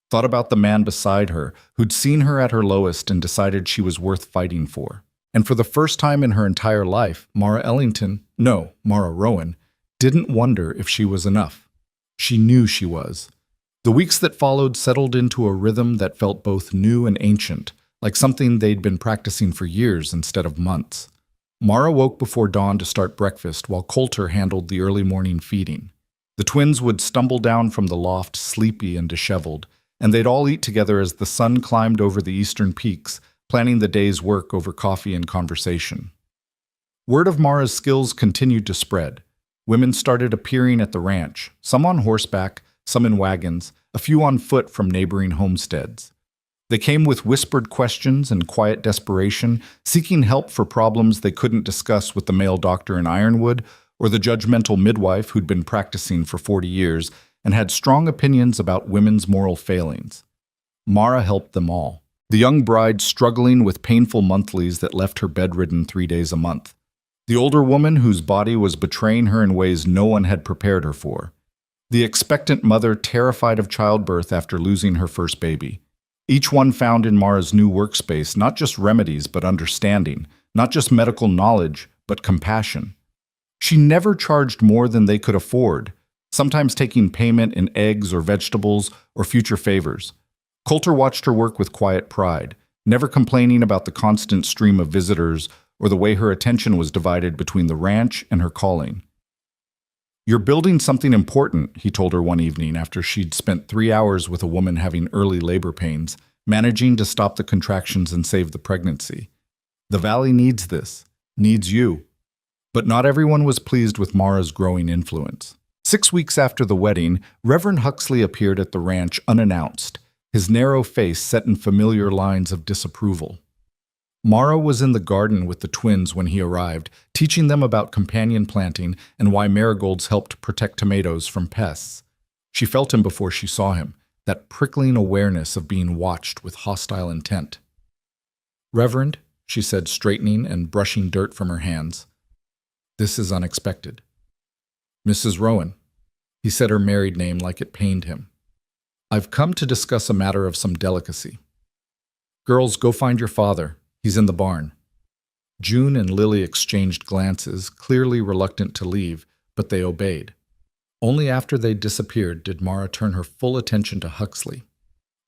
Speaker 1: Thought about the man beside her who'd seen her at her lowest and decided she was worth fighting for. And for the first time in her entire life, Mara Rowan, didn't wonder if she was enough. She knew she was. The weeks that followed settled into a rhythm that felt both new and ancient, like something they'd been practicing for years instead of months. Mara woke before dawn to start breakfast while Coulter handled the early morning feeding. The twins would stumble down from the loft sleepy and disheveled, and they'd all eat together as the sun climbed over the eastern peaks, planning the day's work over coffee and conversation. Word of Mara's skills continued to spread. Women started appearing at the ranch, some on horseback, some in wagons, a few on foot from neighboring homesteads. They came with whispered questions and quiet desperation, seeking help for problems they couldn't discuss with the male doctor in Ironwood or the judgmental midwife who'd been practicing for 40 years and had strong opinions about women's moral failings. Mara helped them all, the young bride struggling with painful monthlies that left her bedridden 3 days a month, the older woman whose body was betraying her in ways no one had prepared her for, the expectant mother terrified of childbirth after losing her first baby. Each one found in Mara's new workspace not just remedies but understanding, not just medical knowledge but compassion. She never charged more than they could afford, sometimes taking payment in eggs or vegetables or future favors. Coulter watched her work with quiet pride, never complaining about the constant stream of visitors or the way her attention was divided between the ranch and her calling. You're building something important, he told her one evening after she'd spent 3 hours with a woman having early labor pains, managing to stop the contractions and save the pregnancy. The valley needs this, needs you. But not everyone was pleased with Mara's growing influence. 6 weeks after the wedding, Reverend Huxley appeared at the ranch unannounced, his narrow face set in familiar lines of disapproval. Mara was in the garden with the twins when he arrived, teaching them about companion planting and why marigolds helped protect tomatoes from pests. She felt him before she saw him, that prickling awareness of being watched with hostile intent. Reverend, she said, straightening and brushing dirt from her hands. This is unexpected. Mrs. Rowan, he said her married name like it pained him. I've come to discuss a matter of some delicacy. Girls, go find your father. He's in the barn. June and Lily exchanged glances, clearly reluctant to leave, but they obeyed. Only after they disappeared did Mara turn her full attention to Huxley.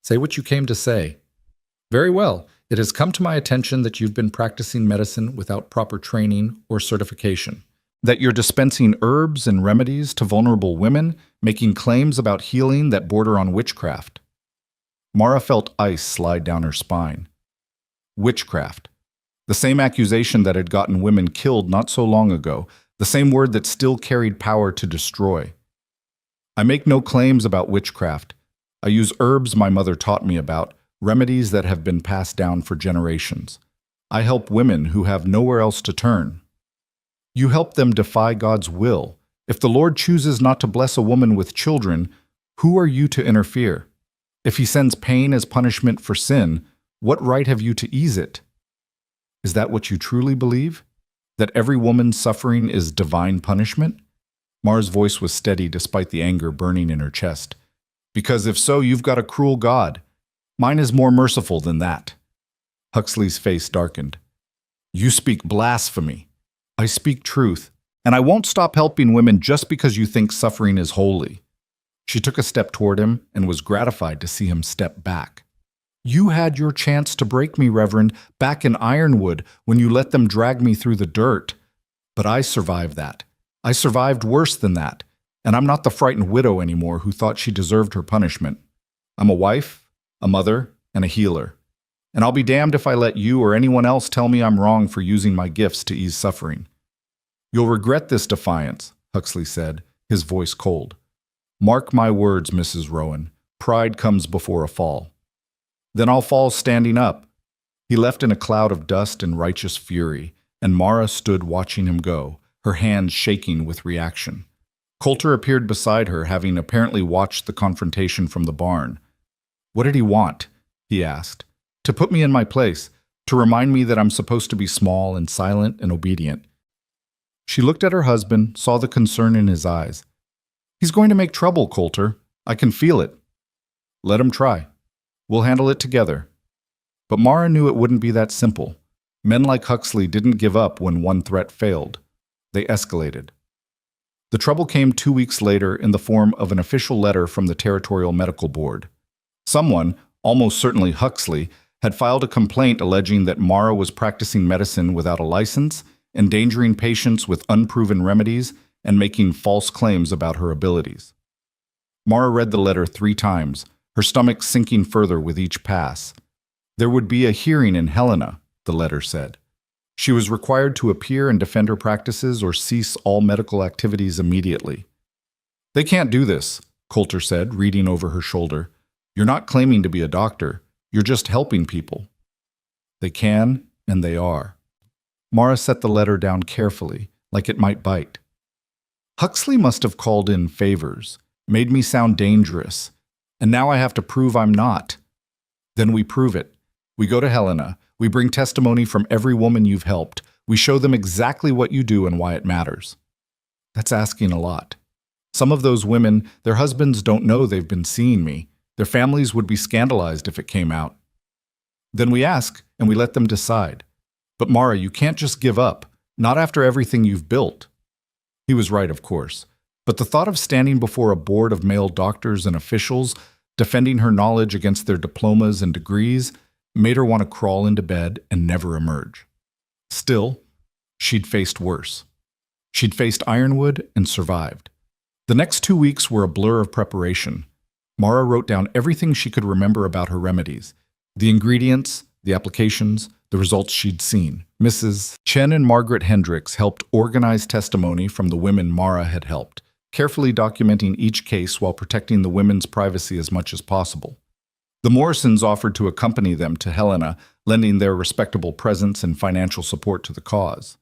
Speaker 1: Say what you came to say. Very well. It has come to my attention that you've been practicing medicine without proper training or certification. That you're dispensing herbs and remedies to vulnerable women, making claims about healing that border on witchcraft. Mara felt ice slide down her spine. Witchcraft. The same accusation that had gotten women killed not so long ago, the same word that still carried power to destroy. I make no claims about witchcraft. I use herbs my mother taught me about, remedies that have been passed down for generations. I help women who have nowhere else to turn. You help them defy God's will. If the Lord chooses not to bless a woman with children, who are you to interfere? If he sends pain as punishment for sin, what right have you to ease it? Is that what you truly believe? That every woman's suffering is divine punishment? Mara's voice was steady despite the anger burning in her chest. Because if so, you've got a cruel God. Mine is more merciful than that. Huxley's face darkened. You speak blasphemy. I speak truth, and I won't stop helping women just because you think suffering is holy. She took a step toward him and was gratified to see him step back. You had your chance to break me, Reverend, back in Ironwood when you let them drag me through the dirt. But I survived that. I survived worse than that, and I'm not the frightened widow anymore who thought she deserved her punishment. I'm a wife, a mother, and a healer. And I'll be damned if I let you or anyone else tell me I'm wrong for using my gifts to ease suffering. You'll regret this defiance, Huxley said, his voice cold. Mark my words, Mrs. Rowan. Pride comes before a fall. Then I'll fall standing up. He left in a cloud of dust and righteous fury, and Mara stood watching him go, her hands shaking with reaction. Coulter appeared beside her, having apparently watched the confrontation from the barn. What did he want? He asked. To put me in my place, to remind me that I'm supposed to be small and silent and obedient. She looked at her husband, saw the concern in his eyes. He's going to make trouble, Coulter. I can feel it. Let him try. We'll handle it together. But Mara knew it wouldn't be that simple. Men like Huxley didn't give up when one threat failed. They escalated. The trouble came 2 weeks later in the form of an official letter from the Territorial Medical Board. Someone, almost certainly Huxley, had filed a complaint alleging that Mara was practicing medicine without a license, endangering patients with unproven remedies, and making false claims about her abilities. Mara read the letter 3 times, her stomach sinking further with each pass. There would be a hearing in Helena, the letter said. She was required to appear and defend her practices or cease all medical activities immediately. They can't do this, Coulter said, reading over her shoulder. You're not claiming to be a doctor. You're just helping people. They can, and they are. Mara set the letter down carefully, like it might bite. Huxley must have called in favors, made me sound dangerous, and now I have to prove I'm not. Then we prove it. We go to Helena. We bring testimony from every woman you've helped. We show them exactly what you do and why it matters. That's asking a lot. Some of those women, their husbands don't know they've been seeing me. Their families would be scandalized if it came out. Then we ask, and we let them decide. But Mara, you can't just give up, not after everything you've built. He was right, of course. But the thought of standing before a board of male doctors and officials, defending her knowledge against their diplomas and degrees, made her want to crawl into bed and never emerge. Still, she'd faced worse. She'd faced Ironwood and survived. The next 2 weeks were a blur of preparation. Mara wrote down everything she could remember about her remedies, the ingredients, the applications, the results she'd seen. Mrs. Chen and Margaret Hendricks helped organize testimony from the women Mara had helped, carefully documenting each case while protecting the women's privacy as much as possible. The Morrisons offered to accompany them to Helena, lending their respectable presence and financial support to the cause.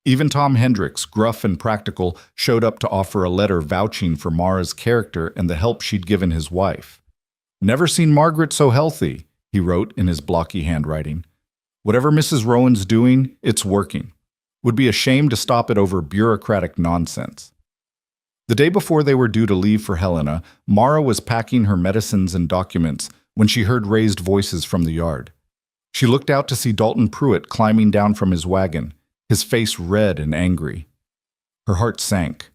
Speaker 1: Even Tom Hendricks, gruff and practical, showed up to offer a letter vouching for Mara's character and the help she'd given his wife. Never seen Margaret so healthy, he wrote in his blocky handwriting. Whatever Mrs. Rowan's doing, it's working. Would be a shame to stop it over bureaucratic nonsense. The day before they were due to leave for Helena, Mara was packing her medicines and documents when she heard raised voices from the yard. She looked out to see Dalton Pruitt climbing down from his wagon, his face red and angry. Her heart sank.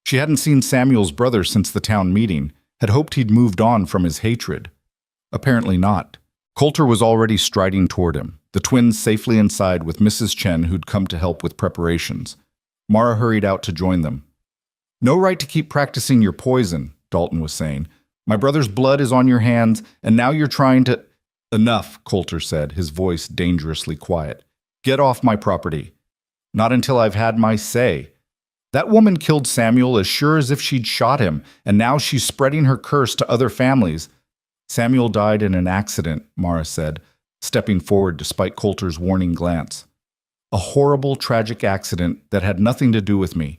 Speaker 1: She hadn't seen Samuel's brother since the town meeting, had hoped he'd moved on from his hatred. Apparently not. Coulter was already striding toward him, the twins safely inside with Mrs. Chen, who'd come to help with preparations. Mara hurried out to join them. No right to keep practicing your poison, Dalton was saying. My brother's blood is on your hands, and now you're trying to... Enough, Coulter said, his voice dangerously quiet. Get off my property. Not until I've had my say. That woman killed Samuel as sure as if she'd shot him, and now she's spreading her curse to other families. Samuel died in an accident, Mara said, stepping forward despite Coulter's warning glance. A horrible, tragic accident that had nothing to do with me.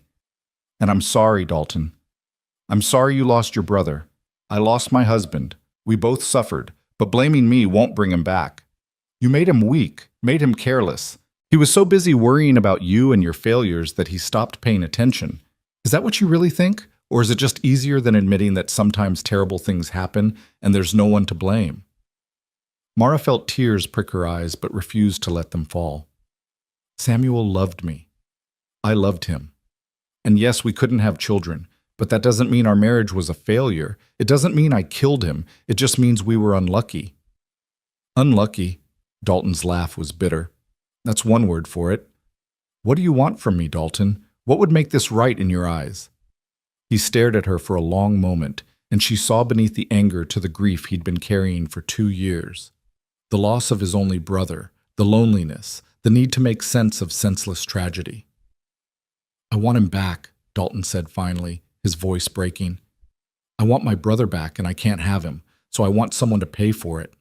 Speaker 1: And I'm sorry, Dalton. I'm sorry you lost your brother. I lost my husband. We both suffered, but blaming me won't bring him back. You made him weak, made him careless. He was so busy worrying about you and your failures that he stopped paying attention. Is that what you really think? Or is it just easier than admitting that sometimes terrible things happen and there's no one to blame? Mara felt tears prick her eyes but refused to let them fall. Samuel loved me. I loved him. And yes, we couldn't have children, but that doesn't mean our marriage was a failure. It doesn't mean I killed him. It just means we were unlucky. Unlucky? Dalton's laugh was bitter. That's one word for it. What do you want from me, Dalton? What would make this right in your eyes? He stared at her for a long moment, and she saw beneath the anger to the grief he'd been carrying for 2 years. The loss of his only brother, the loneliness, the need to make sense of senseless tragedy. I want him back, Dalton said finally, his voice breaking. I want my brother back, and I can't have him, so I want someone to pay for it.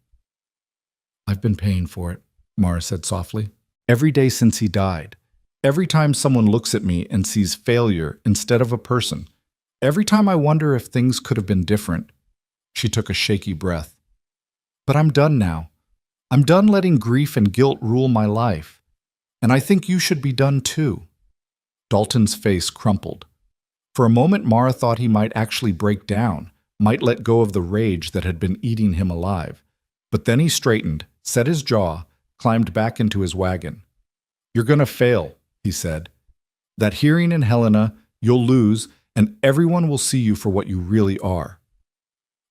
Speaker 1: I've been paying for it, Mara said softly. Every day since he died. Every time someone looks at me and sees failure instead of a person. Every time I wonder if things could have been different. She took a shaky breath. But I'm done now. I'm done letting grief and guilt rule my life. And I think you should be done too. Dalton's face crumpled. For a moment, Mara thought he might actually break down, might let go of the rage that had been eating him alive. But then he straightened, set his jaw, climbed back into his wagon. You're going to fail, he said. That hearing in Helena, you'll lose, and everyone will see you for what you really are.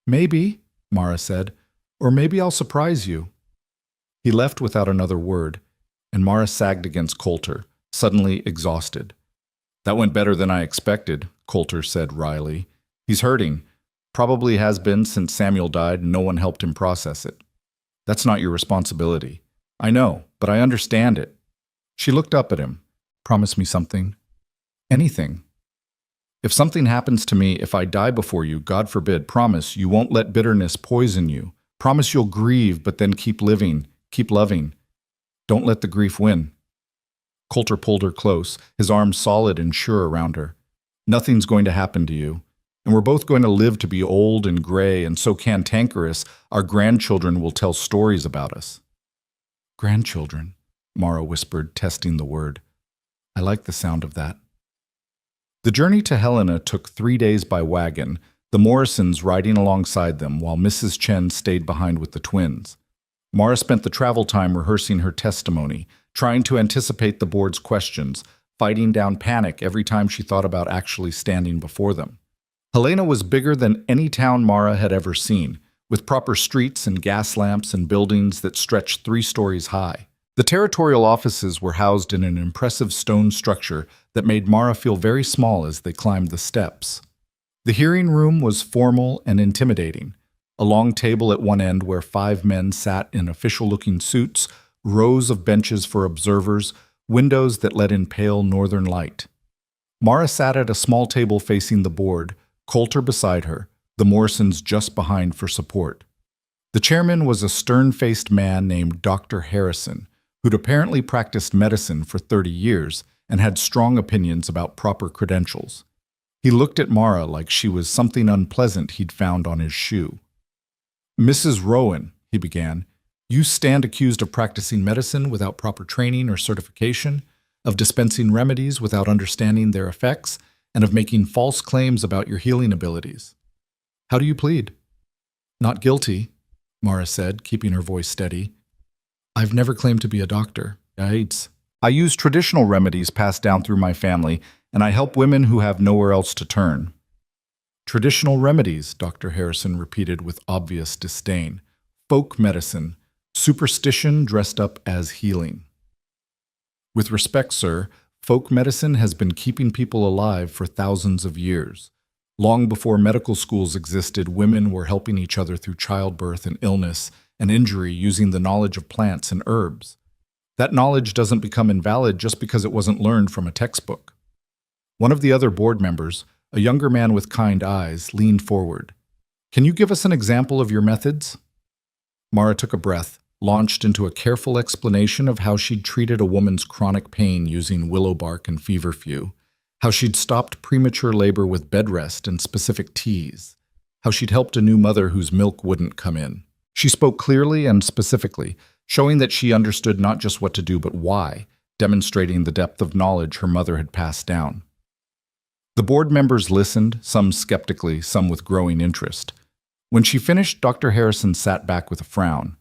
Speaker 1: Maybe, Mara said, or maybe I'll surprise you. He left without another word, and Mara sagged against Coulter, suddenly exhausted. That went better than I expected, Coulter said wryly. He's hurting. Probably has been since Samuel died and no one helped him process it. That's not your responsibility. I know, but I understand it. She looked up at him. Promise me something. Anything. If something happens to me, if I die before you, God forbid, promise you won't let bitterness poison you. Promise you'll grieve, but then keep living, keep loving. Don't let the grief win. Coulter pulled her close, his arms solid and sure around her. Nothing's going to happen to you. And we're both going to live to be old and gray and so cantankerous our grandchildren will tell stories about us. Grandchildren, Mara whispered, testing the word. I like the sound of that. The journey to Helena took 3 days by wagon, the Morrisons riding alongside them while Mrs. Chen stayed behind with the twins. Mara spent the travel time rehearsing her testimony, trying to anticipate the board's questions, fighting down panic every time she thought about actually standing before them. Helena was bigger than any town Mara had ever seen, with proper streets and gas lamps and buildings that stretched 3 stories high. The territorial offices were housed in an impressive stone structure that made Mara feel very small as they climbed the steps. The hearing room was formal and intimidating. A long table at one end where 5 men sat in official-looking suits, rows of benches for observers, windows that let in pale northern light. Mara sat at a small table facing the board, Coulter beside her, the Morrisons just behind for support. The chairman was a stern-faced man named Dr. Harrison, who'd apparently practiced medicine for 30 years and had strong opinions about proper credentials. He looked at Mara like she was something unpleasant he'd found on his shoe. Mrs. Rowan, he began, you stand accused of practicing medicine without proper training or certification, of dispensing remedies without understanding their effects, and of making false claims about your healing abilities. How do you plead? Not guilty, Mara said, keeping her voice steady. I've never claimed to be a doctor. I use traditional remedies passed down through my family, and I help women who have nowhere else to turn. Traditional remedies, Dr. Harrison repeated with obvious disdain. Folk medicine, superstition dressed up as healing. With respect, sir, folk medicine has been keeping people alive for thousands of years. Long before medical schools existed, women were helping each other through childbirth and illness and injury using the knowledge of plants and herbs. That knowledge doesn't become invalid just because it wasn't learned from a textbook. One of the other board members, a younger man with kind eyes, leaned forward. "Can you give us an example of your methods?" Mara took a breath, launched into a careful explanation of how she'd treated a woman's chronic pain using willow bark and feverfew, how she'd stopped premature labor with bed rest and specific teas, how she'd helped a new mother whose milk wouldn't come in. She spoke clearly and specifically, showing that she understood not just what to do but why, demonstrating the depth of knowledge her mother had passed down. The board members listened, some skeptically, some with growing interest. When she finished, Dr. Harrison sat back with a frown.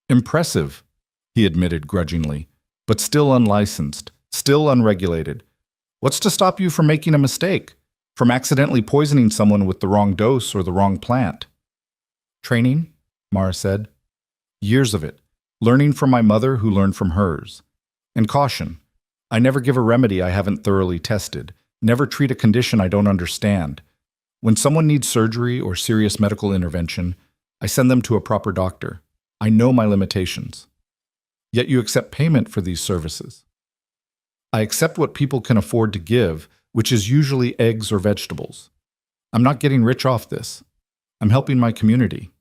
Speaker 1: "Impressive," he admitted grudgingly, "but still unlicensed, still unregulated. What's to stop you from making a mistake, from accidentally poisoning someone with the wrong dose or the wrong plant?" "Training," Mara said. "Years of it, learning from my mother who learned from hers. And caution, I never give a remedy I haven't thoroughly tested, never treat a condition I don't understand. When someone needs surgery or serious medical intervention, I send them to a proper doctor. I know my limitations. Yet you accept payment for these services." "I accept what people can afford to give, which is usually eggs or vegetables. I'm not getting rich off this. I'm helping my community."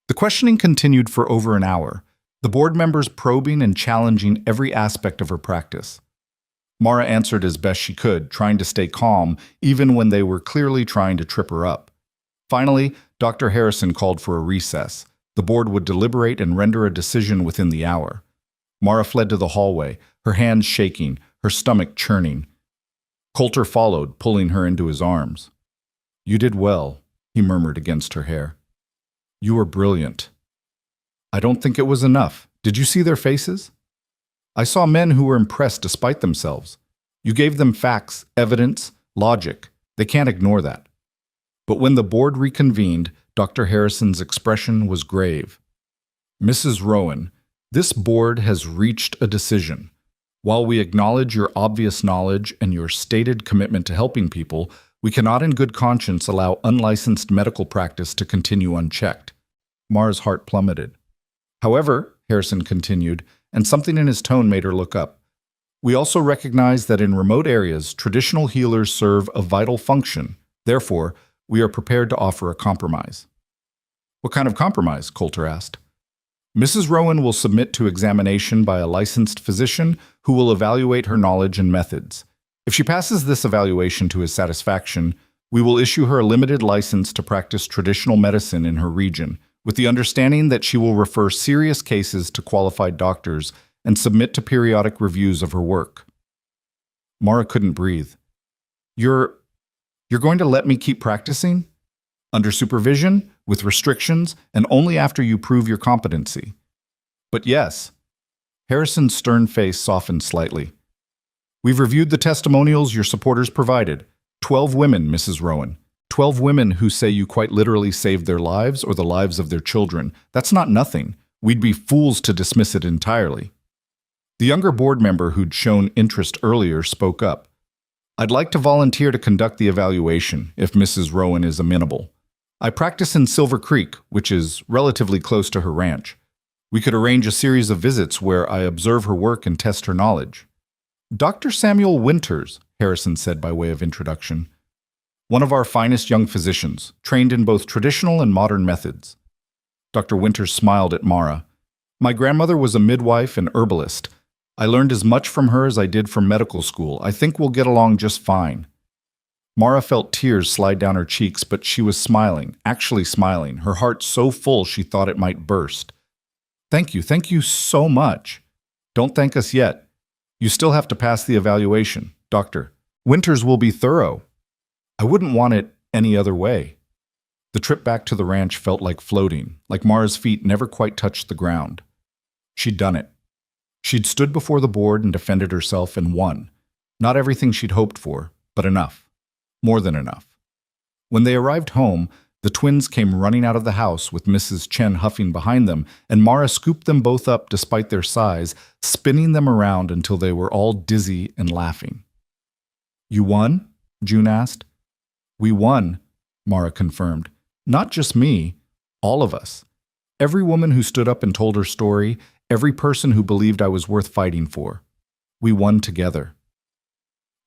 Speaker 1: The questioning continued for over an hour, the board members probing and challenging every aspect of her practice. Mara answered as best she could, trying to stay calm, even when they were clearly trying to trip her up. Finally, Dr. Harrison called for a recess. The board would deliberate and render a decision within the hour. Mara fled to the hallway, her hands shaking, her stomach churning. Coulter followed, pulling her into his arms. "You did well," he murmured against her hair. "You were brilliant." "I don't think it was enough. Did you see their faces?" "I saw men who were impressed despite themselves. You gave them facts, evidence, logic. They can't ignore that." But when the board reconvened, Dr. Harrison's expression was grave. "Mrs. Rowan, this board has reached a decision. While we acknowledge your obvious knowledge and your stated commitment to helping people, we cannot in good conscience allow unlicensed medical practice to continue unchecked." Mara's heart plummeted. "However," Harrison continued, and something in his tone made her look up, "we also recognize that in remote areas, traditional healers serve a vital function. Therefore, we are prepared to offer a compromise." "What kind of compromise?" Coulter asked. "Mrs. Rowan will submit to examination by a licensed physician who will evaluate her knowledge and methods. If she passes this evaluation to his satisfaction, we will issue her a limited license to practice traditional medicine in her region, with the understanding that she will refer serious cases to qualified doctors and submit to periodic reviews of her work." Mara couldn't breathe. You're going to let me keep practicing? Under supervision, with restrictions, and only after you prove your competency." "But yes." Harrison's stern face softened slightly. "We've reviewed the testimonials your supporters provided. 12 women, Mrs. Rowan. 12 women who say you quite literally saved their lives or the lives of their children. That's not nothing. We'd be fools to dismiss it entirely." The younger board member who'd shown interest earlier spoke up. "I'd like to volunteer to conduct the evaluation, if Mrs. Rowan is amenable. I practice in Silver Creek, which is relatively close to her ranch. We could arrange a series of visits where I observe her work and test her knowledge." "Dr. Samuel Winters," Harrison said by way of introduction. "One of our finest young physicians, trained in both traditional and modern methods." Dr. Winters smiled at Mara. "My grandmother was a midwife and herbalist. I learned as much from her as I did from medical school. I think we'll get along just fine." Mara felt tears slide down her cheeks, but she was smiling, actually smiling, her heart so full she thought it might burst. Thank you so much." "Don't thank us yet. You still have to pass the evaluation, Doctor. Winters will be thorough. I wouldn't want it any other way." The trip back to the ranch felt like floating, like Mara's feet never quite touched the ground. She'd done it. She'd stood before the board and defended herself and won. Not everything she'd hoped for, but enough. More than enough. When they arrived home, the twins came running out of the house with Mrs. Chen huffing behind them, and Mara scooped them both up despite their size, spinning them around until they were all dizzy and laughing. "You won?" June asked. We won, Mara confirmed. Not just me, all of us. Every woman who stood up and told her story, every person who believed I was worth fighting for. We won together.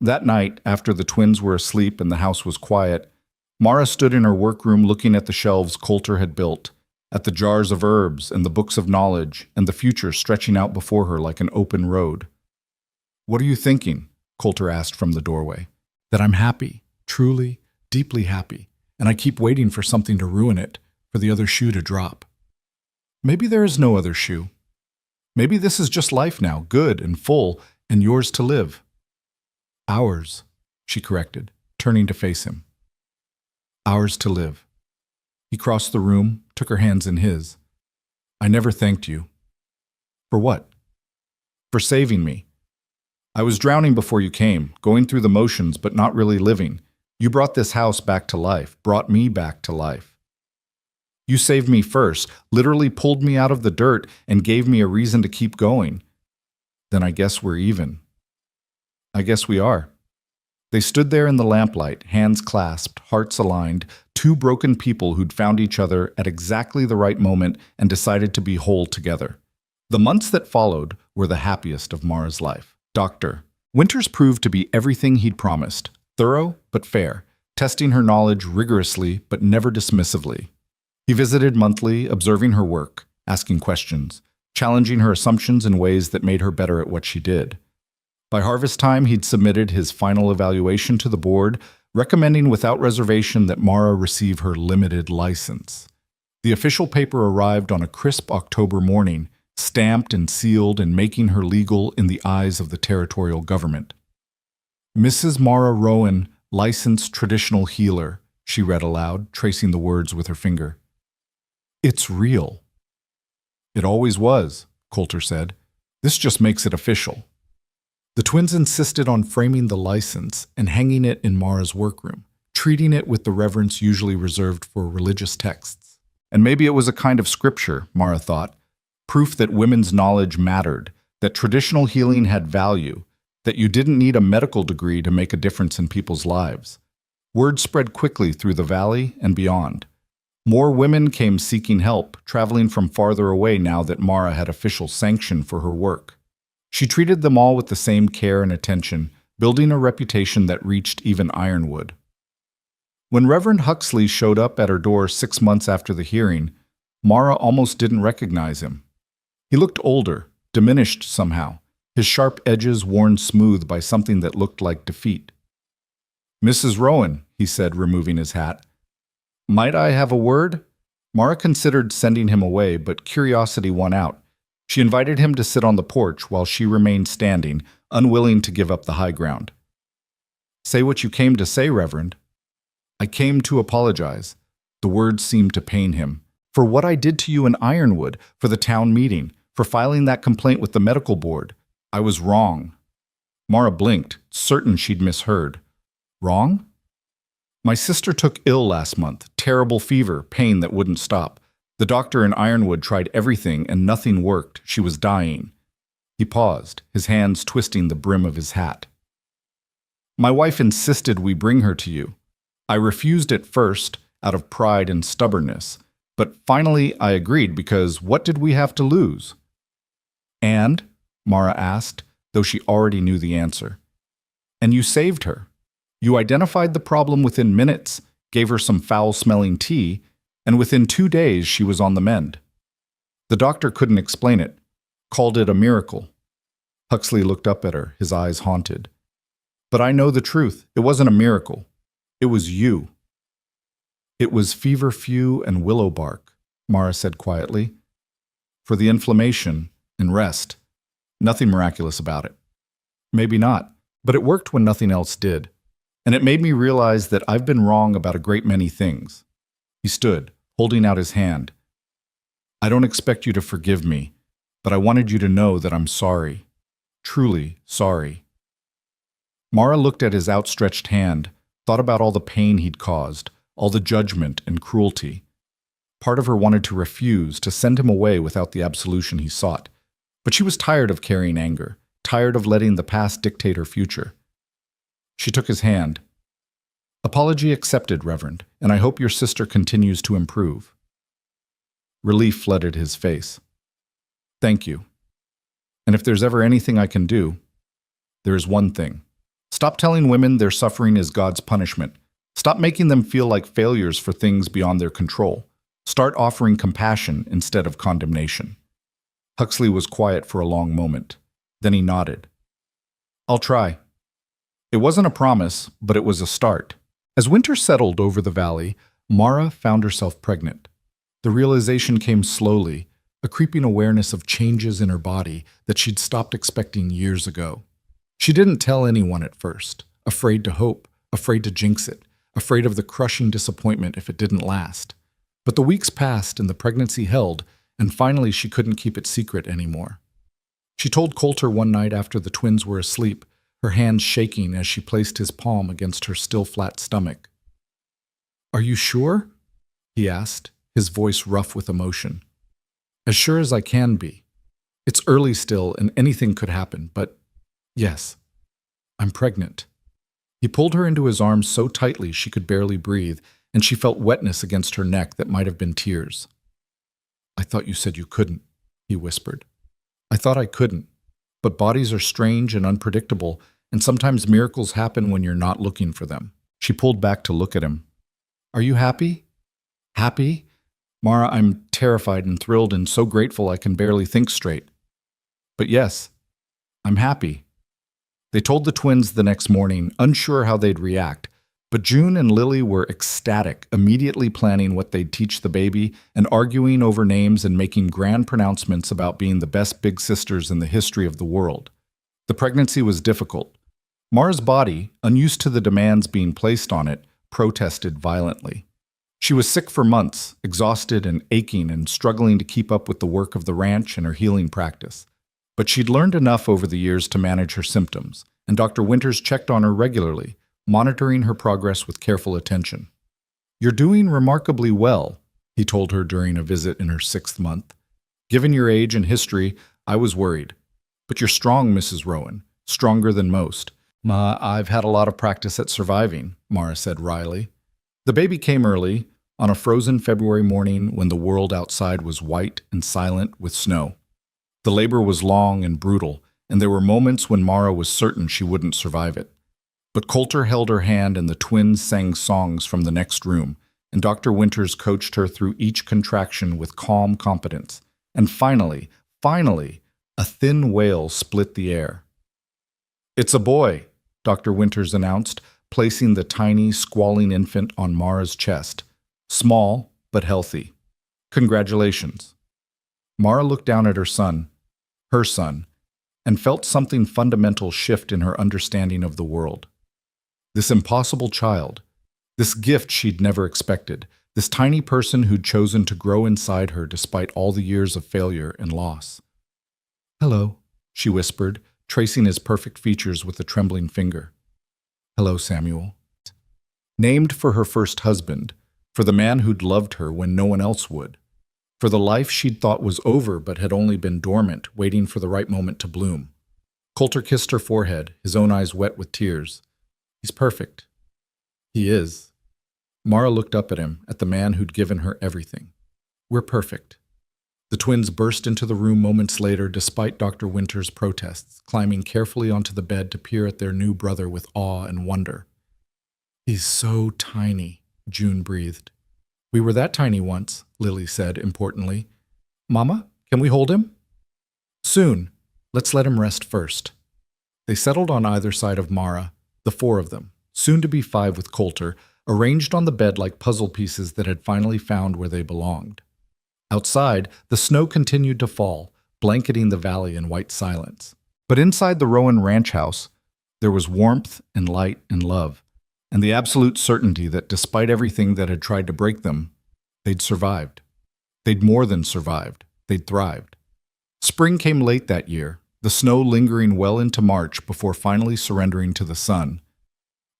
Speaker 1: That night, after the twins were asleep and the house was quiet, Mara stood in her workroom looking at the shelves Coulter had built, at the jars of herbs and the books of knowledge and the future stretching out before her like an open road. "What are you thinking?" Coulter asked from the doorway. "That I'm happy, truly, deeply happy, and I keep waiting for something to ruin it, for the other shoe to drop. Maybe there is no other shoe. Maybe this is just life now, good and full, and yours to live." "Ours," she corrected, turning to face him. "Ours to live." He crossed the room, took her hands in his. "I never thanked you." "For what?" "For saving me. I was drowning before you came, going through the motions but not really living. You brought this house back to life, brought me back to life. You saved me first, literally pulled me out of the dirt and gave me a reason to keep going. Then I guess we're even." "I guess we are." They stood there in the lamplight, hands clasped, hearts aligned, two broken people who'd found each other at exactly the right moment and decided to be whole together. The months that followed were the happiest of Mara's life. Dr. Winters proved to be everything he'd promised, thorough but fair, testing her knowledge rigorously but never dismissively. He visited monthly, observing her work, asking questions, challenging her assumptions in ways that made her better at what she did. By harvest time, he'd submitted his final evaluation to the board, recommending without reservation that Mara receive her limited license. The official paper arrived on a crisp October morning, stamped and sealed and making her legal in the eyes of the territorial government. "Mrs. Mara Rowan, licensed traditional healer," she read aloud, tracing the words with her finger. "It's real." "It always was," Coulter said. "This just makes it official." The twins insisted on framing the license and hanging it in Mara's workroom, treating it with the reverence usually reserved for religious texts. And maybe it was a kind of scripture, Mara thought, proof that women's knowledge mattered, that traditional healing had value, that you didn't need a medical degree to make a difference in people's lives. Word spread quickly through the valley and beyond. More women came seeking help, traveling from farther away now that Mara had official sanction for her work. She treated them all with the same care and attention, building a reputation that reached even Ironwood. When Reverend Huxley showed up at her door 6 months after the hearing, Mara almost didn't recognize him. He looked older, diminished somehow, his sharp edges worn smooth by something that looked like defeat. "Mrs. Rowan," he said, removing his hat. "Might I have a word?" Mara considered sending him away, but curiosity won out. She invited him to sit on the porch while she remained standing, unwilling to give up the high ground. "Say what you came to say, Reverend." "I came to apologize." The words seemed to pain him. "For what I did to you in Ironwood, for the town meeting, for filing that complaint with the medical board. I was wrong." Mara blinked, certain she'd misheard. "Wrong?" "My sister took ill last month, terrible fever, pain that wouldn't stop. The doctor in Ironwood tried everything and nothing worked. She was dying." He paused, his hands twisting the brim of his hat. "My wife insisted we bring her to you. I refused at first, out of pride and stubbornness, but finally I agreed because what did we have to lose?" "And?" Mara asked, though she already knew the answer. "And you saved her. You identified the problem within minutes, gave her some foul-smelling tea, and within 2 days she was on the mend. The doctor couldn't explain it, called it a miracle." Huxley looked up at her, his eyes haunted. "But I know the truth. It wasn't a miracle. It was you." "It was feverfew and willow bark," Mara said quietly. "For the inflammation and rest. Nothing miraculous about it." "Maybe not, but it worked when nothing else did. And it made me realize that I've been wrong about a great many things." He stood, holding out his hand. "I don't expect you to forgive me, but I wanted you to know that I'm sorry. Truly sorry." Mara looked at his outstretched hand, thought about all the pain he'd caused, all the judgment and cruelty. Part of her wanted to refuse, to send him away without the absolution he sought. But she was tired of carrying anger, tired of letting the past dictate her future. She took his hand. Apology accepted, Reverend, and I hope your sister continues to improve. Relief flooded his face. Thank you. And if there's ever anything I can do, there is one thing. Stop telling women their suffering is God's punishment. Stop making them feel like failures for things beyond their control. Start offering compassion instead of condemnation. Huxley was quiet for a long moment. Then he nodded. I'll try. It wasn't a promise, but it was a start. As winter settled over the valley, Mara found herself pregnant. The realization came slowly, a creeping awareness of changes in her body that she'd stopped expecting years ago. She didn't tell anyone at first, afraid to hope, afraid to jinx it, afraid of the crushing disappointment if it didn't last. But the weeks passed and the pregnancy held, and finally she couldn't keep it secret anymore. She told Coulter one night after the twins were asleep, her hands shaking as she placed his palm against her still flat stomach. Are you sure? He asked, his voice rough with emotion. As sure as I can be. It's early still and anything could happen, but yes, I'm pregnant. He pulled her into his arms so tightly she could barely breathe, and she felt wetness against her neck that might have been tears. I thought you said you couldn't, he whispered. I thought I couldn't, but bodies are strange and unpredictable, and sometimes miracles happen when you're not looking for them. She pulled back to look at him. Are you happy? Happy? Mara, I'm terrified and thrilled and so grateful I can barely think straight. But yes, I'm happy. They told the twins the next morning, unsure how they'd react, but June and Lily were ecstatic, immediately planning what they'd teach the baby and arguing over names and making grand pronouncements about being the best big sisters in the history of the world. The pregnancy was difficult. Mara's body, unused to the demands being placed on it, protested violently. She was sick for months, exhausted and aching and struggling to keep up with the work of the ranch and her healing practice. But she'd learned enough over the years to manage her symptoms, and Dr. Winters checked on her regularly, monitoring her progress with careful attention. You're doing remarkably well, he told her during a visit in her 6th month. Given your age and history, I was worried. But you're strong, Mrs. Rowan, stronger than most. I've had a lot of practice at surviving, Mara said wryly. The baby came early, on a frozen February morning when the world outside was white and silent with snow. The labor was long and brutal, and there were moments when Mara was certain she wouldn't survive it. But Coulter held her hand and the twins sang songs from the next room, and Dr. Winters coached her through each contraction with calm competence. And finally, a thin wail split the air. It's a boy, Dr. Winters announced, placing the tiny, squalling infant on Mara's chest. Small, but healthy. Congratulations. Mara looked down at her son, and felt something fundamental shift in her understanding of the world. This impossible child, this gift she'd never expected, this tiny person who'd chosen to grow inside her despite all the years of failure and loss. Hello, she whispered, tracing his perfect features with a trembling finger. Hello, Samuel. Named for her first husband, for the man who'd loved her when no one else would, for the life she'd thought was over but had only been dormant, waiting for the right moment to bloom. Coulter kissed her forehead, his own eyes wet with tears. He's perfect. He is. Mara looked up at him, at the man who'd given her everything. We're perfect. The twins burst into the room moments later despite Dr. Winters' protests, climbing carefully onto the bed to peer at their new brother with awe and wonder. He's so tiny, June breathed. We were that tiny once, Lily said importantly. Mama, can we hold him? Soon. Let's let him rest first. They settled on either side of Mara, the 4 of them, soon to be 5 with Coulter, arranged on the bed like puzzle pieces that had finally found where they belonged. Outside, the snow continued to fall, blanketing the valley in white silence. But inside the Rowan ranch house, there was warmth and light and love, and the absolute certainty that despite everything that had tried to break them, they'd survived. They'd more than survived. They'd thrived. Spring came late that year, the snow lingering well into March before finally surrendering to the sun.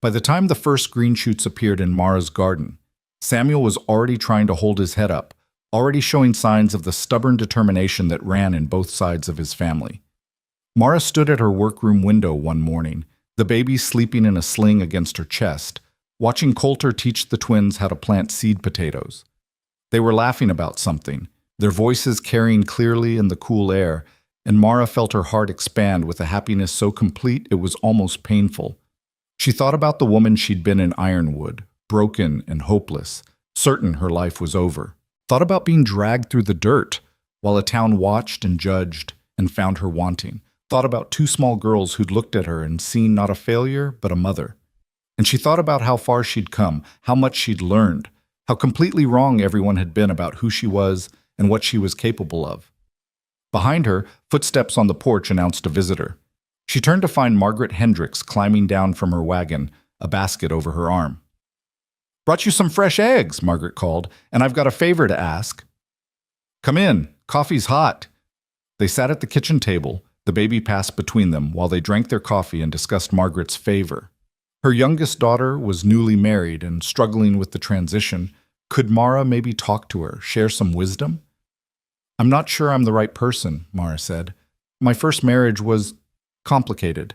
Speaker 1: By the time the first green shoots appeared in Mara's garden, Samuel was already trying to hold his head up, already showing signs of the stubborn determination that ran in both sides of his family. Mara stood at her workroom window one morning, the baby sleeping in a sling against her chest, watching Coulter teach the twins how to plant seed potatoes. They were laughing about something, their voices carrying clearly in the cool air, and Mara felt her heart expand with a happiness so complete it was almost painful. She thought about the woman she'd been in Ironwood, broken and hopeless, certain her life was over. Thought about being dragged through the dirt, while a town watched and judged and found her wanting. Thought about two small girls who'd looked at her and seen not a failure, but a mother. And she thought about how far she'd come, how much she'd learned, how completely wrong everyone had been about who she was and what she was capable of. Behind her, footsteps on the porch announced a visitor. She turned to find Margaret Hendricks climbing down from her wagon, a basket over her arm. "Brought you some fresh eggs," Margaret called, "and I've got a favor to ask." "Come in, coffee's hot." They sat at the kitchen table, the baby passed between them while they drank their coffee and discussed Margaret's favor. Her youngest daughter was newly married and struggling with the transition. Could Mara maybe talk to her, share some wisdom? "I'm not sure I'm the right person," Mara said. "My first marriage was complicated."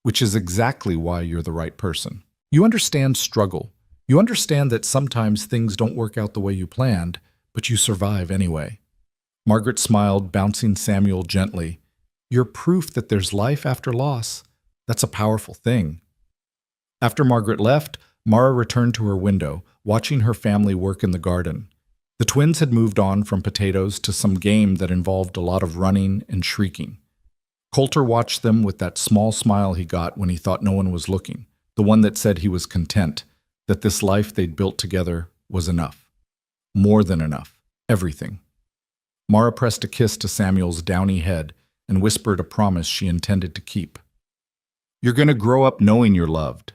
Speaker 1: "Which is exactly why you're the right person. You understand struggle. You understand that sometimes things don't work out the way you planned, but you survive anyway." Margaret smiled, bouncing Samuel gently. "You're proof that there's life after loss. That's a powerful thing." After Margaret left, Mara returned to her window, watching her family work in the garden. The twins had moved on from potatoes to some game that involved a lot of running and shrieking. Coulter watched them with that small smile he got when he thought no one was looking, the one that said he was content, that this life they'd built together was enough. More than enough. Everything. Mara pressed a kiss to Samuel's downy head and whispered a promise she intended to keep. "You're going to grow up knowing you're loved,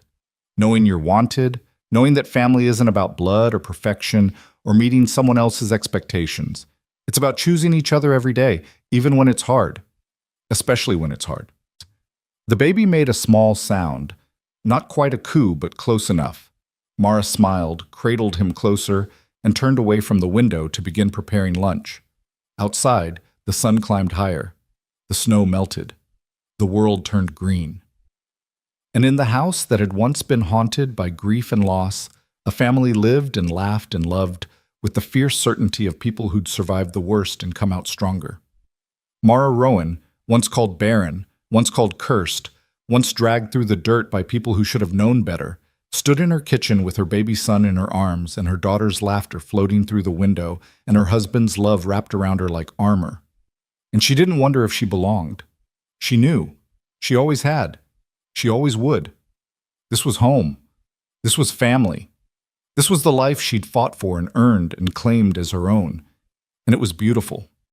Speaker 1: knowing you're wanted, knowing that family isn't about blood or perfection or meeting someone else's expectations. It's about choosing each other every day, even when it's hard, especially when it's hard." The baby made a small sound, not quite a coo, but close enough. Mara smiled, cradled him closer, and turned away from the window to begin preparing lunch. Outside, the sun climbed higher. The snow melted. The world turned green. And in the house that had once been haunted by grief and loss, a family lived and laughed and loved with the fierce certainty of people who'd survived the worst and come out stronger. Mara Rowan, once called barren, once called cursed, once dragged through the dirt by people who should have known better, stood in her kitchen with her baby son in her arms and her daughter's laughter floating through the window and her husband's love wrapped around her like armor. And she didn't wonder if she belonged. She knew. She always had. She always would. This was home. This was family. This was the life she'd fought for and earned and claimed as her own. And it was beautiful.